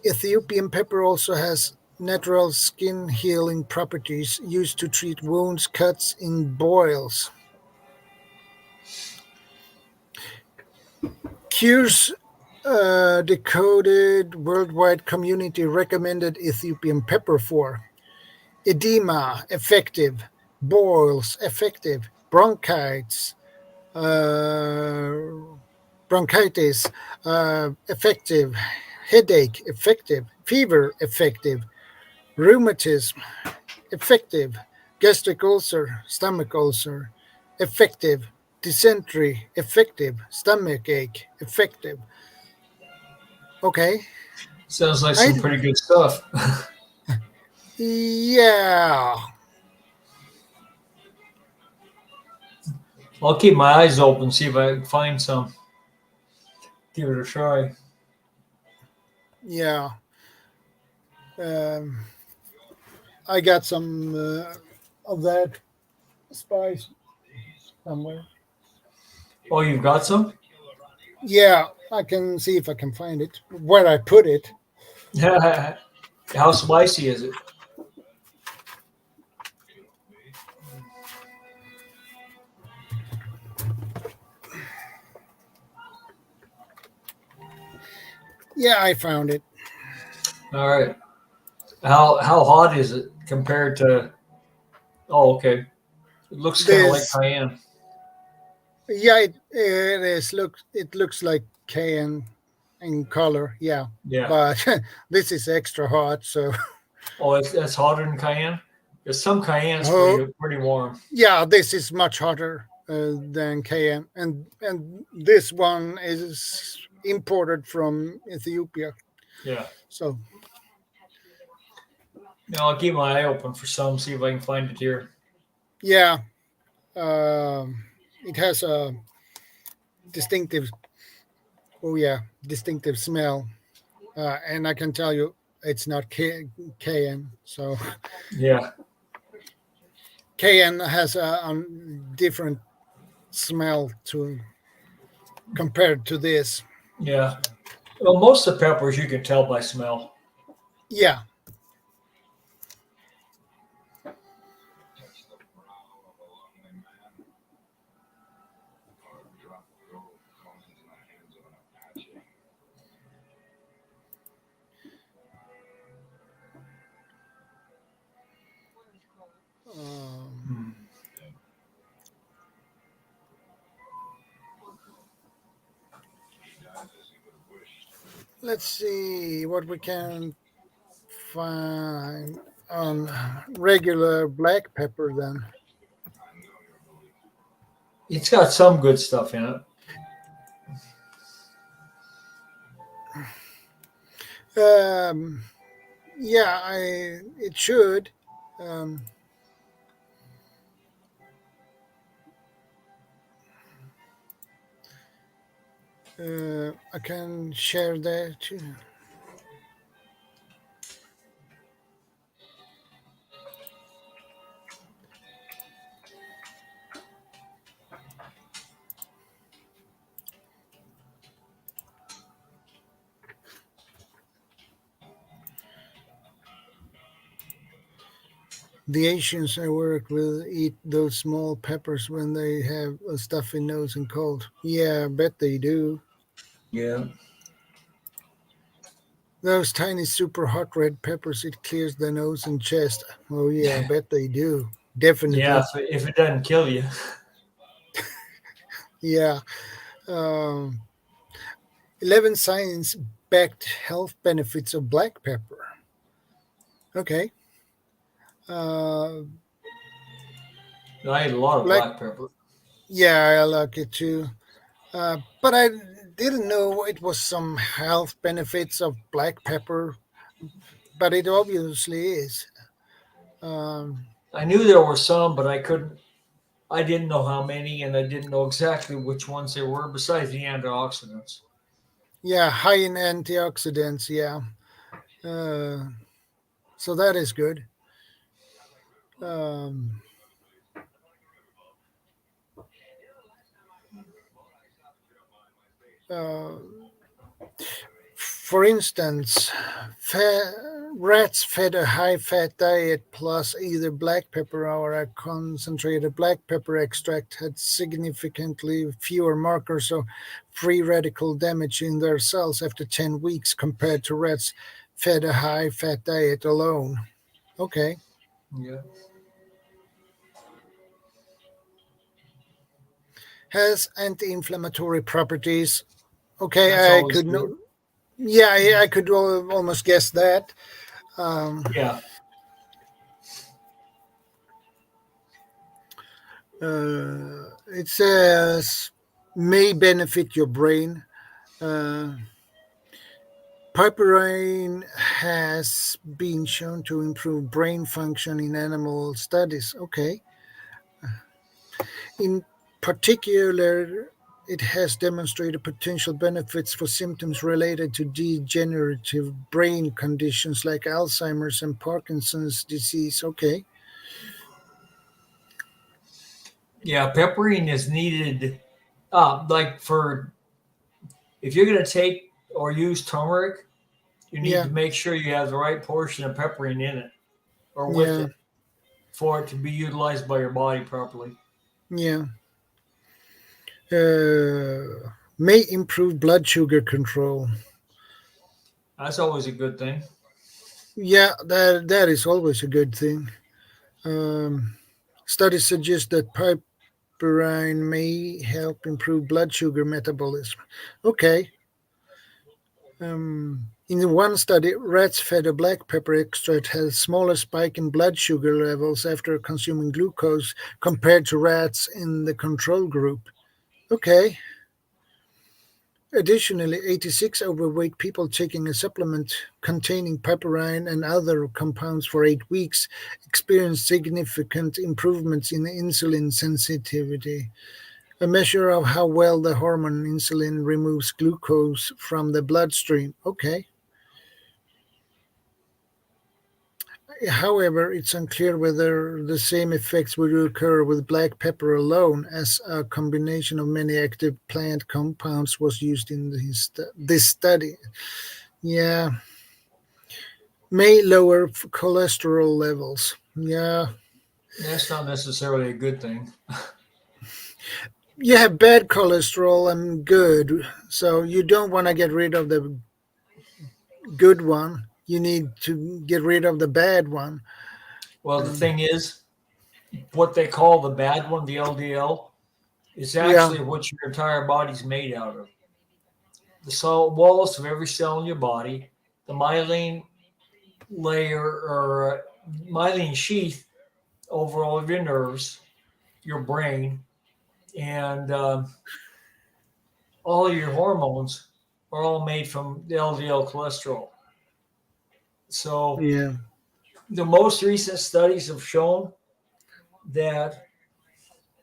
Ethiopian pepper also has natural skin healing properties used to treat wounds, cuts, and boils. Cures decoded worldwide community recommended Ethiopian pepper for edema, effective, boils, effective, uh, bronchitis, effective, headache, effective, fever, effective, rheumatism, effective, gastric ulcer, stomach ulcer, effective, dysentery, effective, stomach ache, effective. Okay. Sounds like I some pretty good stuff. yeah. I'll keep my eyes open, see if I can find some. Give it a try. Yeah. I got some of that spice somewhere. Oh, you've got some? Yeah, I can see if I can find it. Where I put it. How spicy is it? Yeah, I found it. All right. How hot is it compared to? Oh, okay. It looks kind of like This, cayenne. yeah, it is. It looks like cayenne in color. Yeah, Yeah. but this is extra hot. So, Oh, that's hotter than cayenne. Because some cayenne's oh, pretty warm. yeah, this is much hotter than cayenne, and this one is imported from Ethiopia. Yeah. So, Now I'll keep my eye open for some. See if I can find it here. yeah, it has a distinctive. Oh yeah, distinctive smell, and I can tell you it's not cayenne. So Yeah. cayenne has a different smell to compared to this. Yeah. Well, most of the peppers you can tell by smell. Yeah, Touch the brow of a lonely man, or drop gold coins in the hands of an Apache. um, He died as he would have wished. let's see what we can find on regular black pepper then. I know your belief. It's got some good stuff in it. Yeah, it should. Um, I can share that too. The Asians I work with eat those small peppers when they have a stuffy nose and cold. Yeah, I bet they do. Yeah. Those tiny super hot red peppers, it clears the nose and chest. Oh yeah, I bet they do. Definitely. Yeah. If it doesn't kill you. Yeah. Um 11 science-backed health benefits of black pepper. Okay. Uh, I eat a lot of black, black pepper. yeah, I like it too. But I didn't know it was some health benefits of black pepper, but it obviously is. Um, I knew there were some, but I couldn't. I didn't know how many, and I didn't know exactly which ones they were. Besides the antioxidants. yeah, high in antioxidants. Yeah, uh, so that is good. Um, uh, For instance, rats fed a high fat diet plus either black pepper or a concentrated black pepper extract had significantly fewer markers of free radical damage in their cells after 10 weeks compared to rats fed a high fat diet alone. Okay. Yeah, Has anti inflammatory properties. that's Okay, I always could good. know. Yeah, I could almost guess that. Um, Yeah, it says may benefit your brain. Uh, Piperine has been shown to improve brain function in animal studies. Okay. In particular, it has demonstrated potential benefits for symptoms related to degenerative brain conditions like Alzheimer's and Parkinson's disease. Okay. yeah. Peppering is needed. Like for if you're going to take or use turmeric, you need Yeah. to make sure you have the right portion of peppering in it or with Yeah. it for it to be utilized by your body properly. Yeah. May improve blood sugar control. That's always a good thing. Yeah, that is always a good thing. Um, Studies suggest that piperine may help improve blood sugar metabolism. Okay. In one study, rats fed a black pepper extract had a smaller spike in blood sugar levels after consuming glucose compared to rats in the control group. Okay. Additionally, 86 overweight people taking a supplement containing piperine and other compounds for 8 weeks experienced significant improvements in insulin sensitivity, a measure of how well the hormone insulin removes glucose from the bloodstream. Okay. However, it's unclear whether the same effects would occur with black pepper alone, as a combination of many active plant compounds was used in this study. Yeah, may lower cholesterol levels. Yeah, That's not necessarily a good thing. you have bad cholesterol and good, so you don't want to get rid of the good one. You need to get rid of the bad one. Well, the Um, thing is, what they call the bad one, the LDL, is yeah, actually what your entire body's made out of. The cell walls of every cell in your body, the myelin layer or myelin sheath over all of your nerves, your brain, and all of your hormones are all made from the LDL cholesterol. So yeah, the most recent studies have shown that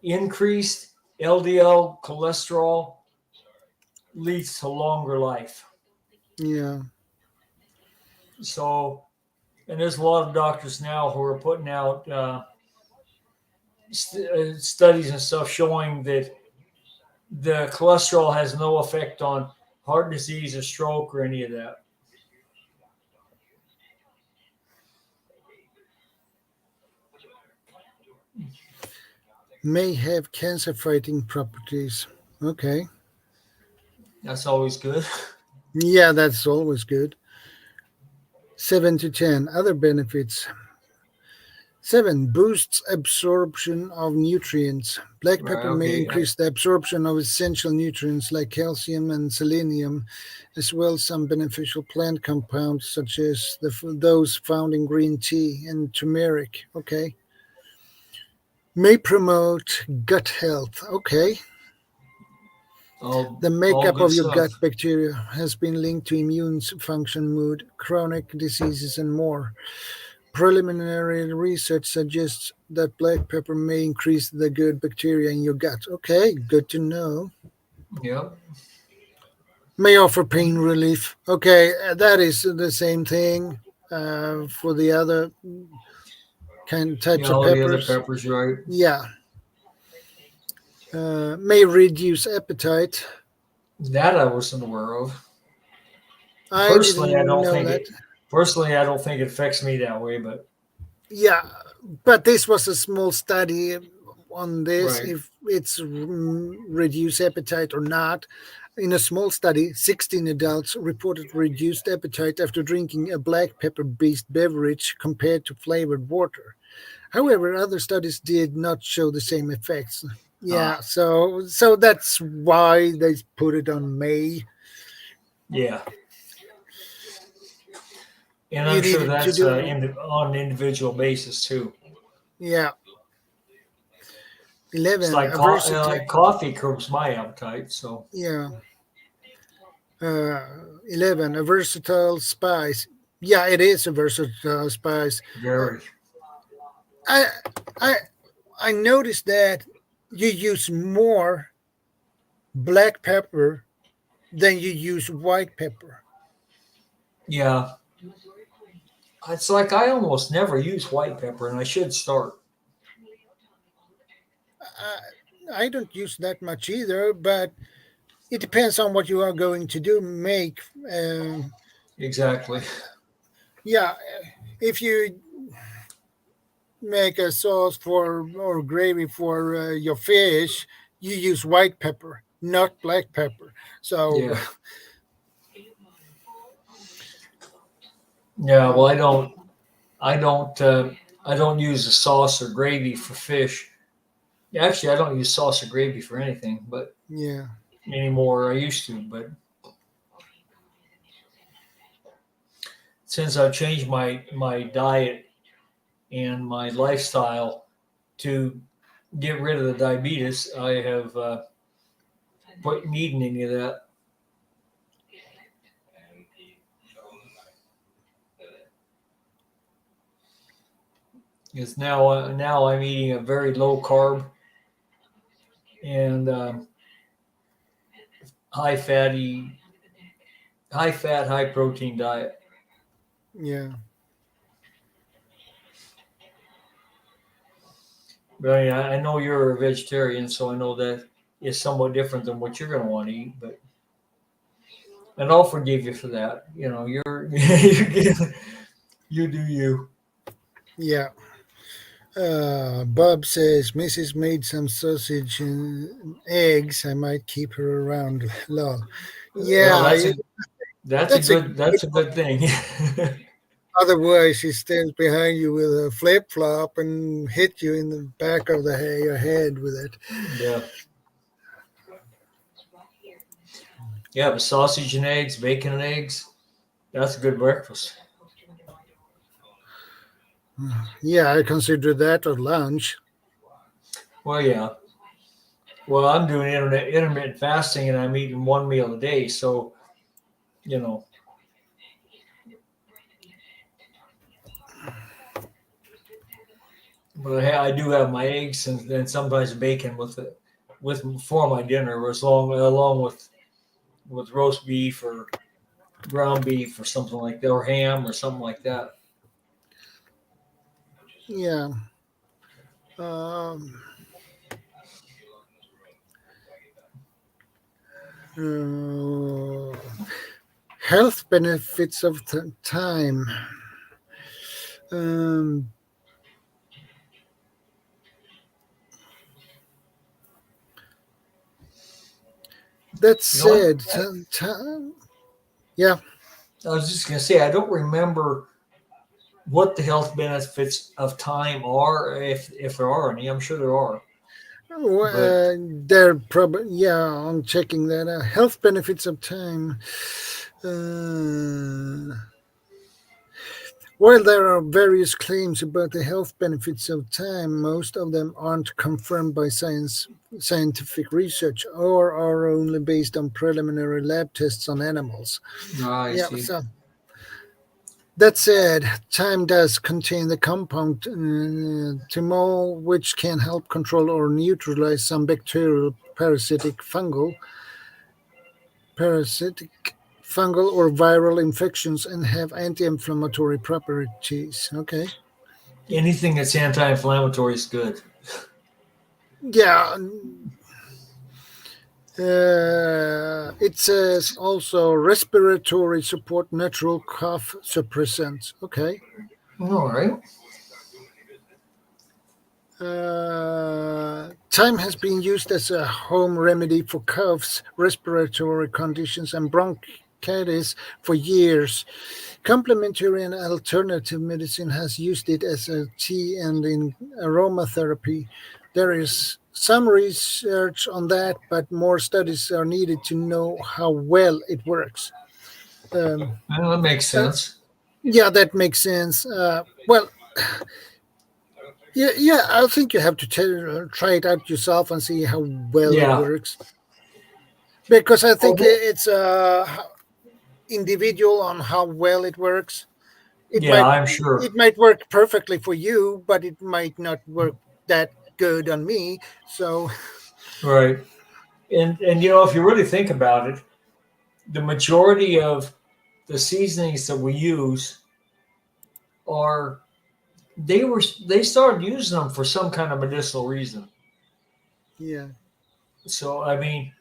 increased LDL cholesterol leads to longer life. yeah, So, and there's a lot of doctors now who are putting out studies and stuff showing that the cholesterol has no effect on heart disease or stroke or any of that. may have cancer fighting properties. Okay. That's always good. Yeah, that's always good. 7 to 10. Other benefits. 7. Boosts absorption of nutrients. Black pepper Right, may okay. increase the absorption of essential nutrients like calcium and selenium, as well as some beneficial plant compounds such as those found in green tea and turmeric. Okay. May promote gut health. Okay. All The makeup good of your gut stuff. bacteria has been linked to immune function, mood, chronic diseases, and more. Preliminary research suggests that black pepper may increase the good bacteria in your gut. Okay, good to know. Yep. May offer pain relief. Okay, that is the same thing for the other types Yeah, of all the other peppers. peppers, right? Yeah. May reduce appetite. That I wasn't aware of. I Personally, I didn't don't know think that. it. Personally, I don't think it affects me that way, but Yeah, but this was a small study on this, right. if it's reduced appetite or not. In a small study, 16 adults reported reduced appetite after drinking a black pepper based beverage compared to flavored water. However, other studies did not show the same effects. Yeah, so that's why they put it on May. Yeah. And You I'm sure needed to that's do, on an individual basis too. yeah. It's 11, like a versatile, like coffee curbs my appetite. So yeah. 11, a versatile spice. Yeah, it is a versatile spice. very. I I I noticed that you use more black pepper than you use white pepper. Yeah. It's like I almost never use white pepper, and I should start. I don't use that much either, but it depends on what you are going to do. Make Exactly. yeah, if you make a sauce for or gravy for your fish, you use white pepper, not black pepper. So Yeah. Yeah. Well, I don't. I don't use a sauce or gravy for fish. Actually, I don't use sauce or gravy for anything, but yeah, anymore. I used to, but since I've changed my diet and my lifestyle to get rid of the diabetes, I have quit needing any of that. Because now I'm eating a very low carb and high fatty, high fat, high protein diet. yeah, But I know you're a vegetarian, so I know that is somewhat different than what you're going to want to eat. But and I'll forgive you for that. You know, you do you. yeah. Bob says Mrs. made some sausage and eggs. I might keep her around. Lol. Well, Yeah, that's a that's a good thing. otherwise she stands behind you with a flip flop and hit you in the back of your head with it. Yeah. Yeah, but sausage and eggs, bacon and eggs, that's a good breakfast. Yeah, I consider that a lunch. Well, yeah. Well, I'm doing intermittent fasting and I'm eating one meal a day. So, you know, but I do have my eggs and then sometimes bacon with it, for my dinner, or along with roast beef or ground beef or something like that, or ham or something like that. Yeah. Um, health benefits of time. Um, that You know what? said, time. Yeah, I was just gonna say I don't remember what the health benefits of thyme are, if there are any. I'm sure there are. But They're probably, yeah, I'm checking that. Health benefits of time. While there are various claims about the health benefits of time, most of them aren't confirmed by scientific research or are only based on preliminary lab tests on animals. I Yeah, see. so that said, thyme does contain the compound thymol, which can help control or neutralize some bacterial, parasitic, fungal, or viral infections and have anti-inflammatory properties. Okay. Anything that's anti-inflammatory is good. Yeah. It says also respiratory support, natural cough suppressants. Okay. All right. Thyme has been used as a home remedy for coughs, respiratory conditions, and bronchitis for years. Complementary and alternative medicine has used it as a tea and in aromatherapy. There is some research on that, but more studies are needed to know how well it works. Um, Well, that makes uh, sense. yeah, that makes sense. Well, yeah, I think you have to try it out yourself and see how well it Yeah. works. Because I think Okay. it's individual on how well it works. It Yeah, might I'm sure. it might work perfectly for you, but it might not work that good on me. So Right. And if you really think about it, the majority of the seasonings that we use are they started using them for some kind of medicinal reason. yeah, So I mean,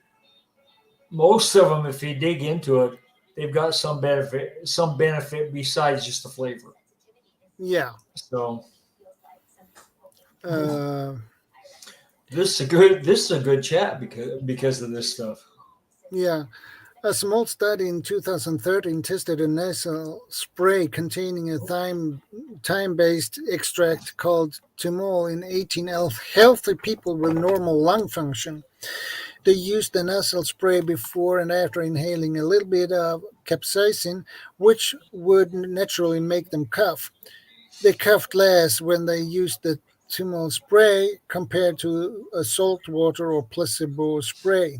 most of them, if you dig into it, they've got some benefit besides just the flavor. yeah. So Uh, this is a good chat because of this stuff. yeah. A small study in 2013 tested a nasal spray containing a thyme-based extract called Timol in 18 healthy people with normal lung function. They used the nasal spray before and after inhaling a little bit of capsaicin, which would naturally make them cough. They coughed less when they used the Timol spray compared to a salt water or placebo spray.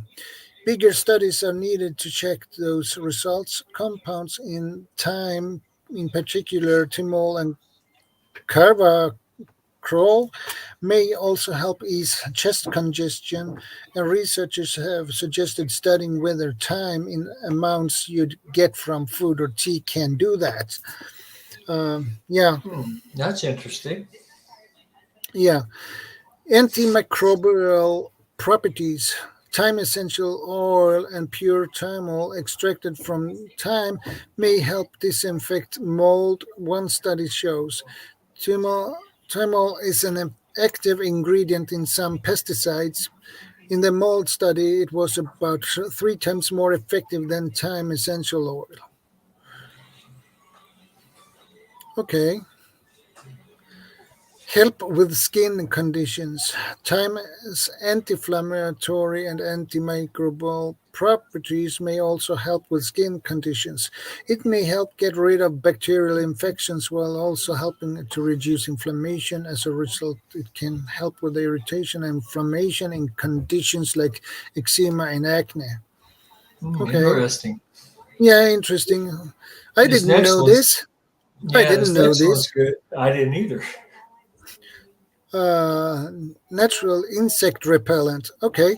Bigger studies are needed to check those results. Compounds in thyme, in particular Timol and carvacrol, may also help ease chest congestion, and researchers have suggested studying whether thyme in amounts you'd get from food or tea can do that. Yeah, That's interesting. yeah. Antimicrobial properties. Thyme essential oil and pure thymol extracted from thyme may help disinfect mold, one study shows. Thymol, thymol is an active ingredient in some pesticides. In the mold study, it was about 3 times more effective than thyme essential oil. Okay. Help with skin conditions. Thyme's anti-inflammatory and antimicrobial properties may also help with skin conditions. It may help get rid of bacterial infections while also helping to reduce inflammation. As a result, it can help with irritation and inflammation in conditions like eczema and acne. Okay. Interesting. Yeah, interesting. I This didn't next know one's this. I Yeah, didn't this know next one's this. good. I didn't either. Natural insect repellent. Okay.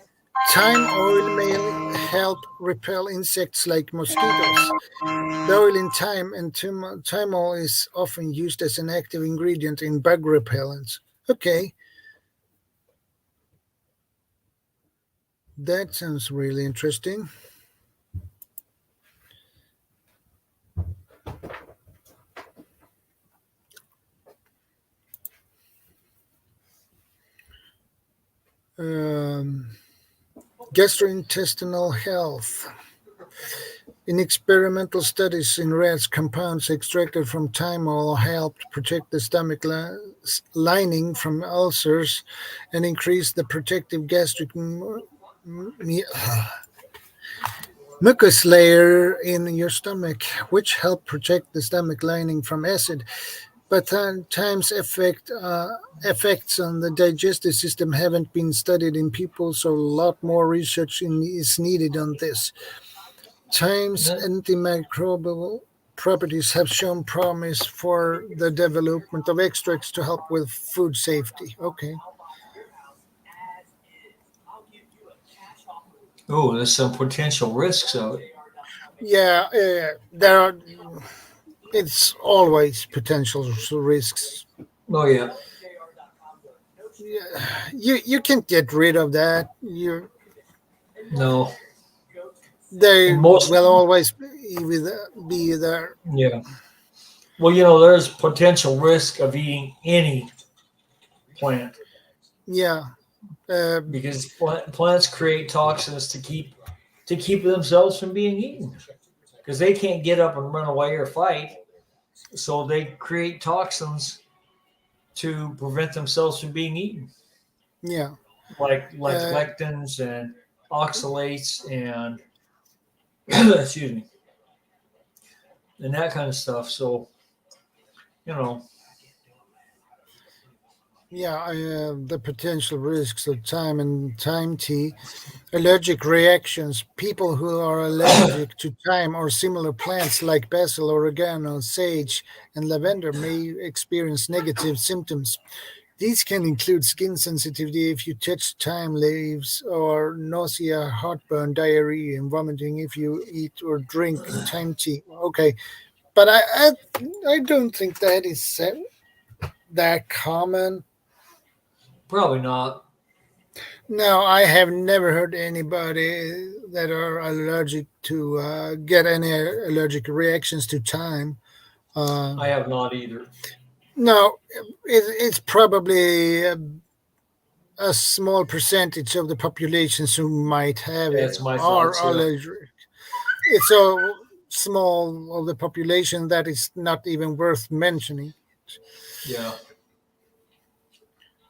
Thyme oil may help repel insects like mosquitoes. The oil in thyme and thymol is often used as an active ingredient in bug repellents. Okay, that sounds really interesting. Um, Gastrointestinal health. In experimental studies in rats, compounds extracted from thyme oil helped protect the stomach lining from ulcers and increase the protective gastric mucus layer in your stomach, which help protect the stomach lining from acid. But times effects on the digestive system haven't been studied in people, so a lot more research is needed on this. Times That- antimicrobial properties have shown promise for the development of extracts to help with food safety. Okay. Oh, there's some potential risks of it. Yeah, there are. It's always potential risks. Oh yeah. Yeah, you can't get rid of that. No. They And most will always be there. yeah. Well, you know, there's potential risk of eating any plant Yeah, because plants create toxins to keep themselves from being eaten because they can't get up and run away or fight, so they create toxins to prevent themselves from being eaten, yeah. like Uh, lectins and oxalates and excuse me, and that kind of stuff. So you know, yeah, the potential risks of time tea, allergic reactions. People who are allergic to thyme or similar plants like basil, oregano, sage, and lavender may experience negative symptoms. These can include skin sensitivity if you touch thyme leaves, or nausea, heartburn, diarrhea, and vomiting if you eat or drink thyme tea. Okay, but I don't think that is that common. probably not. No, I have never heard anybody that are allergic to get any allergic reactions to thyme. Uh, I have not either. no, it's probably a small percentage of the populations who might have it That's my are thoughts. Yeah. allergic. It's so small of the population that is not even worth mentioning. Yeah.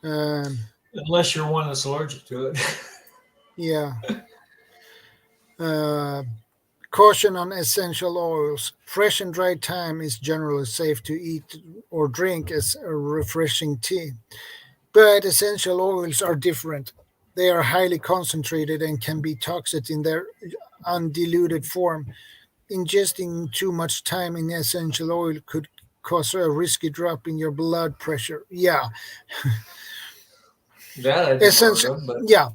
Um, Unless you're one that's allergic to it. yeah. Uh, Caution on essential oils. Fresh and dried thyme is generally safe to eat or drink as a refreshing tea. But essential oils are different. They are highly concentrated and can be toxic in their undiluted form. Ingesting too much thyme in essential oil could cause a risky drop in your blood pressure. Yeah, That I've never heard essential. of, but Yeah,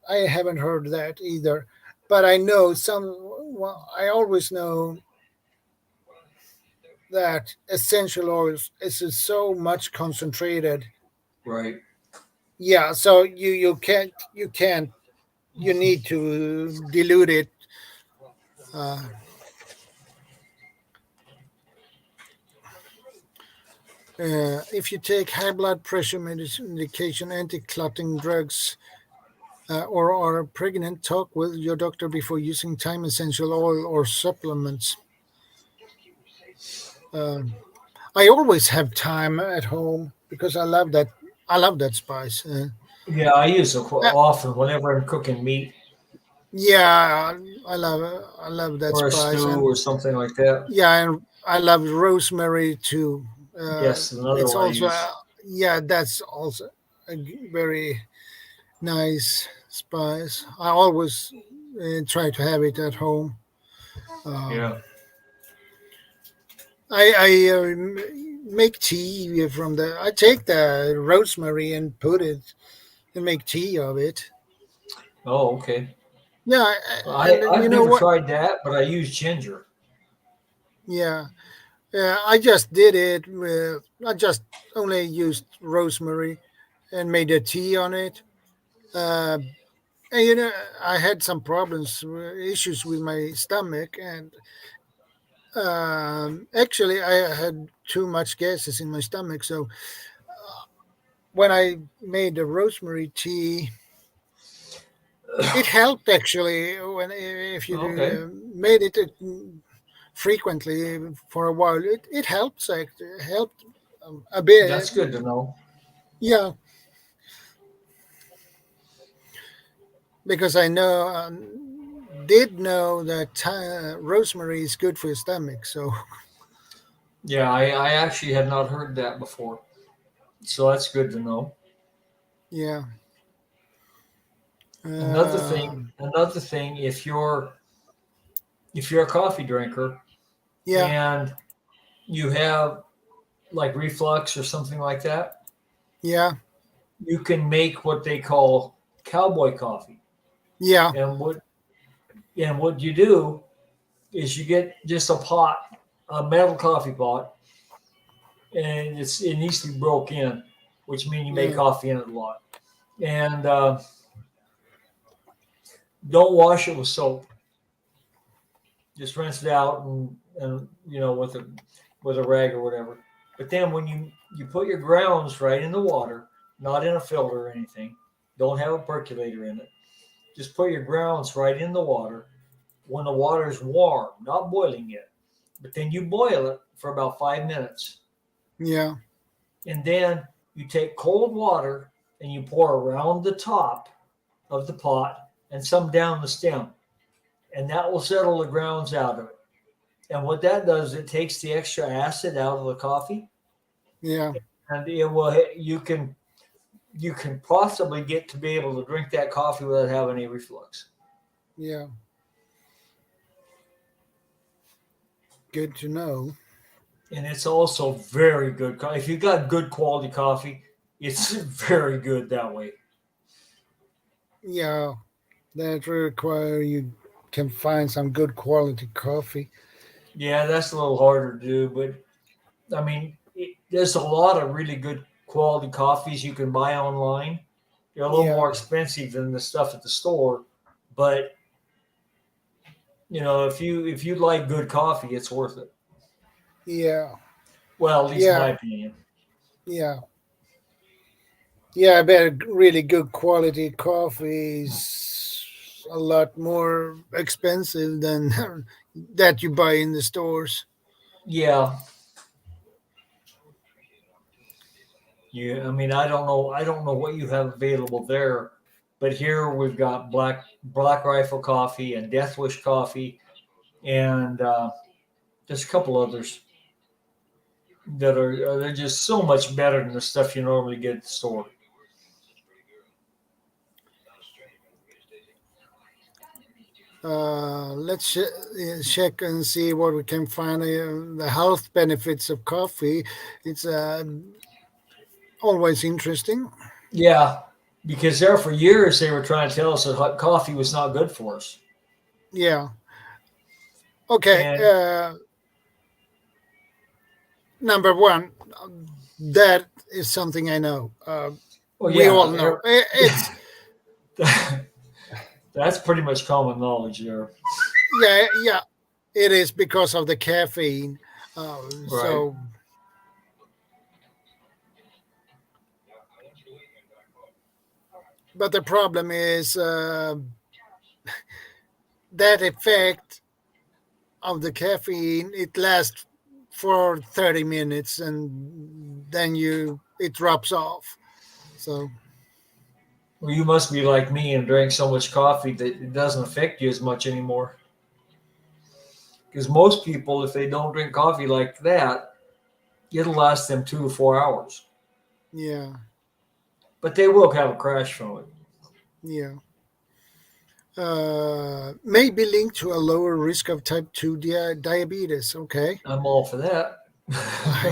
I haven't heard that either, but I know some. Well, I always know that essential oils is so much concentrated. right. Yeah, so you can't you need to dilute it. Uh, if you take high blood pressure medication, anti-clotting drugs, or are pregnant, talk with your doctor before using thyme essential oil or supplements. Um, I always have thyme at home because I love that. I love that spice. Yeah, I use it Uh, often whenever I'm cooking meat yeah, I love that or a spice, stew and or something like that. yeah, and I love rosemary too. Yes, another It's one I also use. yeah, that's also a very nice spice. I always try to have it at home. Yeah. I make tea from the. I take the rosemary and put it and make tea of it. Oh, okay. Yeah, and then you I've know never what? tried that, but I use ginger. Yeah, yeah. I just did it with. I just only used rosemary and made a tea on it. Uh, and I had some problems, issues with my stomach, and actually, I had too much gases in my stomach. So when I made the rosemary tea, It helped actually when if you Okay, made it frequently for a while. It helps. It helped a bit. that's good to know. Yeah, because I know did know that rosemary is good for your stomach. So Yeah, I actually had not heard that before, so that's good to know. yeah, Another thing, if you're a coffee drinker yeah, and you have like reflux or something like that, yeah, you can make what they call cowboy coffee. yeah, And what you do is you get just a pot, a metal coffee pot, and it needs to be broke in, which means you make yeah, coffee in it a lot. And don't wash it with soap. Just rinse it out and with a rag or whatever. But then when you put your grounds right in the water, not in a filter or anything, don't have a percolator in it. Just put your grounds right in the water when the water is warm, not boiling yet. But then you boil it for about 5 minutes. yeah, And then you take cold water and you pour around the top of the pot and some down the stem. And that will settle the grounds out of it. And what that does, it takes the extra acid out of the coffee, yeah, and you can possibly get to be able to drink that coffee without having any reflux. yeah. Good to know. And it's also very good. If you got good quality coffee, it's very good that way. Yeah, that require you can find some good quality coffee. Yeah, that's a little harder to do, but I mean, there's a lot of really good quality coffees you can buy online. They're a little Yeah, more expensive than the stuff at the store, but if you like good coffee, it's worth it. yeah, Well, at least my yeah, opinion. yeah, yeah. I bet really good quality coffee is a lot more expensive than that you buy in the stores. Yeah, yeah. I mean, I don't know. I don't know what you have available there, but here we've got Black Rifle Coffee and Death Wish Coffee, and there's a couple others that are they're just so much better than the stuff you normally get at the store. Let's check and see what we can find. The health benefits of coffee. It's always interesting. Yeah, because there for years they were trying to tell us that hot coffee was not good for us, Yeah. Okay. and Number one, that is something I know. well, We all know. It's yeah, that's pretty much common knowledge there, yeah, yeah. It is because of the caffeine. right? So, but the problem is that effect of the caffeine. It lasts for 30 minutes, and then it drops off. So Well, you must be like me and drink so much coffee that it doesn't affect you as much anymore. Because most people, if they don't drink coffee like that, it'll last them 2 to 4 hours. yeah, But they will have a crash from it. yeah. May be linked to a lower risk of type 2 diabetes. Okay. I'm all for that.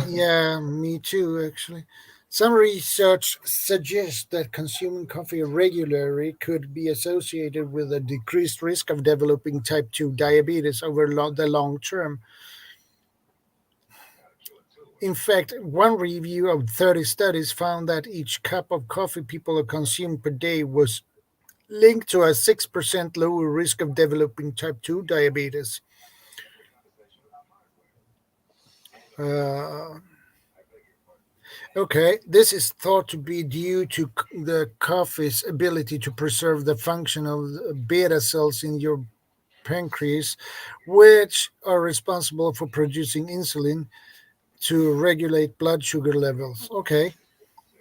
Yeah, me too, actually. Some research suggests that consuming coffee regularly could be associated with a decreased risk of developing type 2 diabetes over the long term. In fact, one review of 30 studies found that each cup of coffee people consumed per day was linked to a 6% lower risk of developing type 2 diabetes. Uh, Okay, this is thought to be due to the coffee's ability to preserve the function of the beta cells in your pancreas, which are responsible for producing insulin to regulate blood sugar levels. Okay,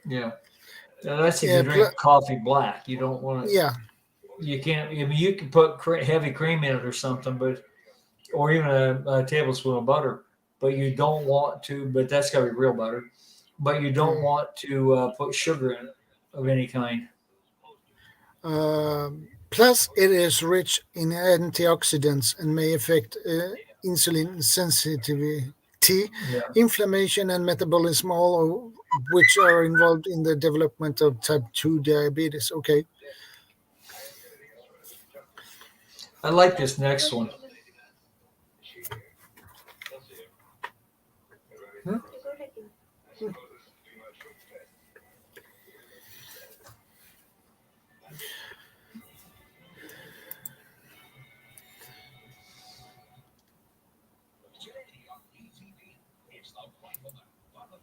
Yeah. Now, that's if yeah, you drink coffee black. You don't want to. yeah, You can't. I mean, you can put heavy cream in it or something, but or even a tablespoon of butter. But you don't want to. But that's got to be real butter. But you don't want to put sugar in it of any kind. Plus, it is rich in antioxidants and may affect insulin sensitivity, Yeah. inflammation, and metabolism, all of which are involved in the development of type 2 diabetes. Okay. I like this next one.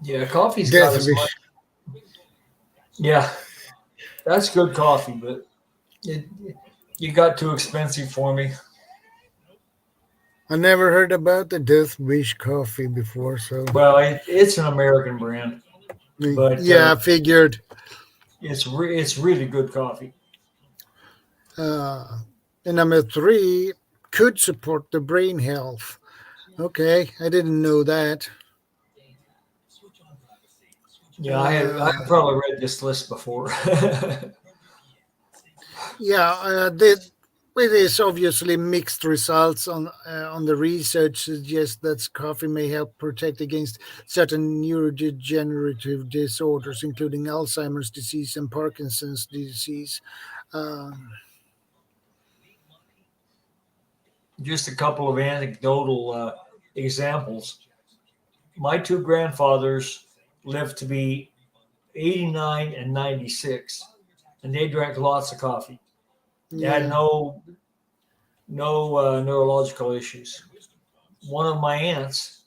Yeah, coffee's got Death as much. wish. Yeah, that's good coffee, but it you got too expensive for me. I never heard about the Death Wish coffee before, so Well, it's an American brand, but yeah, I figured. it's really good coffee. Uh, and number three could support the brain health. Okay, I didn't know that. Yeah, I probably read this list before. Yeah, it is obviously mixed results on the research suggests that coffee may help protect against certain neurodegenerative disorders, including Alzheimer's disease and Parkinson's disease. Um, Just a couple of anecdotal examples. My two grandfathers lived to be 89 and 96, and they drank lots of coffee. They had yeah, no neurological issues. One of my aunts,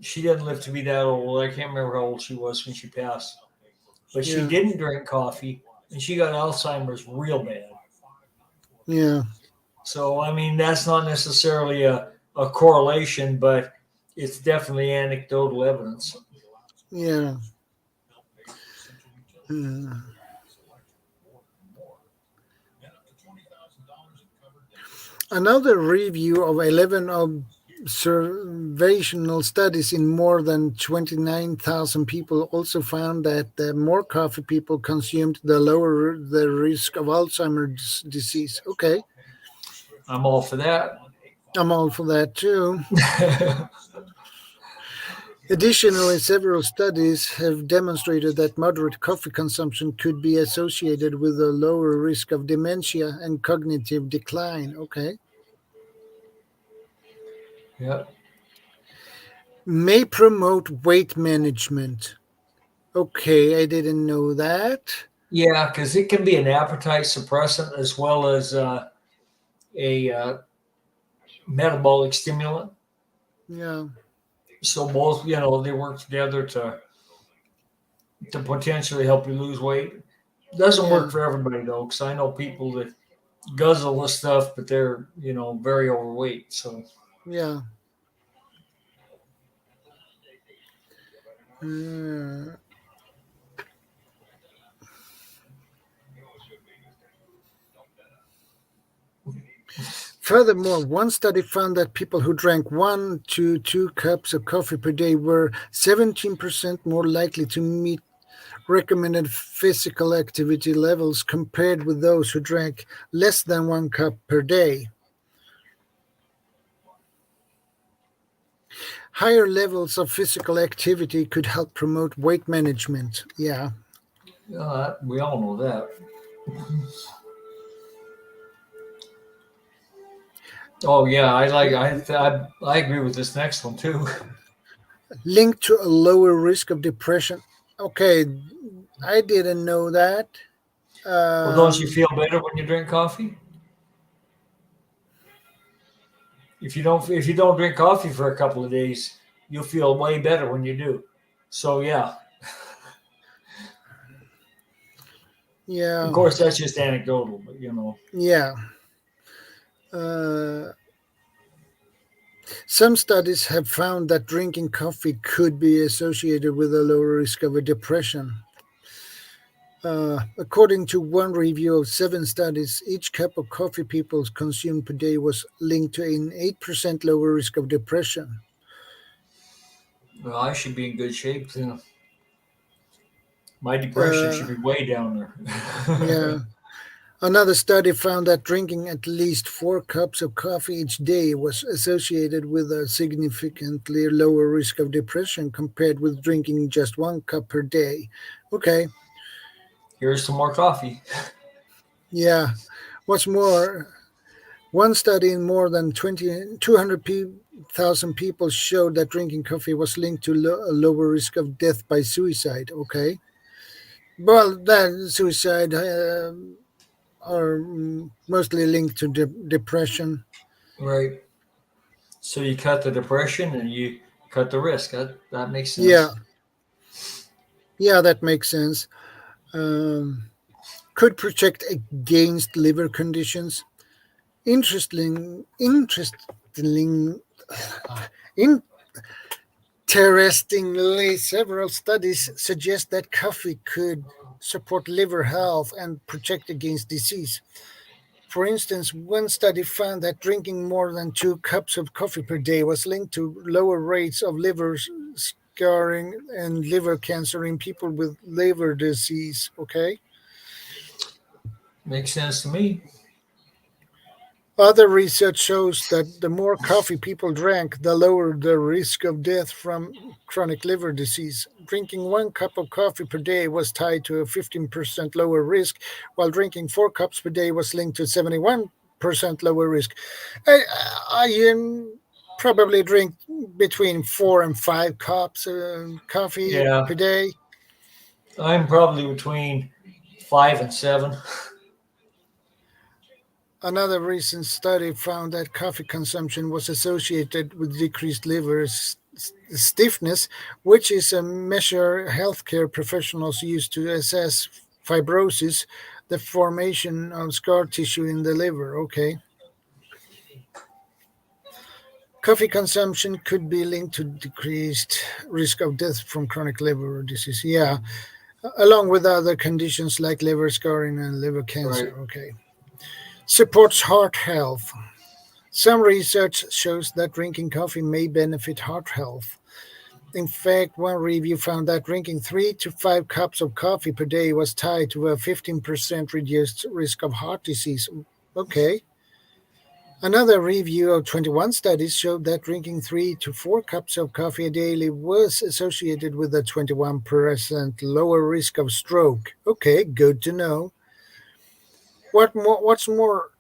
she didn't live to be that old. I can't remember how old she was when she passed, but she yeah, didn't drink coffee, and she got Alzheimer's real bad. yeah, So I mean, that's not necessarily a correlation, but it's definitely anecdotal evidence. yeah. Uh, Another review of 11 observational studies in more than 29,000 people also found that the more coffee people consumed, the lower the risk of Alzheimer's disease. Okay, I'm all for that. I'm all for that too. Additionally, several studies have demonstrated that moderate coffee consumption could be associated with a lower risk of dementia and cognitive decline. Okay. Yeah. May promote weight management. Okay, I didn't know that. Yeah, because it can be an appetite suppressant as well as a metabolic stimulant. Yeah, So both, they work together to potentially help you lose weight. Doesn't yeah, work for everybody though, because I know people that guzzle this stuff, but they're very overweight. So yeah. Uh, Furthermore, one study found that people who drank 1 to 2 cups of coffee per day were 17% more likely to meet recommended physical activity levels compared with those who drank less than 1 cup per day. Higher levels of physical activity could help promote weight management. Yeah. we all know that. Oh yeah, I agree with this next one too. Linked to a lower risk of depression. Okay, I didn't know that. Well, don't you feel better when you drink coffee? If you don't drink coffee for a couple of days, you'll feel way better when you do. So yeah. Of Yeah, course, that's just anecdotal, but yeah. Uh, some studies have found that drinking coffee could be associated with a lower risk of a depression. According to one review of 7 studies, each cup of coffee people consumed per day was linked to an 8% lower risk of depression. well, I should be in good shape. My depression Uh, should be way down yeah. there. Another study found that drinking at least 4 cups of coffee each day was associated with a significantly lower risk of depression compared with drinking just 1 cup per day. Okay, Here's some more coffee. yeah. What's more, one study in more than 200,000 people showed that drinking coffee was linked to a lower risk of death by suicide. Okay. Well, that suicide are mostly linked to depression. Right. So you cut the depression and you cut the risk. That makes Yeah, sense. yeah, that makes sense. Um, could protect against liver conditions. Interestingly, interestingly, several studies suggest that coffee could support liver health and protect against disease. For instance, one study found that drinking more than 2 cups of coffee per day was linked to lower rates of liver scarring and liver cancer in people with liver disease. Okay. Makes sense to me. Other research shows that the more coffee people drank, the lower the risk of death from chronic liver disease. Drinking 1 cup of coffee per day was tied to a 15% lower risk, while drinking 4 cups per day was linked to 71% lower risk. I probably drink between 4 and 5 cups coffee Yeah, per day. I'm probably between 5 and 7. Another recent study found that coffee consumption was associated with decreased liver stiffness, which is a measure healthcare professionals use to assess fibrosis, the formation of scar tissue in the liver. Okay. Coffee consumption could be linked to decreased risk of death from chronic liver disease. Yeah, along with other conditions like liver scarring and liver Right. cancer. Okay. Supports heart health. Some research shows that drinking coffee may benefit heart health. In fact, one review found that drinking 3 to 5 cups of coffee per day was tied to a 15% reduced risk of heart disease. Okay. Another review of 21 studies showed that drinking 3 to 4 cups of coffee daily was associated with a 21% lower risk of stroke. Okay, good to know. What's more,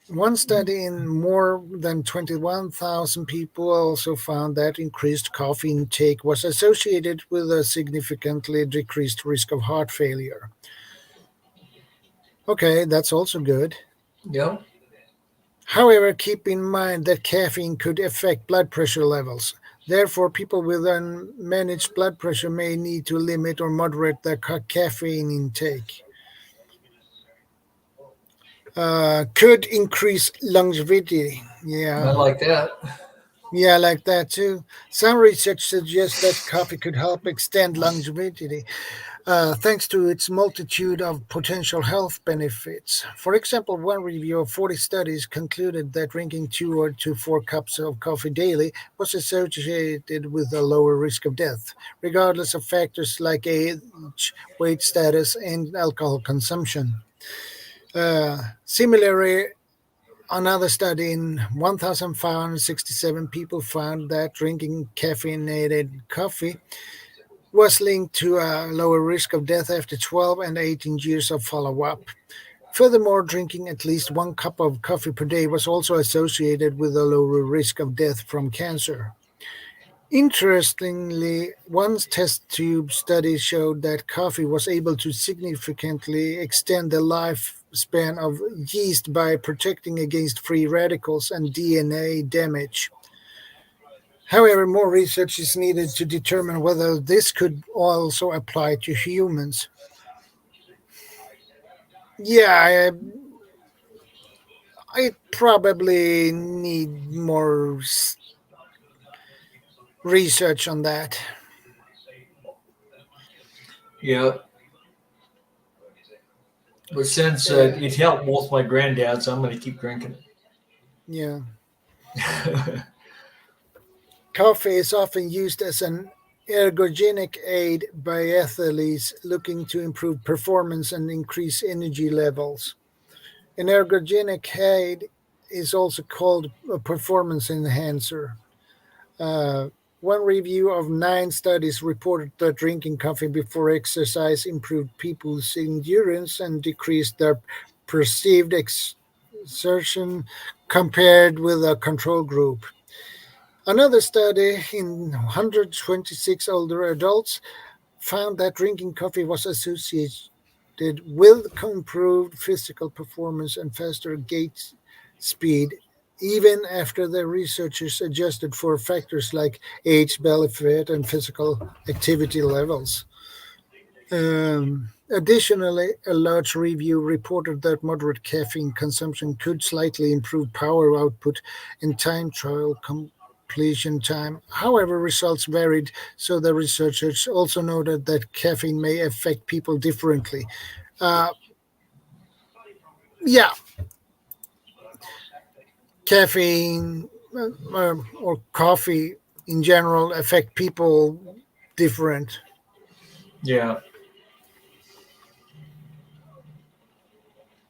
one study in more than 21,000 people also found that increased coffee intake was associated with a significantly decreased risk of heart failure. Okay, that's also good. Yep. However, keep in mind that caffeine could affect blood pressure levels. Therefore, people with unmanaged blood pressure may need to limit or moderate their caffeine intake. Could increase longevity. I Yeah. like that. Yeah, I like that too. Some research suggests that coffee could help extend longevity thanks to its multitude of potential health benefits. For example, one review of 40 studies concluded that drinking 2 to 4 cups of coffee daily was associated with a lower risk of death, regardless of factors like age, weight status, and alcohol consumption. Similarly, another study in 1,567 people found that drinking caffeinated coffee was linked to a lower risk of death after 12 and 18 years of follow up. Furthermore, drinking at least 1 cup of coffee per day was also associated with a lower risk of death from cancer. Interestingly, one test tube study showed that coffee was able to significantly extend the lifespan of yeast by protecting against free radicals and DNA damage. However, more research is needed to determine whether this could also apply to humans. Yeah, I probably need more research on that. Yeah. But since it helped both my granddads, I'm going to keep drinking Yeah. it. Coffee is often used as an ergogenic aid by athletes looking to improve performance and increase energy levels. An ergogenic aid is also called a performance enhancer. Uh, One review of 9 studies reported that drinking coffee before exercise improved people's endurance and decreased their perceived exertion compared with a control group. Another study in 126 older adults found that drinking coffee was associated with improved physical performance and faster gait speed, even after the researchers adjusted for factors like age, belly fat, and physical activity levels. Additionally, a large review reported that moderate caffeine consumption could slightly improve power output and time trial completion time. However, results varied, so the researchers also noted that caffeine may affect people differently. Uh, yeah, caffeine or coffee in general affect people different. Yeah.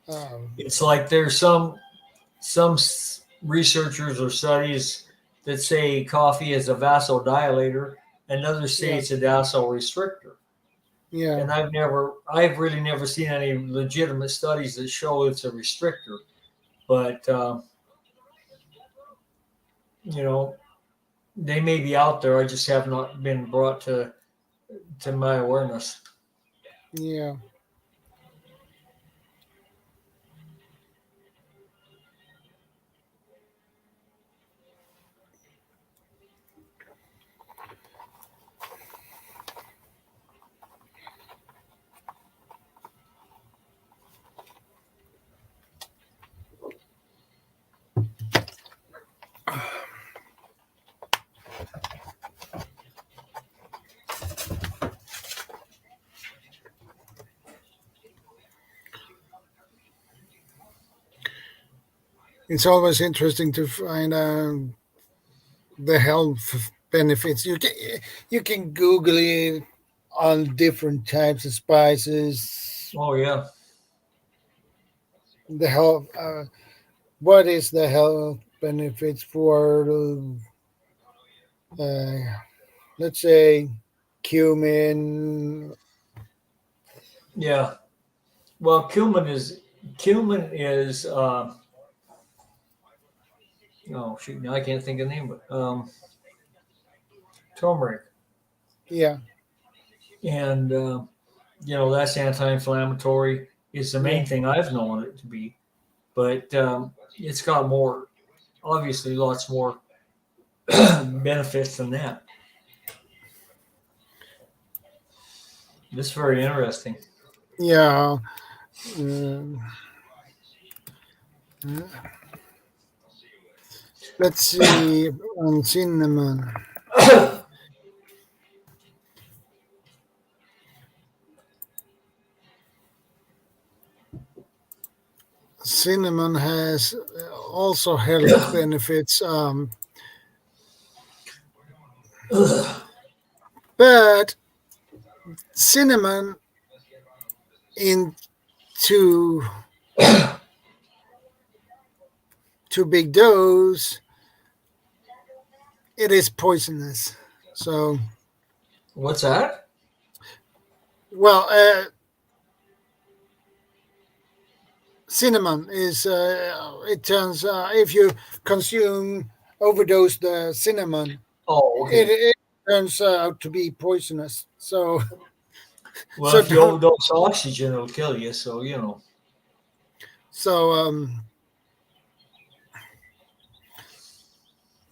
Um, It's like there's some researchers or studies that say coffee is a vasodilator, and others say yeah, it's a vasorestrictor. yeah, And I've really never seen any legitimate studies that show it's a restrictor. But you know, they may be out there. I just have not been brought to my awareness. yeah. It's always interesting to find the health benefits. You can Google it on different types of spices. Oh yeah, The health. What is the health benefits for? Let's say cumin. yeah. Well, cumin is. Oh shoot, now I can't think of the name. But turmeric, Yeah, and that's anti-inflammatory. Is the yeah, main thing I've known it to be, but it's got more, obviously, lots more benefits than that. This is very interesting. yeah. Um, let's see on cinnamon. Cinnamon has also health benefits, but cinnamon in too too big dose, it is poisonous. So, What's that? well, cinnamon is it turns if you consume overdose the cinnamon, Oh, it, okay. it turns out to be poisonous. So, Well, so if you don't. overdose oxygen, it'll kill you. So So,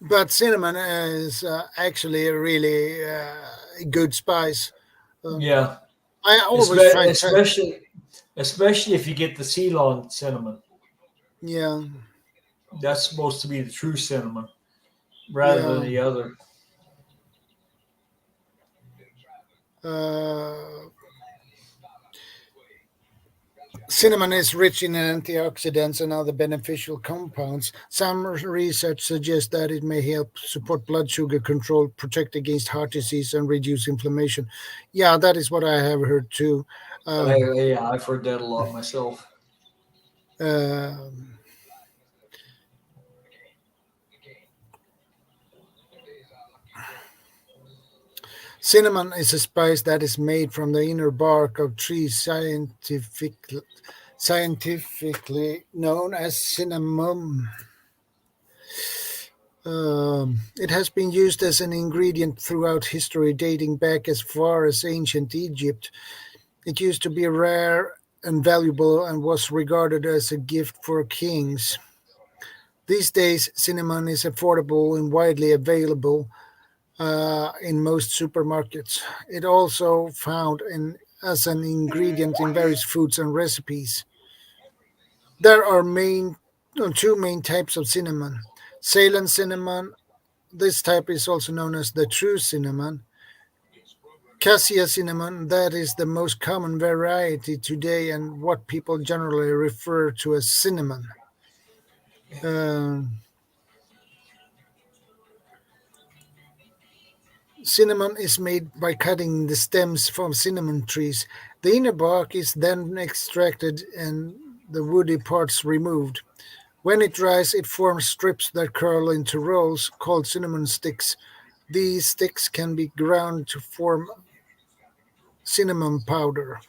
but cinnamon is actually a really good spice. Um, yeah. I always find Especially especially if you get the Ceylon cinnamon. Yeah. That's supposed to be the true cinnamon rather than the other. Cinnamon is rich in antioxidants and other beneficial compounds. Some research suggests that it may help support blood sugar control, protect against heart disease, and reduce inflammation. Yeah, that is what I have heard too. I've heard that a lot myself. Cinnamon is a spice that is made from the inner bark of trees, scientifically known as cinnamon. It has been used as an ingredient throughout history, dating back as far as ancient Egypt. It used to be rare and valuable and was regarded as a gift for kings. These days, cinnamon is affordable and widely available in most supermarkets. It also found as an ingredient in various foods and recipes. There are two main types of cinnamon. Ceylon cinnamon, this type is also known as the true cinnamon. Cassia cinnamon, that is the most common variety today and what people generally refer to as cinnamon. Cinnamon is made by cutting the stems from cinnamon trees. The inner bark is then extracted and the woody parts removed. When it dries, it forms strips that curl into rolls called cinnamon sticks. These sticks can be ground to form cinnamon powder.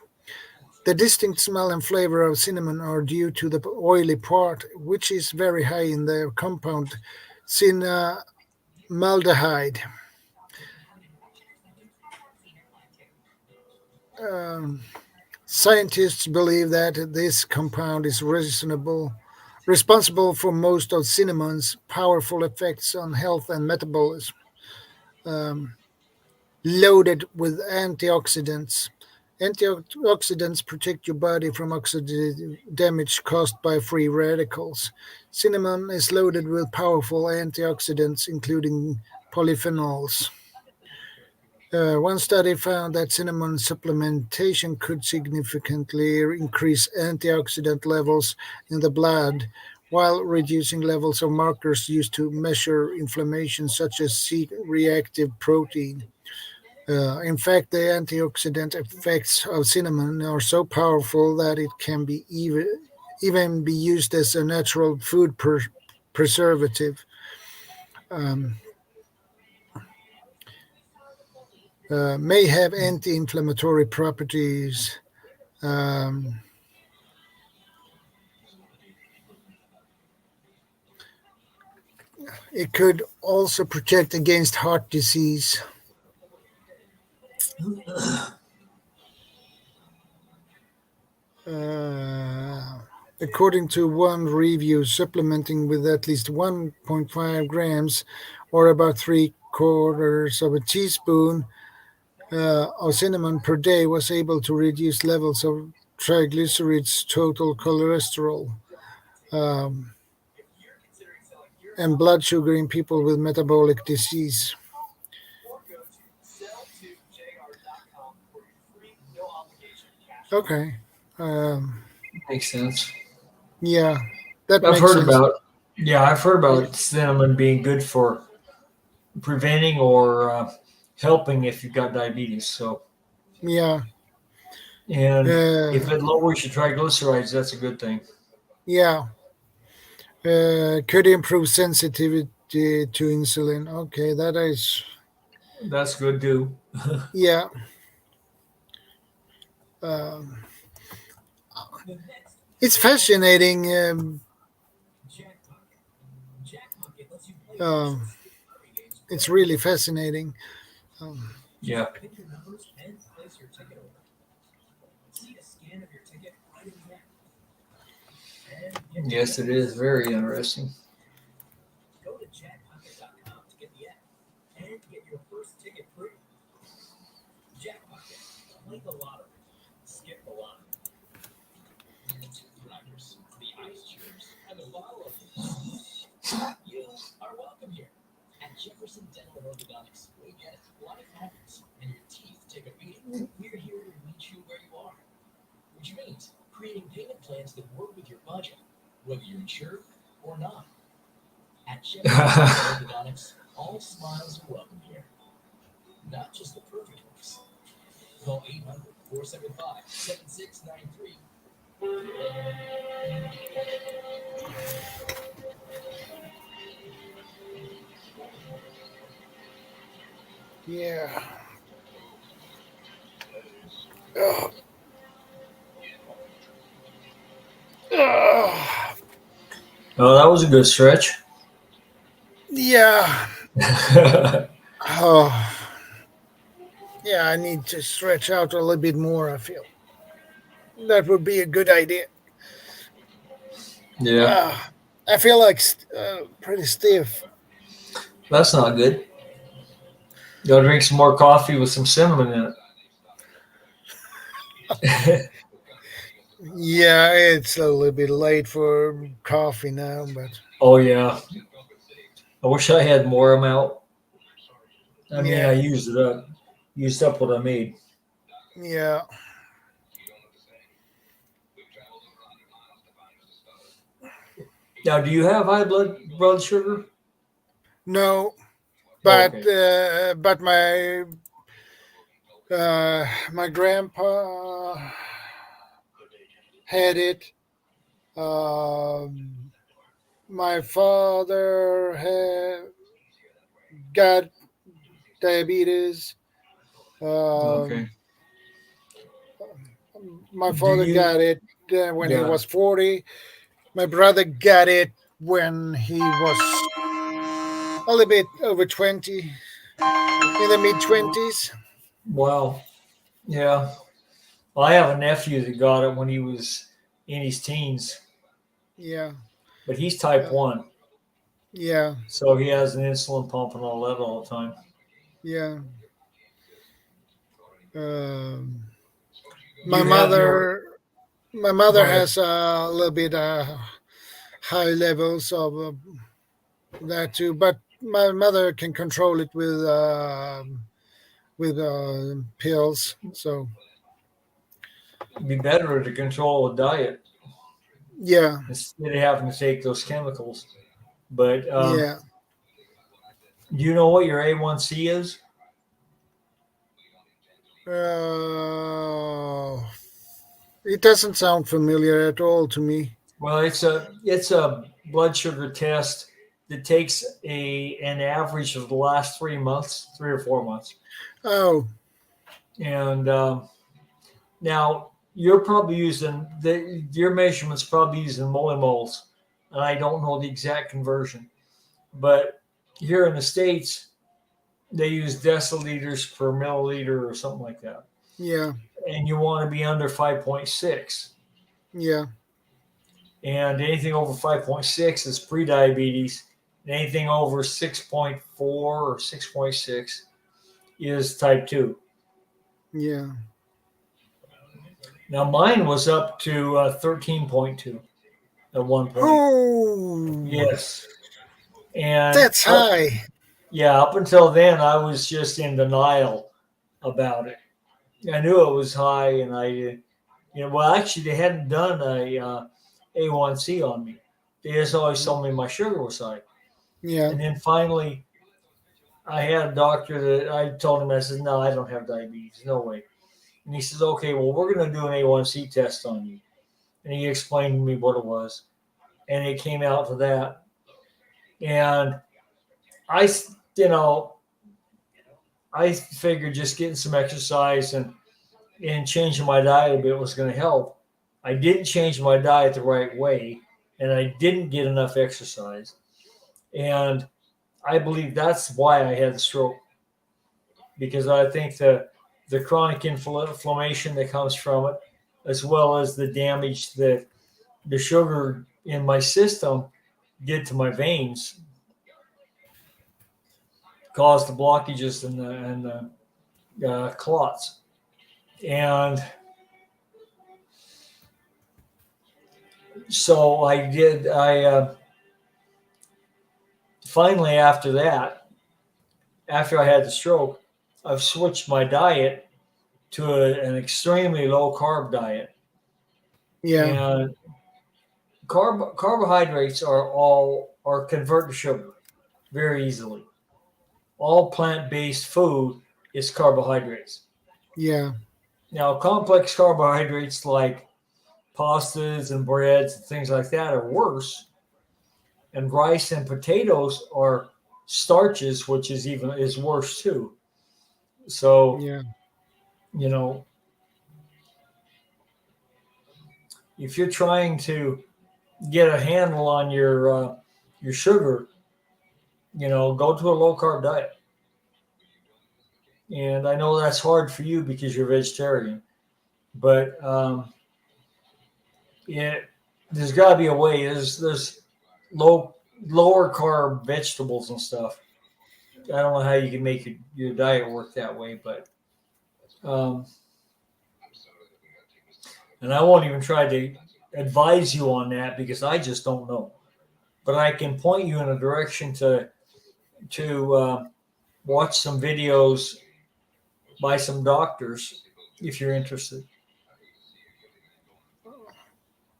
The distinct smell and flavor of cinnamon are due to the oily part, which is very high in the compound cinnamaldehyde. Scientists believe that this compound is responsible for most of cinnamon's powerful effects on health and metabolism. Loaded with antioxidants. Antioxidants protect your body from oxidative damage caused by free radicals. Cinnamon is loaded with powerful antioxidants, including polyphenols. One study found that cinnamon supplementation could significantly increase antioxidant levels in the blood while reducing levels of markers used to measure inflammation, such as C-reactive protein. In fact, the antioxidant effects of cinnamon are so powerful that it can be even be used as a natural food preservative. May have anti-inflammatory properties. It could also protect against heart disease. According to one review, supplementing with at least 1.5 grams or about 3/4 of a teaspoon of cinnamon per day was able to reduce levels of triglycerides, total cholesterol, and blood sugar in people with metabolic disease. Okay. Makes sense. Yeah, that I've makes heard sense. I've heard about cinnamon being good for preventing or helping if you've got diabetes. So, Yeah. and if Uh, it lowers your triglycerides, that's a good thing. yeah. Could improve sensitivity to insulin. Okay, That's good too. yeah. Um, it's fascinating. It's really fascinating. Yeah. Yes, it is very interesting. Go to jackpocket.com to get the app and get your first ticket free. Jackpocket. Play the lottery. Skip the line. bottle of you are welcome here. At Jefferson Dental and Orthodontics, we get it. Life happens, and your teeth take a beating. We're here to meet you where you are. Which means creating payment plans that work with your budget, whether you're insured or not. At Jefferson Dental and Orthodontics, all smiles are welcome here. Not just the perfect ones. Call 800-475-7693. Yeah. Ugh. Ugh. Oh, that was a good stretch. Yeah. Oh. Yeah, I need to stretch out a little bit more, I feel. That would be a good idea. Yeah, I feel like pretty stiff. that's not good. Go drink some more coffee with some cinnamon in it. Yeah, it's a little bit late for coffee now, but Oh yeah, I wish I had more amount. I mean, yeah. I used up what I made. Yeah. Now, do you have high blood sugar? No, but Okay. but my grandpa had it. My father got diabetes. Okay. My Do father you? got it when he Yeah. was 40. My brother got it when he was a little bit over 20, in the mid 20s. Wow. Yeah. Well, I have a nephew that got it when he was in his teens, Yeah. but he's type Uh, 1. yeah. So he has an insulin pump and all that all the time. Yeah. Do My you have your? mother Go ahead. has a little bit high levels of that too, but my mother can control it with pills. So It'd be better to control a diet yeah, instead of having to take those chemicals. But yeah. do you know what your A1C is? It doesn't sound familiar at all to me. Well, it's a blood sugar test that takes an average of the last 3 months, 3 or 4 months, Oh, and now you're probably using your measurements probably using millimoles, and I don't know the exact conversion, but here in the States they use deciliters per milliliter or something like that, yeah, and you want to be under 5.6. yeah, And anything over 5.6 is prediabetes. And anything over 6.4 or 6.6 is type 2. yeah. Now, mine was up to 13.2 at one point. Oh, Yes. And that's high. up until then, I was just in denial about it. I knew it was high, and well, actually, they hadn't done a A1C on me. They just always told me my sugar was high. Yeah, And then finally, I had a doctor that I told him, I said, no, I don't have diabetes. No way. And he says, okay, well, we're going to do an A1C test on you. And he explained to me what it was. And it came out to that. And I figured just getting some exercise and changing my diet a bit was going to help. I didn't change my diet the right way, and I didn't get enough exercise. And I believe that's why I had the stroke, because I think the chronic inflammation that comes from it, as well as the damage that the sugar in my system did to my veins, caused the blockages and the clots. And So I did. I finally after that, after I had the stroke, I've switched my diet to an extremely low carb diet, Yeah. and carbohydrates are convert to sugar very easily. All plant-based food is carbohydrates. Yeah. Now, complex carbohydrates like pastas and breads and things like that are worse, and rice and potatoes are starches, which is worse too. So, Yeah. you know, if you're trying to get a handle on your sugar, go to a low carb diet. And I know that's hard for you because you're vegetarian, but there's got to be a way. There's lower carb vegetables and stuff. I don't know how you can make your diet work that way, but um, and I won't even try to advise you on that because I just don't know. But I can point you in a direction to watch some videos by some doctors if you're interested.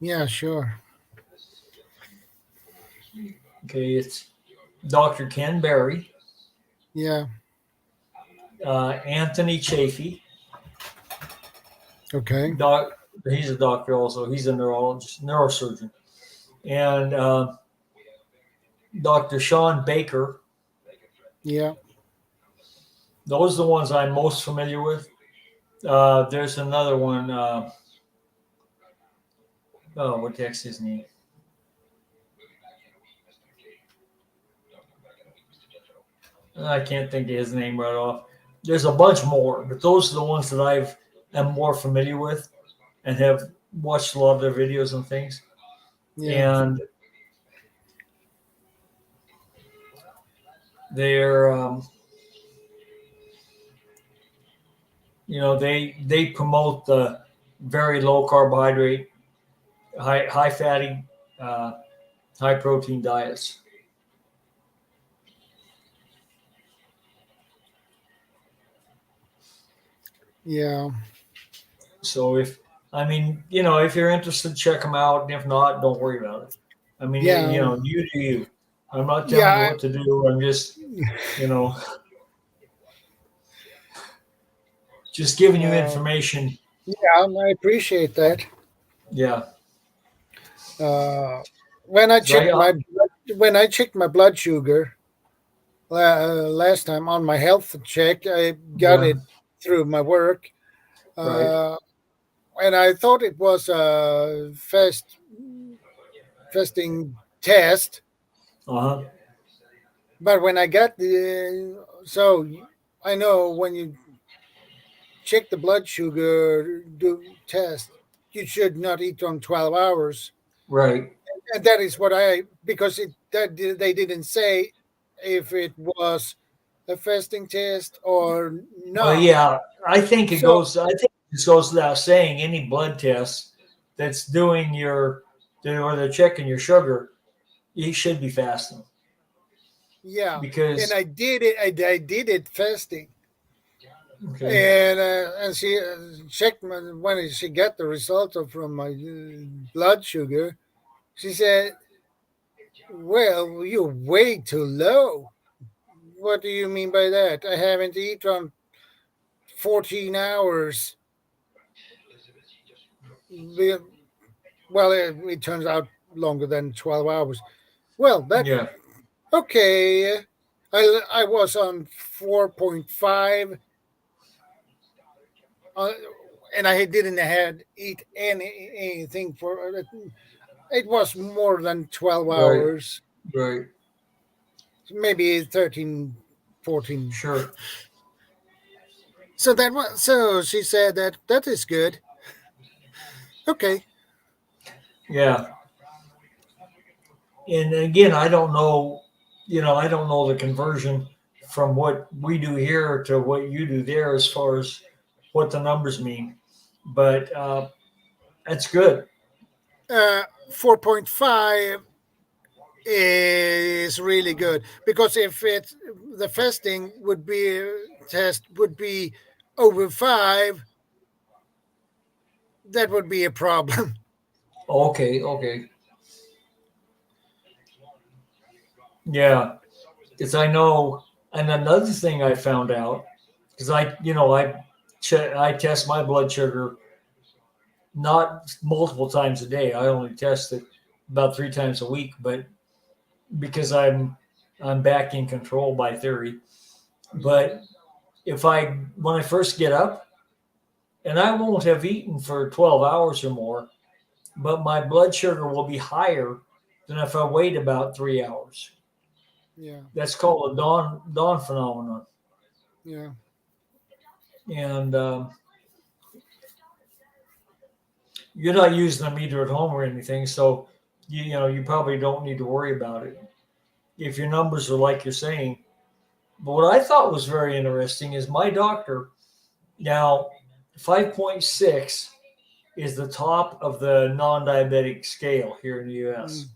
Yeah, sure. Okay, it's Dr. Ken Berry, Yeah. Anthony Chafee. Okay. He's a doctor also. He's a neurosurgeon, and Dr. Sean Baker. Yeah. Those are the ones I'm most familiar with. There's another one. What the heck's his name? I can't think of his name right off. There's a bunch more, but those are the ones that am more familiar with and have watched a lot of their videos and things. Yeah. And they're they promote the very low carbohydrate, high fatty, high protein diets. Yeah. So if you're interested, check them out. And if not, don't worry about it. I mean, Yeah. you do you. I'm not telling you what to do. I'm just, just giving you information. Yeah, I appreciate that. Yeah. When I checked my blood sugar last time on my health check, I got it through my work, Right. and I thought it was a fasting test. Uh-huh. But when I got so I know when you check the blood sugar test, you should not eat on 12 hours. Right. And that is what because they didn't say if it was a fasting test or not. Well, yeah, I think it goes without saying any blood test that's doing or they're checking your sugar, you should be fasting. Yeah, because and I did it. I did it fasting. Okay. And she checked when she got the result from my blood sugar. She said, "Well, you're way too low." What do you mean by that? I haven't eaten 14 hours. Well, it turns out longer than 12 hours. Well, okay. I was on 4.5. And I didn't eat anything for it was more than 12 hours. Right. Maybe 13, 14. Sure. So she said that is good. Okay. Yeah. And again, I don't know, I don't know the conversion from what we do here to what you do there as far as what the numbers mean. But that's good. 4.5 is really good, because if the fasting would be test would be over 5, that would be a problem. Okay, okay. Yeah, because I know, and another thing I found out, because I test my blood sugar not multiple times a day. I only test it about 3 times a week, but because I'm back in control by theory. But when I first get up, and I won't have eaten for 12 hours or more, but my blood sugar will be higher than if I wait about 3 hours. Yeah, That's called a dawn phenomenon. yeah, And you're not using a meter at home or anything, so you probably don't need to worry about it if your numbers are like you're saying. But what I thought was very interesting is my doctor. Now, 5.6 is the top of the non-diabetic scale here in the U.S.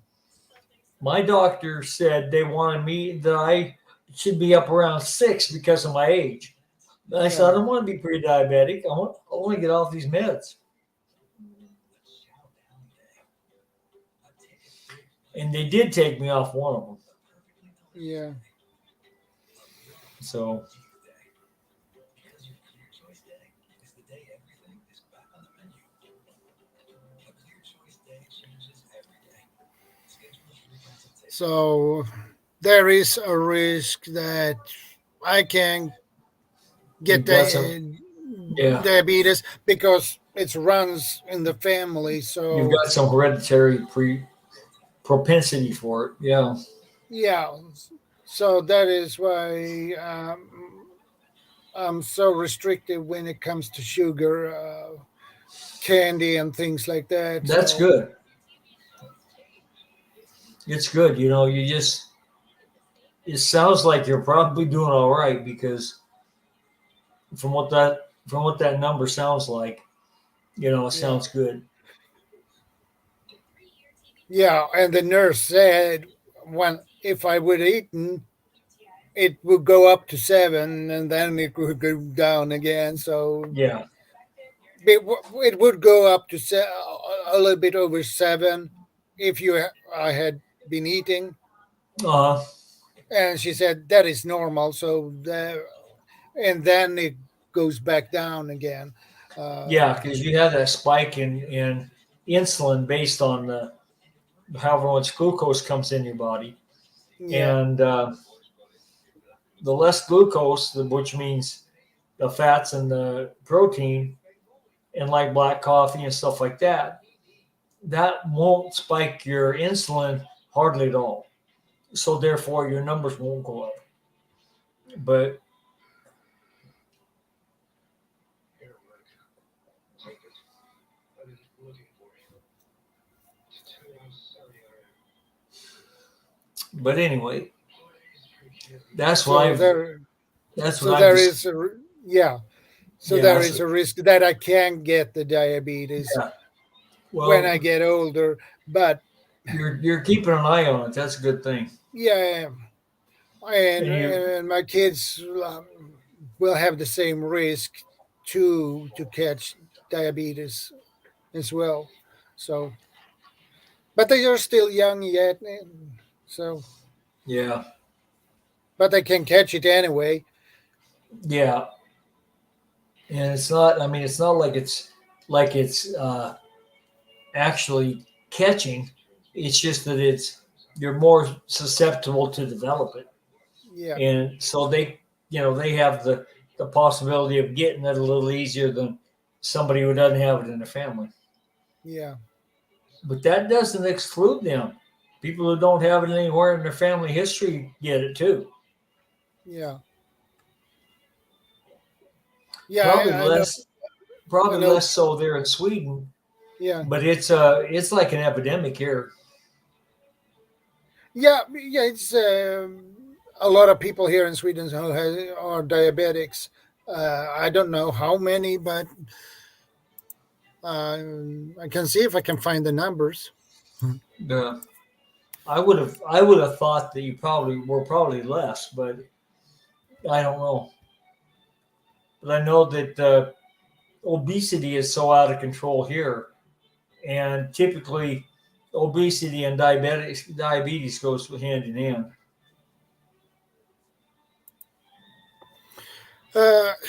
My doctor said they wanted me that I should be up around 6 because of my age. I said, I don't want to be pre-diabetic. I want to get off these meds. And they did take me off one of them. yeah. So, So there is a risk that I can get diabetes because it runs in the family. So you've got some hereditary propensity for it. Yeah. Yeah. So that is why I'm so restricted when it comes to sugar, candy, and things like that. That's good. It's good. It sounds like you're probably doing all right, because from what that number sounds like, it sounds good. Yeah, and the nurse said if I would eaten, it would go up to 7, and then it would go down again. So yeah, it would go up to a little bit over 7 if I had been eating. And she said that is normal. So and then it goes back down again. Yeah, because you have that spike in insulin based on however much glucose comes in your body, and the less glucose, which means the fats and the protein, and like black coffee and stuff like that, that won't spike your insulin hardly at all. So therefore, your numbers won't go up. But anyway, that's what there is a risk that I can get the diabetes when I get older. But you're keeping an eye on it. That's a good thing. Yeah, and my kids will have the same risk to catch diabetes as well. So, but they are still young yet, so yeah. But they can catch it anyway. Yeah, and it's not. I mean, it's not like it's actually catching. It's just that you're more susceptible to develop it. Yeah, and so they have the possibility of getting it a little easier than somebody who doesn't have it in their family. Yeah, but that doesn't exclude them. People who don't have it anywhere in their family history get it too. Yeah. Probably less so there in Sweden. Yeah. But it's like an epidemic here. Yeah, it's a lot of people here in Sweden who are diabetics. I don't know how many, but I can see if I can find the numbers. I would have thought that you probably less, but I don't know. But I know that obesity is so out of control here, and typically obesity and diabetes goes hand in hand.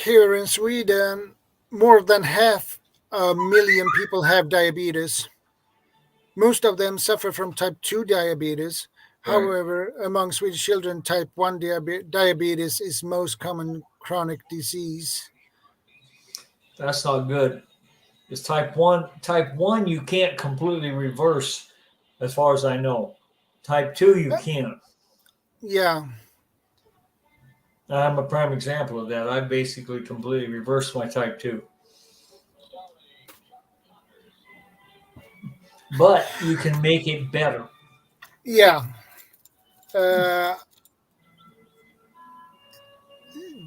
Here in Sweden, more than 500,000 people have diabetes. Most of them suffer from type 2 diabetes. Right. However, among Swedish children, type 1 diabetes is most common chronic disease. That's not good. It's type 1. Type 1 you can't completely reverse, as far as I know. Type 2 you can. Yeah. I'm a prime example of that. I basically completely reversed my type 2. But you can make it better. Yeah.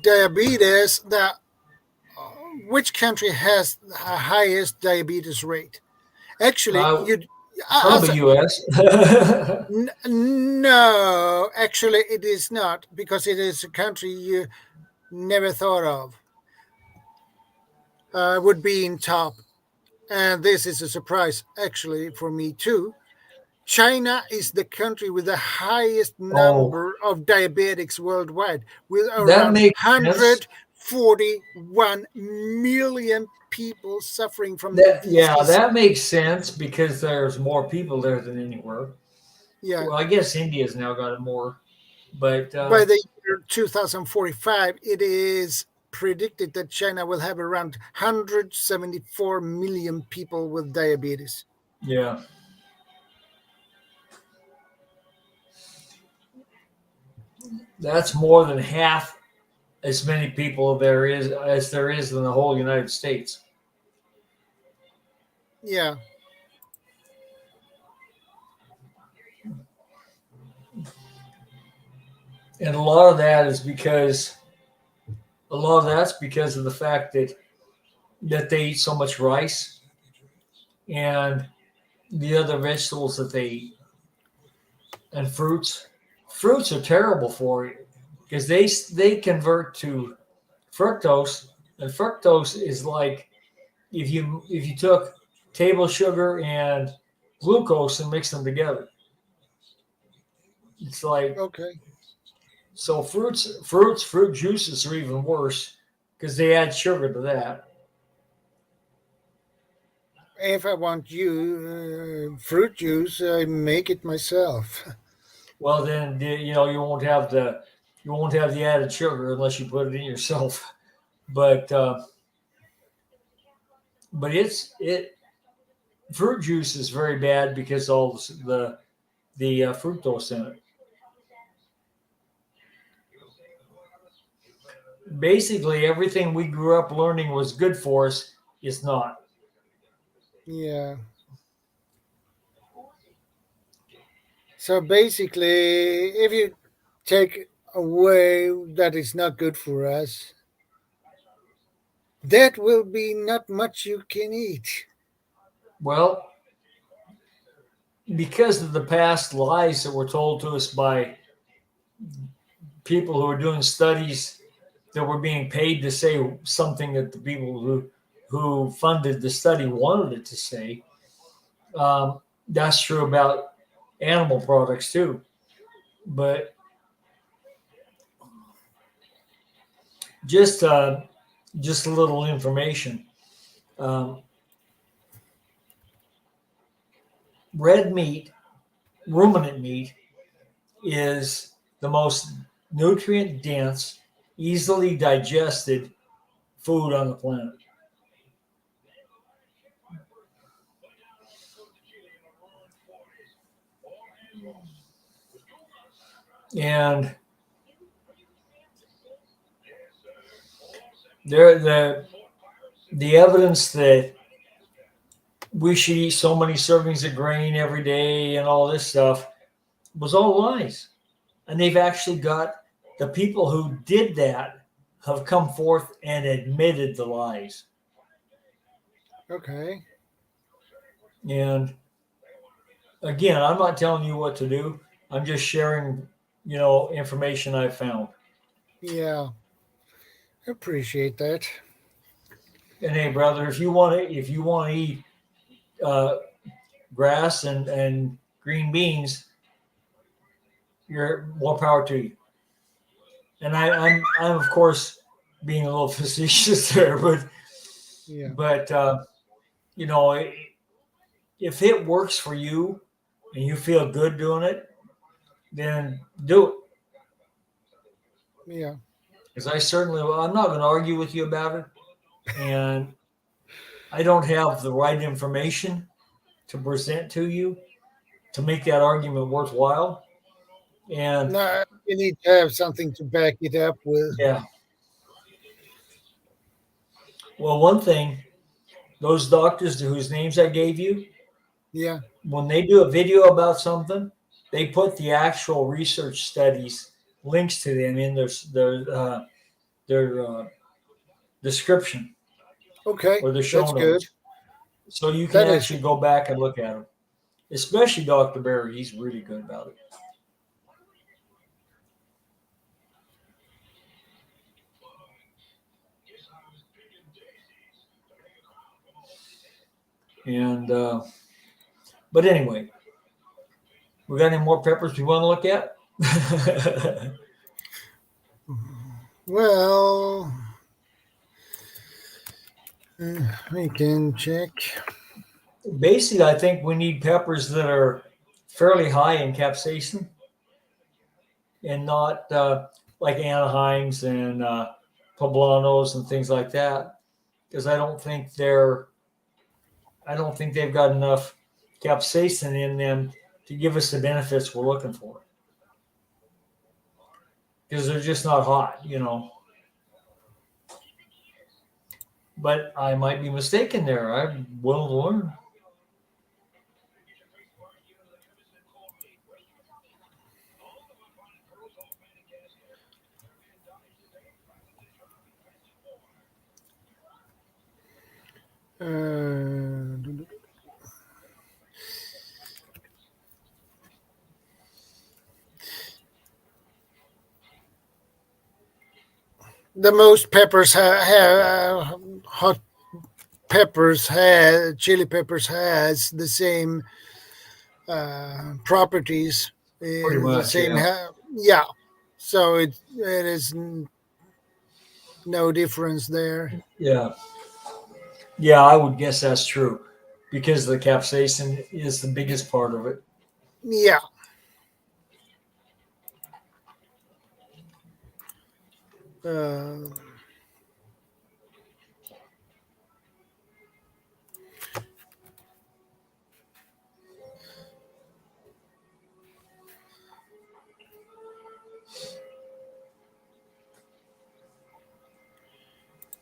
Diabetes, which country has the highest diabetes rate? Actually, probably US. No, actually it is not, because it is a country you never thought of would be in top. And this is a surprise, actually, for me too. China is the country with the highest number of diabetics worldwide, with around 141 million people suffering from disease. Yeah, that makes sense because there's more people there than anywhere. Yeah. Well, I guess India's now got more, but by the year 2045, it is predicted that China will have around 174 million people with diabetes. Yeah. That's more than half as many people there is in the whole United States. Yeah. And a lot of that's because of the fact that they eat so much rice and the other vegetables that they eat. And fruits are terrible for you because they convert to fructose, and fructose is like if you took table sugar and glucose and mixed them together. It's like, okay. So fruit juices are even worse because they add sugar to that. If I want fruit juice, I make it myself. Well, then you won't have the added sugar unless you put it in yourself. But fruit juice is very bad because all the fructose in it. Basically, everything we grew up learning was good for us is not. Yeah. So basically, if you take away that is not good for us, that will be not much you can eat. Well, because of the past lies that were told to us by people who were doing studies that were being paid to say something that the people who funded the study wanted it to say. That's true about animal products too. But just a little information. Red meat, ruminant meat, is the most nutrient dense, easily digested food on the planet. And the evidence that we should eat so many servings of grain every day and all this stuff was all lies. And they've actually got the people who did that have come forth and admitted the lies. Okay. And again, I'm not telling you what to do. I'm just sharing, information I found. Yeah, appreciate that. And hey, brother, if you want to eat uh, grass and green beans, you're more power to you. And I'm of course being a little facetious there, but Yeah, but you know, if it works for you and you feel good doing it, then do it. yeah, Because I'm not going to argue with you about it, and I don't have the right information to present to you to make that argument worthwhile. And no, you need to have something to back it up with. yeah, well, one thing, those doctors whose names I gave you, Yeah, when they do a video about something, they put the actual research studies links to them in their description okay, or the that's show good. notes, so you can That is actually go back and look at them. Especially Dr. Barry, he's really good about it. And but anyway, we got any more peppers we want to look at? well. We can check. Basically, I think we need peppers that are fairly high in capsaicin and not like Anaheim's and Poblanos and things like that, because I don't think they've got enough capsaicin in them to give us the benefits we're looking for, because they're just not hot. But I might be mistaken there. I'm willing to learn. The most peppers have hot peppers has chili peppers has the same properties, Pretty the much, same yeah. yeah. So it is no difference there. Yeah. Yeah, I would guess that's true because the capsaicin is the biggest part of it. Yeah. Uh,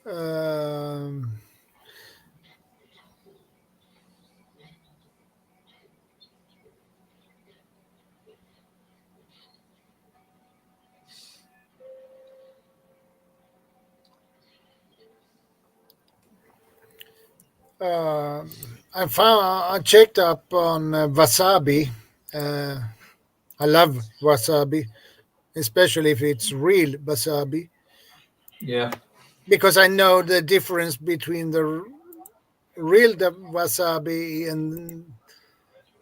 um, I checked up on wasabi. Uh, I love wasabi, especially if it's real wasabi, Yeah. because I know the difference between the real wasabi and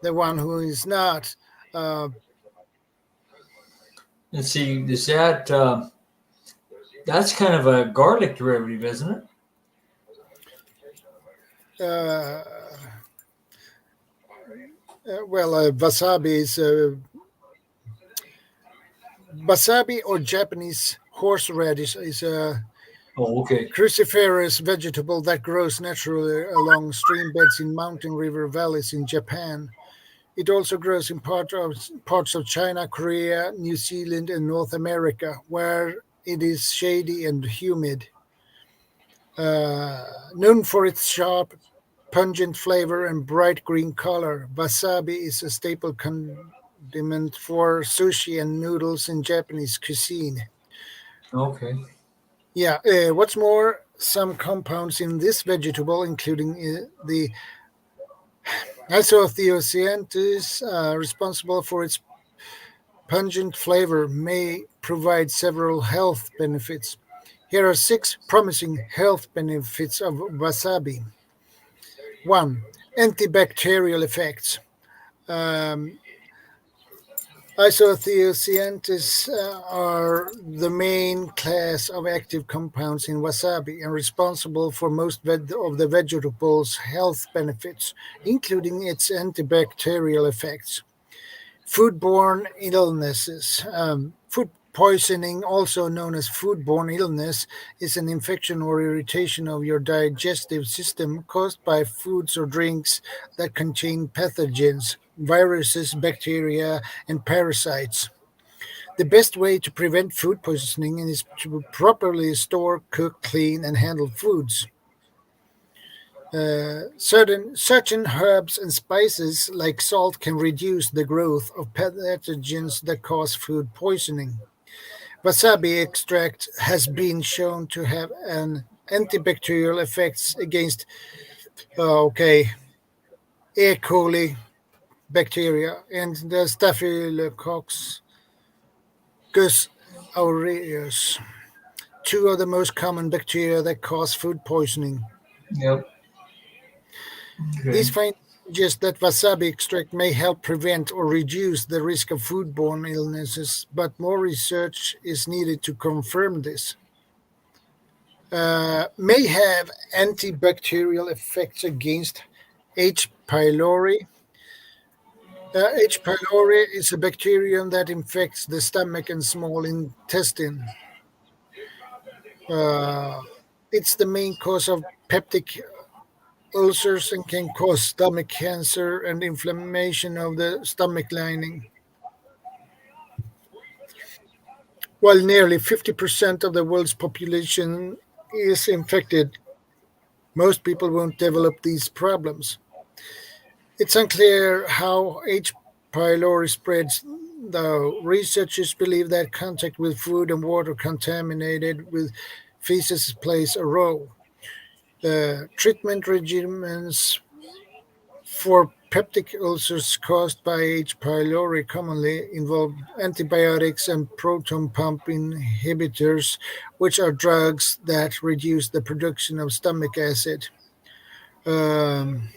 the one who is not. Uh, And see, is that's kind of a garlic derivative, isn't it? Wasabi is wasabi or Japanese horseradish is a Oh, okay. cruciferous vegetable that grows naturally along stream beds in mountain river valleys in Japan. It also grows in parts of China, Korea, New Zealand, and North America, where it is shady and humid. Known for its sharp, pungent flavor and bright green color, wasabi is a staple condiment for sushi and noodles in Japanese cuisine. Okay. Yeah, what's more, some compounds in this vegetable, including the Isothiocyanthus, responsible for its pungent flavor, may provide several health benefits. Here are 6 promising health benefits of wasabi. 1. Antibacterial effects. Um, Isothiocyanthus are the main class of active compounds in wasabi and responsible for most of the vegetable's health benefits, including its antibacterial effects. Foodborne illnesses. Food poisoning, also known as foodborne illness, is an infection or irritation of your digestive system caused by foods or drinks that contain pathogens, viruses, bacteria, and parasites. The best way to prevent food poisoning is to properly store, cook, clean, and handle foods. Certain herbs and spices like salt can reduce the growth of pathogens that cause food poisoning. Wasabi extract has been shown to have an antibacterial effects against E. coli bacteria and the Staphylococcus aureus, two of the most common bacteria that cause food poisoning. Yep. Okay. These findings suggest that wasabi extract may help prevent or reduce the risk of foodborne illnesses, but more research is needed to confirm this. May have antibacterial effects against H. pylori. H. pylori is a bacterium that infects the stomach and small intestine. It's the main cause of peptic ulcers and can cause stomach cancer and inflammation of the stomach lining. While nearly 50% of the world's population is infected, most people won't develop these problems. It's unclear how H. pylori spreads, though researchers believe that contact with food and water contaminated with feces plays a role. Treatment regimens for peptic ulcers caused by H. pylori commonly involve antibiotics and proton pump inhibitors, which are drugs that reduce the production of stomach acid. Um,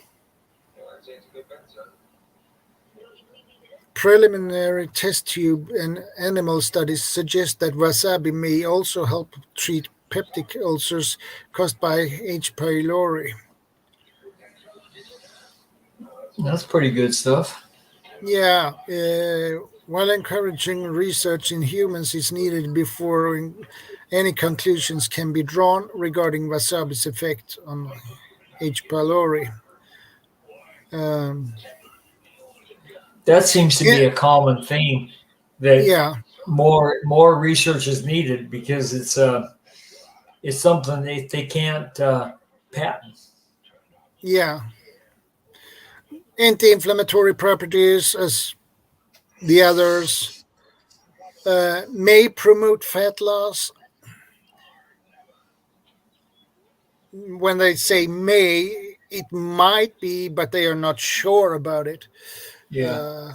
Preliminary test tube and animal studies suggest that wasabi may also help treat peptic ulcers caused by H. pylori. That's pretty good stuff. Yeah, while encouraging research in humans is needed before any conclusions can be drawn regarding wasabi's effect on H. pylori. That seems to be Yeah, a common theme that yeah, more research is needed because it's something they can't patent. yeah. Anti-inflammatory properties, as the others, may promote fat loss. When they say may, it might be, but they are not sure about it. Yeah, Uh,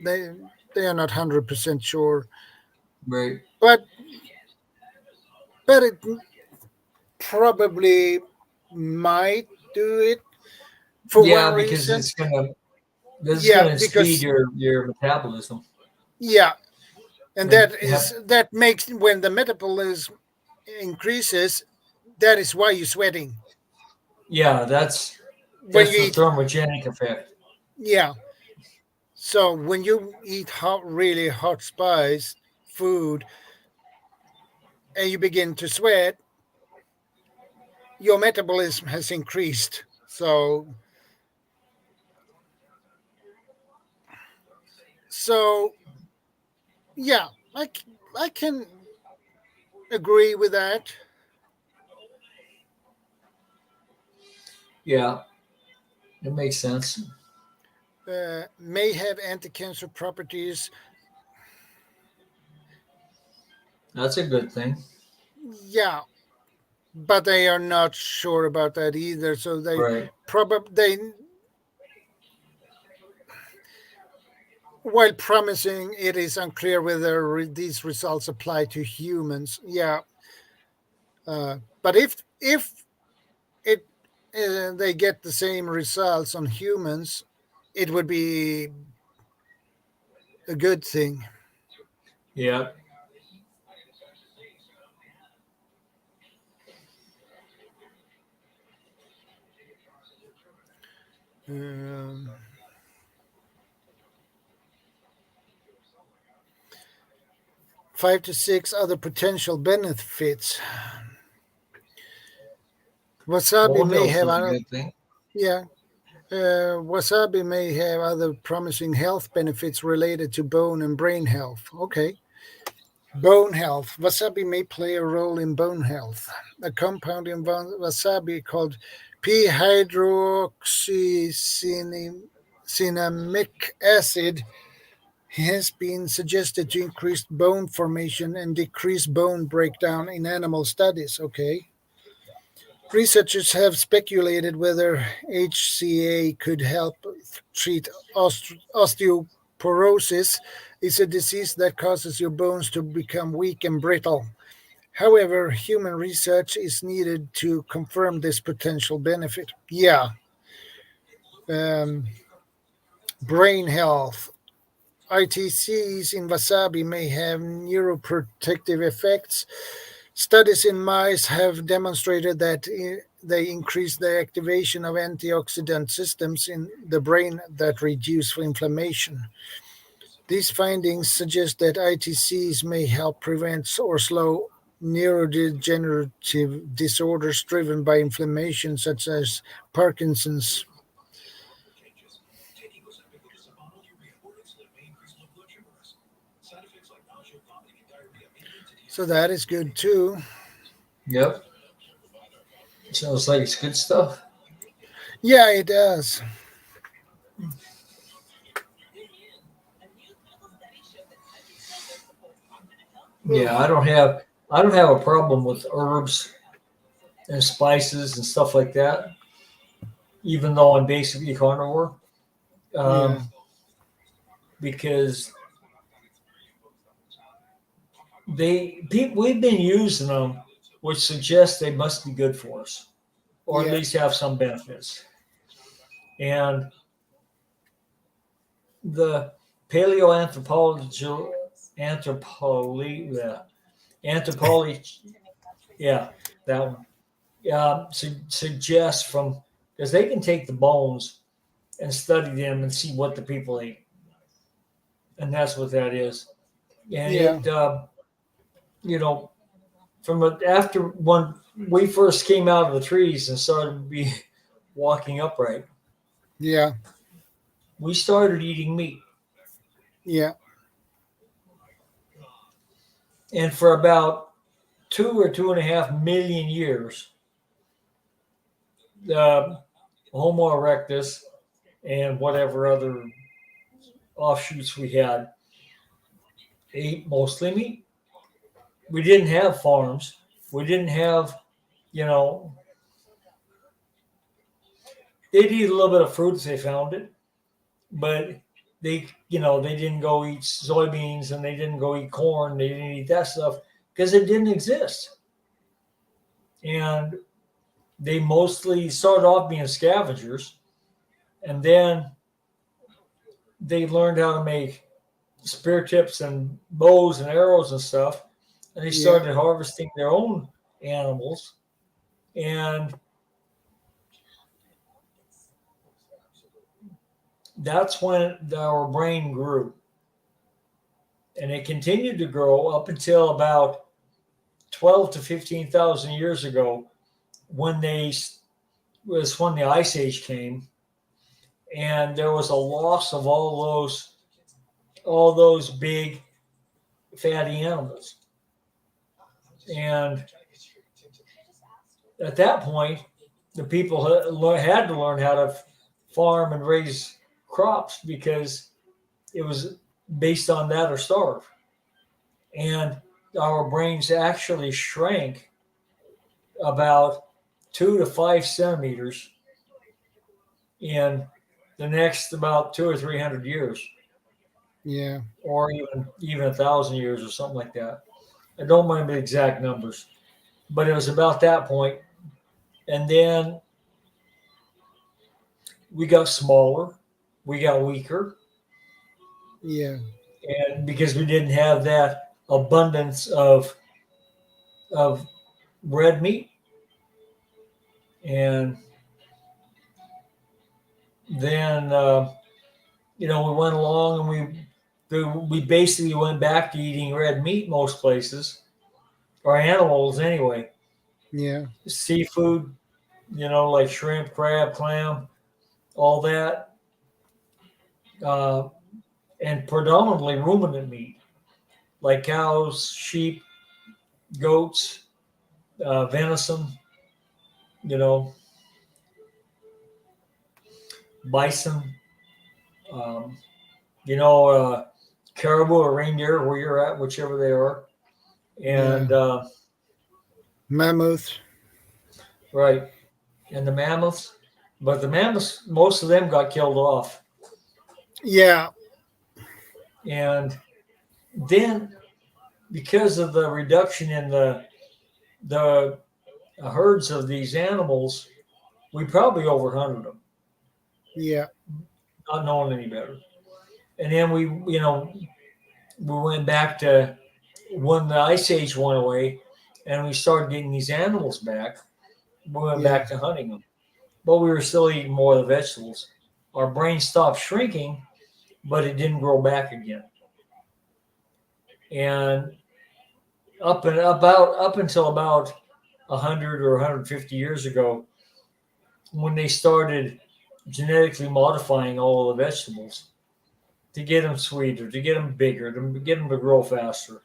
they they are not 100% sure, right. but it probably might do it for one Yeah, because reason. this is Yeah, gonna speed because your metabolism. yeah, and And have, that makes when the metabolism increases, that is why you're sweating yeah, that's when that's you the eat. thermogenic effect. Yeah, so when you eat really hot spice food and you begin to sweat, your metabolism has increased. So yeah, I can agree with that. Yeah, it makes sense. May have anti-cancer properties. That's a good thing. Yeah, but they are not sure about that either. So Right. probably they while promising, it is unclear whether these results apply to humans. Yeah, but if it they get the same results on humans, it would be a good thing. Yeah. Um, 5 to 6 other potential benefits. Wasabi Bone may health have is a other, good thing. yeah. Wasabi may have other promising health benefits related to bone and brain health. Okay. Bone health. Wasabi may play a role in bone health. A compound in wasabi called p-hydroxycinamic acid has been suggested to increase bone formation and decrease bone breakdown in animal studies. Okay. Researchers have speculated whether HCA could help treat osteoporosis. It's a disease that causes your bones to become weak and brittle. However, human research is needed to confirm this potential benefit. Yeah. Um, Brain health. ITCs in wasabi may have neuroprotective effects. Studies in mice have demonstrated that they increase the activation of antioxidant systems in the brain that reduce inflammation. These findings suggest that ITCs may help prevent or slow neurodegenerative disorders driven by inflammation, such as Parkinson's. So that is good too. Yep. Sounds like it's good stuff. Yeah, it does. Yeah, I don't have a problem with herbs and spices and stuff like that, even though I'm basically carnivore. Yeah. Because we've been using them, which suggests they must be good for us, or at Yeah. least have some benefits. And the paleoanthropology, yeah, that one. Suggests from because they can take the bones and study them and see what the people ate, and that's what that is. And Yeah. after when we first came out of the trees and started to be walking upright, Yeah. we started eating meat. Yeah. And for about 2 or 2.5 million years, Homo erectus and whatever other offshoots we had ate mostly meat. We didn't have farms. We didn't have, they'd eat a little bit of fruit if they found it, but they didn't go eat soybeans and they didn't go eat corn. They didn't eat that stuff because it didn't exist. And they mostly started off being scavengers, and then they learned how to make spear tips and bows and arrows and stuff, and they started harvesting their own animals. And that's when our brain grew. And it continued to grow up until about 12 to 15,000 years ago, when the Ice Age came, and there was a loss of all those big fatty animals. And at that point, the people had to learn how to farm and raise crops because it was based on that or starve. And our brains actually shrank about 2 to 5 centimeters in the next about 200 or 300 years. Yeah. or even 1,000 years or something like that. I don't remember the exact numbers, but it was about that point. And then we got smaller, we got weaker, Yeah. and because we didn't have that abundance of red meat, and then we went along and we basically went back to eating red meat most places, or animals anyway. Yeah. Seafood, like shrimp, crab, clam, all that, and predominantly ruminant meat, like cows, sheep, goats, venison, you know, bison, um, caribou or reindeer, where you're at, whichever they are, and Mammoth. right, and the mammoths. But the mammoths, most of them got killed off, Yeah. and then because of the reduction in the herds of these animals, we probably overhunted them, Yeah. not knowing any better. And then we went back to when the ice age went away, and we started getting these animals back. We went Yeah. back to hunting them, but we were still eating more of the vegetables. Our brain stopped shrinking, but it didn't grow back again. And up until about 100 or 150 years ago, when they started genetically modifying all of the vegetables to get them sweeter, to get them bigger, to get them to grow faster,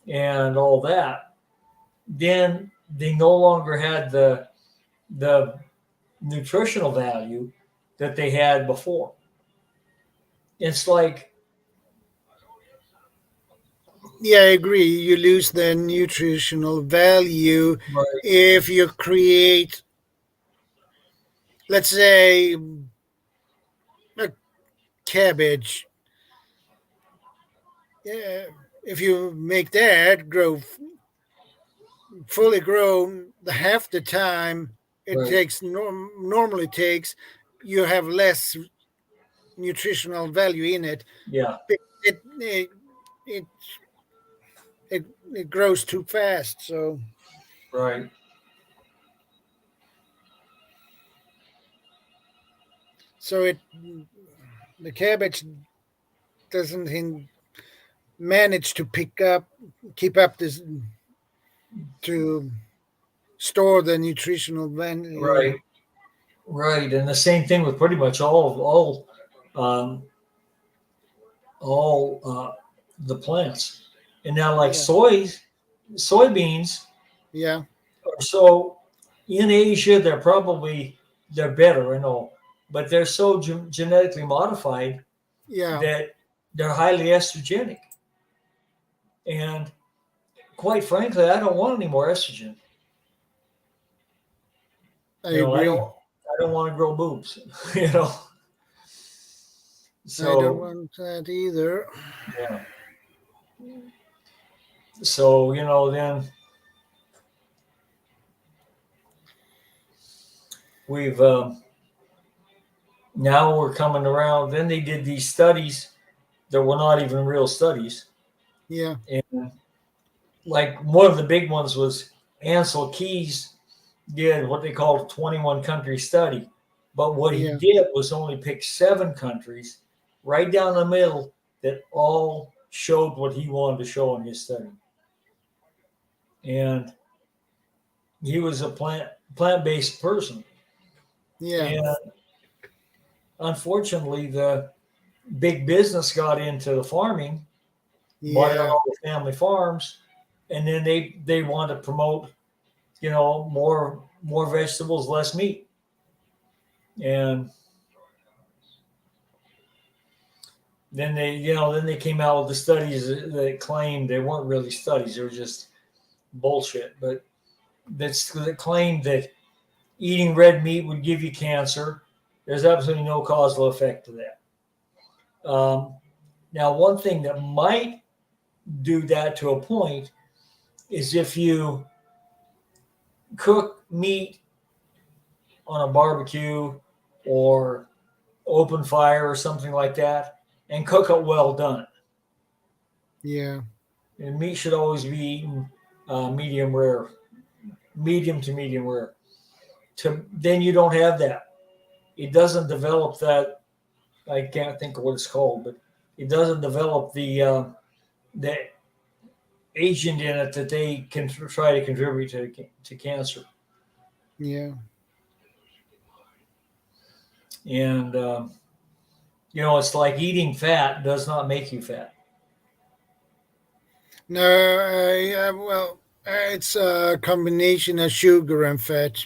and all that, then they no longer had the nutritional value that they had before. It's like, Yeah, I agree. You lose the nutritional value right, if you create, let's say, a cabbage. Yeah, if you make that grow fully grown, the half the time it right, takes normally takes, you have less nutritional value in it. yeah, It it it, it grows too fast. right, So the cabbage doesn't manage to keep up this to store the nutritional value. right, right. And the same thing with pretty much um, all the plants. And now, like Yeah. soybeans, Yeah. so in Asia, they're better and all, but they're so genetically modified Yeah. that they're highly estrogenic. And quite frankly, I don't want any more estrogen. I I agree. don't want to grow boobs. you know. I don't So want that either. yeah. So then we've now we're coming around. Then they did these studies that were not even real studies, Yeah. and like one of the big ones was Ansel Keys did what they called a 21 country study. But what he Yeah. did was only pick 7 countries right down the middle that all showed what he wanted to show in his study. And he was a plant-based person. Yeah. And unfortunately, the big business got into the farming, bought out Yeah. all the family farms, and then they want to promote, more vegetables, less meat. And then they came out with the studies that claimed they weren't really studies; they were just bullshit. But that claimed that eating red meat would give you cancer. There's absolutely no causal effect to that. Now, one thing that might do that to a point is if you cook meat on a barbecue or open fire or something like that, and cook it well done. Yeah. And meat should always be eaten medium rare, medium to medium rare. Then you don't have that. It doesn't develop that. I can't think of what it's called, but it doesn't develop the agent in it that they can try to contribute to cancer. Yeah. And it's like eating fat does not make you fat. No, well, it's a combination of sugar and fat.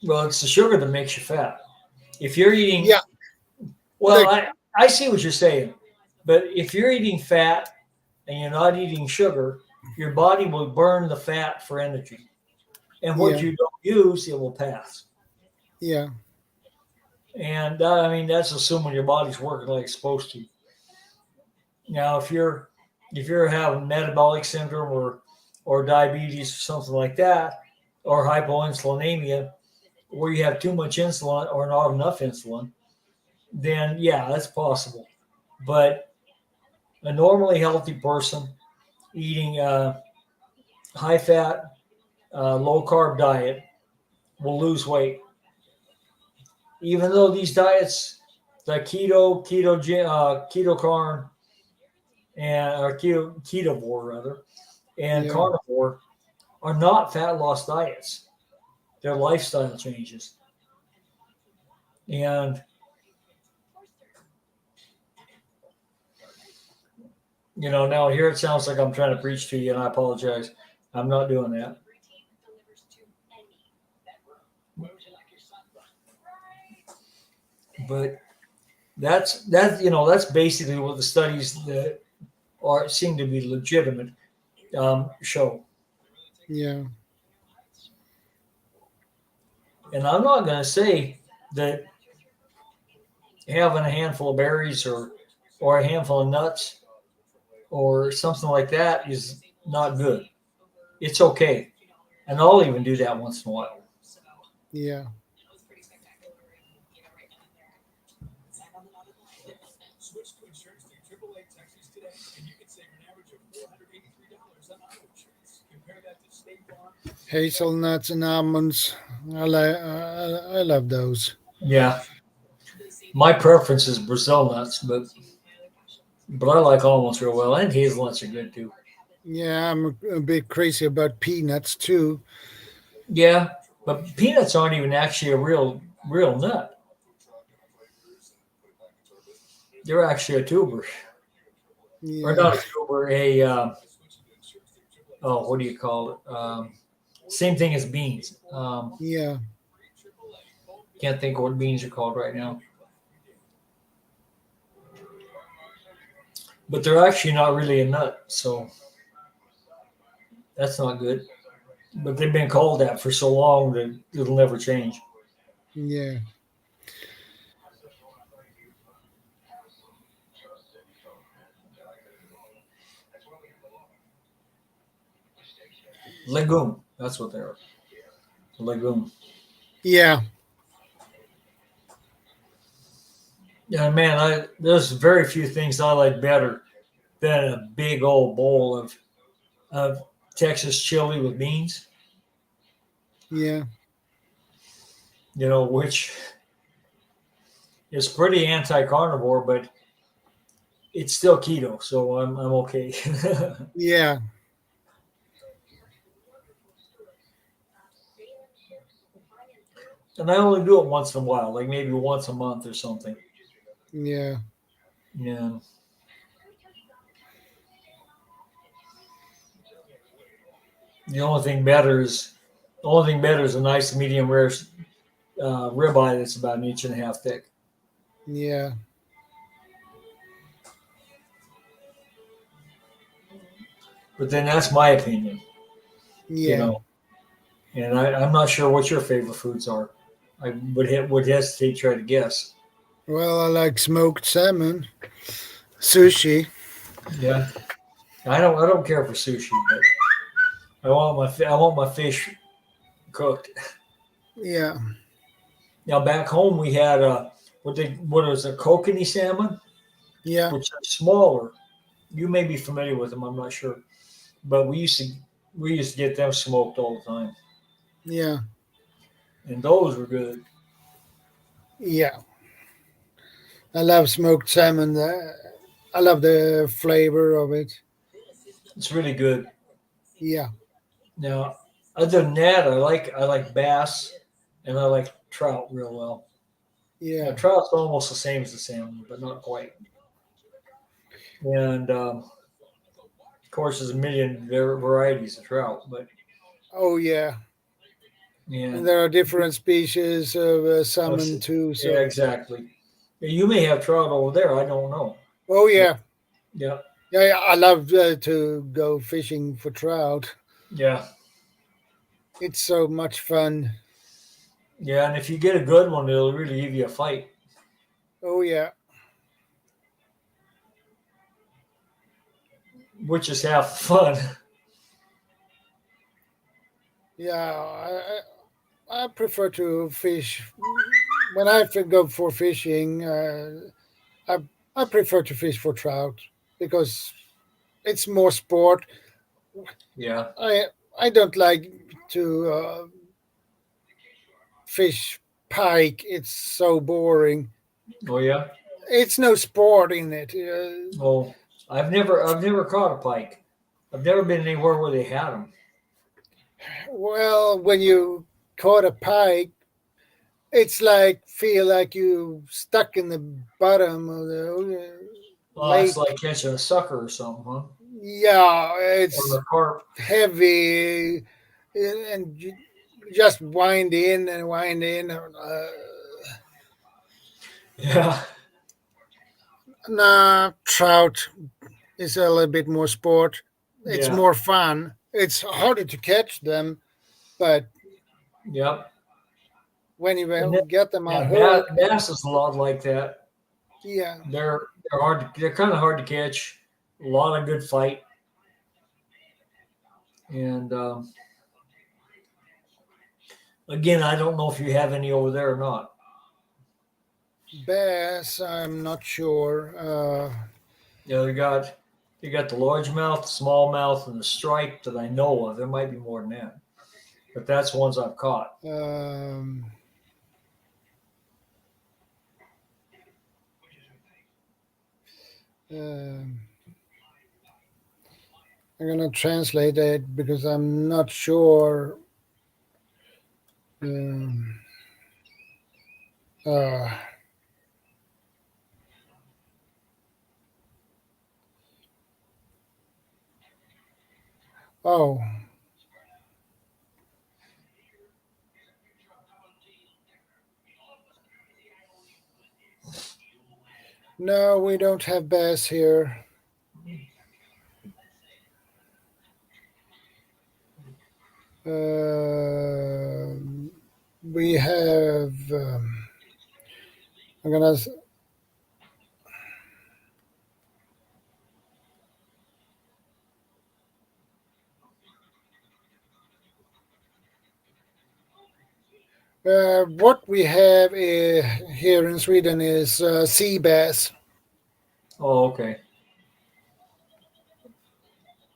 Well, it's the sugar that makes you fat. If you're eating, Yeah. well, I see what you're saying, but if you're eating fat and you're not eating sugar, your body will burn the fat for energy, and what Yeah. you don't use, it will pass. Yeah. And I mean, that's assuming your body's working like it's supposed to. Now, if you're having metabolic syndrome or diabetes or something like that, or hypoinsulinemia, where you have too much insulin or not enough insulin, then yeah, that's possible. But a normally healthy person eating a high fat, low carb diet will lose weight. Even though these diets, the keto carn, or ketovore rather, and Yeah. carnivore are not fat loss diets. They're lifestyle changes. And now here it sounds like I'm trying to preach to you, and I apologize. I'm not doing that. But that's basically what the studies that seem to be legitimate show. Yeah. And I'm not going to say that having a handful of berries or a handful of nuts or something like that is not good. It's okay. And I'll even do that once in a while. Yeah. Switch to insurance through AAA Texas today, and you can save an average of $483 on auto insurance. Compare that to State Farm. Hazelnuts and almonds. I love those. Yeah. My preference is Brazil nuts, but I like almonds real well, and hazelnuts are good too. Yeah, I'm a bit crazy about peanuts too. Yeah, but peanuts aren't even actually a real nut. They're actually a tuber, Yeah. or not a tuber. What do you call it? Same thing as beans. Yeah. Can't think of what beans are called right now. But they're actually not really a nut, so that's not good. But they've been called that for so long that it'll never change. Yeah. Legume, that's what they are. Legume. Yeah. Yeah, man, there's very few things I like better than a big old bowl of Texas chili with beans. Yeah. Which is pretty anti-carnivore, but it's still keto, so I'm okay. Yeah. And I only do it once in a while, like maybe once a month or something. Yeah. Yeah. The only thing better is a nice medium rare ribeye that's about 1.5 inches thick. Yeah. But then that's my opinion. Yeah. And I'm not sure what your favorite foods are. I would hesitate to try to guess. Well, I like smoked salmon, sushi. Yeah, I don't care for sushi, but I want my fish cooked. Yeah, Now back home we had what was a kokanee salmon, yeah, which are smaller. You may be familiar with them. I'm not sure, but we used to get them smoked all the time, yeah, and those were good. yeah. I love smoked salmon. I love the flavor of it. It's really good. Yeah, Now, other than that, I like bass, and I like trout real well. Now, yeah, trout's almost the same as the salmon, but not quite. And of course, there's a million varieties of trout, but oh yeah. yeah, And there are different species of salmon too. yeah, So, exactly. You may have trout over there. I don't know. oh yeah, Yeah, yeah. Yeah, I love to go fishing for trout. yeah, It's so much fun. yeah. And if you get a good one, it'll really give you a fight, Oh yeah, which is half the fun. yeah. I prefer to fish when I go for fishing. I I prefer to fish for trout because it's more sport. Yeah. I I don't like to fish pike. It's so boring. Oh yeah. It's no sport in it. Oh, I've never caught a pike. I've never been anywhere where they had them. Well, when you caught a pike, it's like feel like you stuck in the bottom of the Well, it's lake. like catching a sucker or something, huh? Yeah, Or it's a carp. heavy, and you just wind in and wind in. Yeah. Nah, trout is a little bit more sport. It's Yeah. more fun. It's harder to catch them, but Yep. when And you get them on yeah, hook, bass is a lot like that. yeah, They're hard. They're kind of hard to catch. A lot of good fight, and again, I don't know if you have any over there or not. bass, I'm not sure. You know, you got the largemouth, the smallmouth, and the striped that I know of. There might be more than that, but that's ones I've caught. Um, um, I'm gonna translate it because I'm not sure. Um, uh, oh, no, we don't have bass here. We have. I'm gonna. What we have here in Sweden is sea bass. Oh, okay.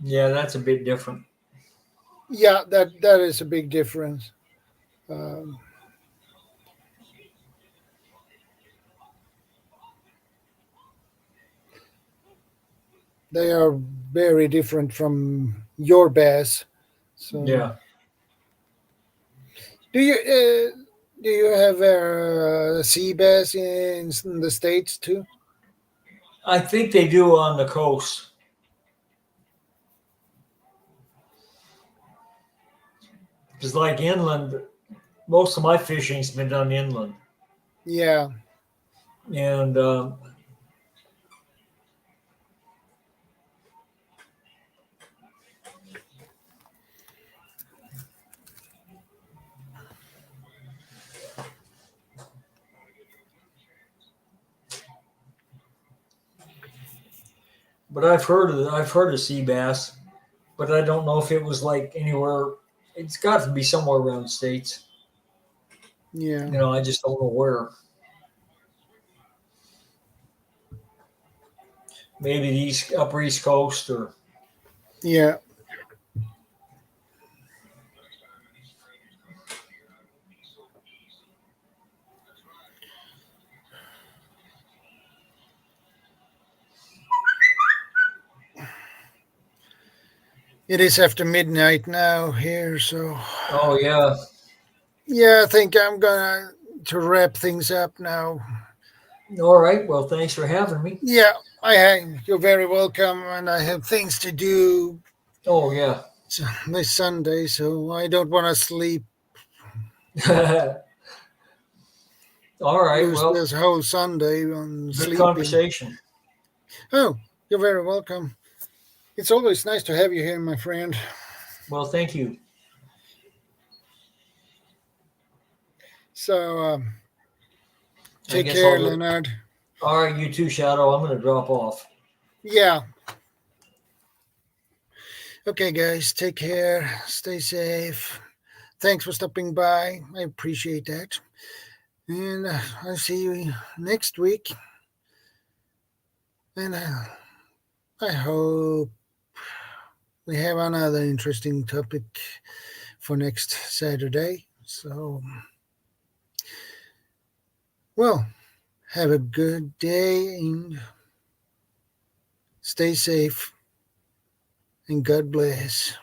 Yeah, that's a bit different. Yeah, that is a big difference. Um, they are very different from your bass. So, Yeah, do you have sea bass in the states too? I think they do on the coast. Because like inland, most of my fishing's been done inland, Yeah, and but I've heard of sea bass, but I don't know if it was like anywhere. It's got to be somewhere around the states. Yeah. You know, I just don't know where. Maybe the upper East Coast or Yeah. It is after midnight now here, so oh yeah. yeah, I think I'm gonna to wrap things up now. All right. Well, thanks for having me. Yeah, you're very welcome, and I have things to do Oh yeah. this Sunday, so I don't want to sleep. All right. Lose Well, this whole Sunday on good sleeping. conversation. Oh, you're very welcome. It's always nice to have you here, my friend. Well, thank you. So I take guess care, I'll Leonard. All right, you too, Shadow. I'm going to drop off. Yeah. Okay, guys, take care. Stay safe. Thanks for stopping by. I appreciate that. And I'll see you next week. And I hope we have another interesting topic for next Saturday. So, well, have a good day and stay safe. And God bless.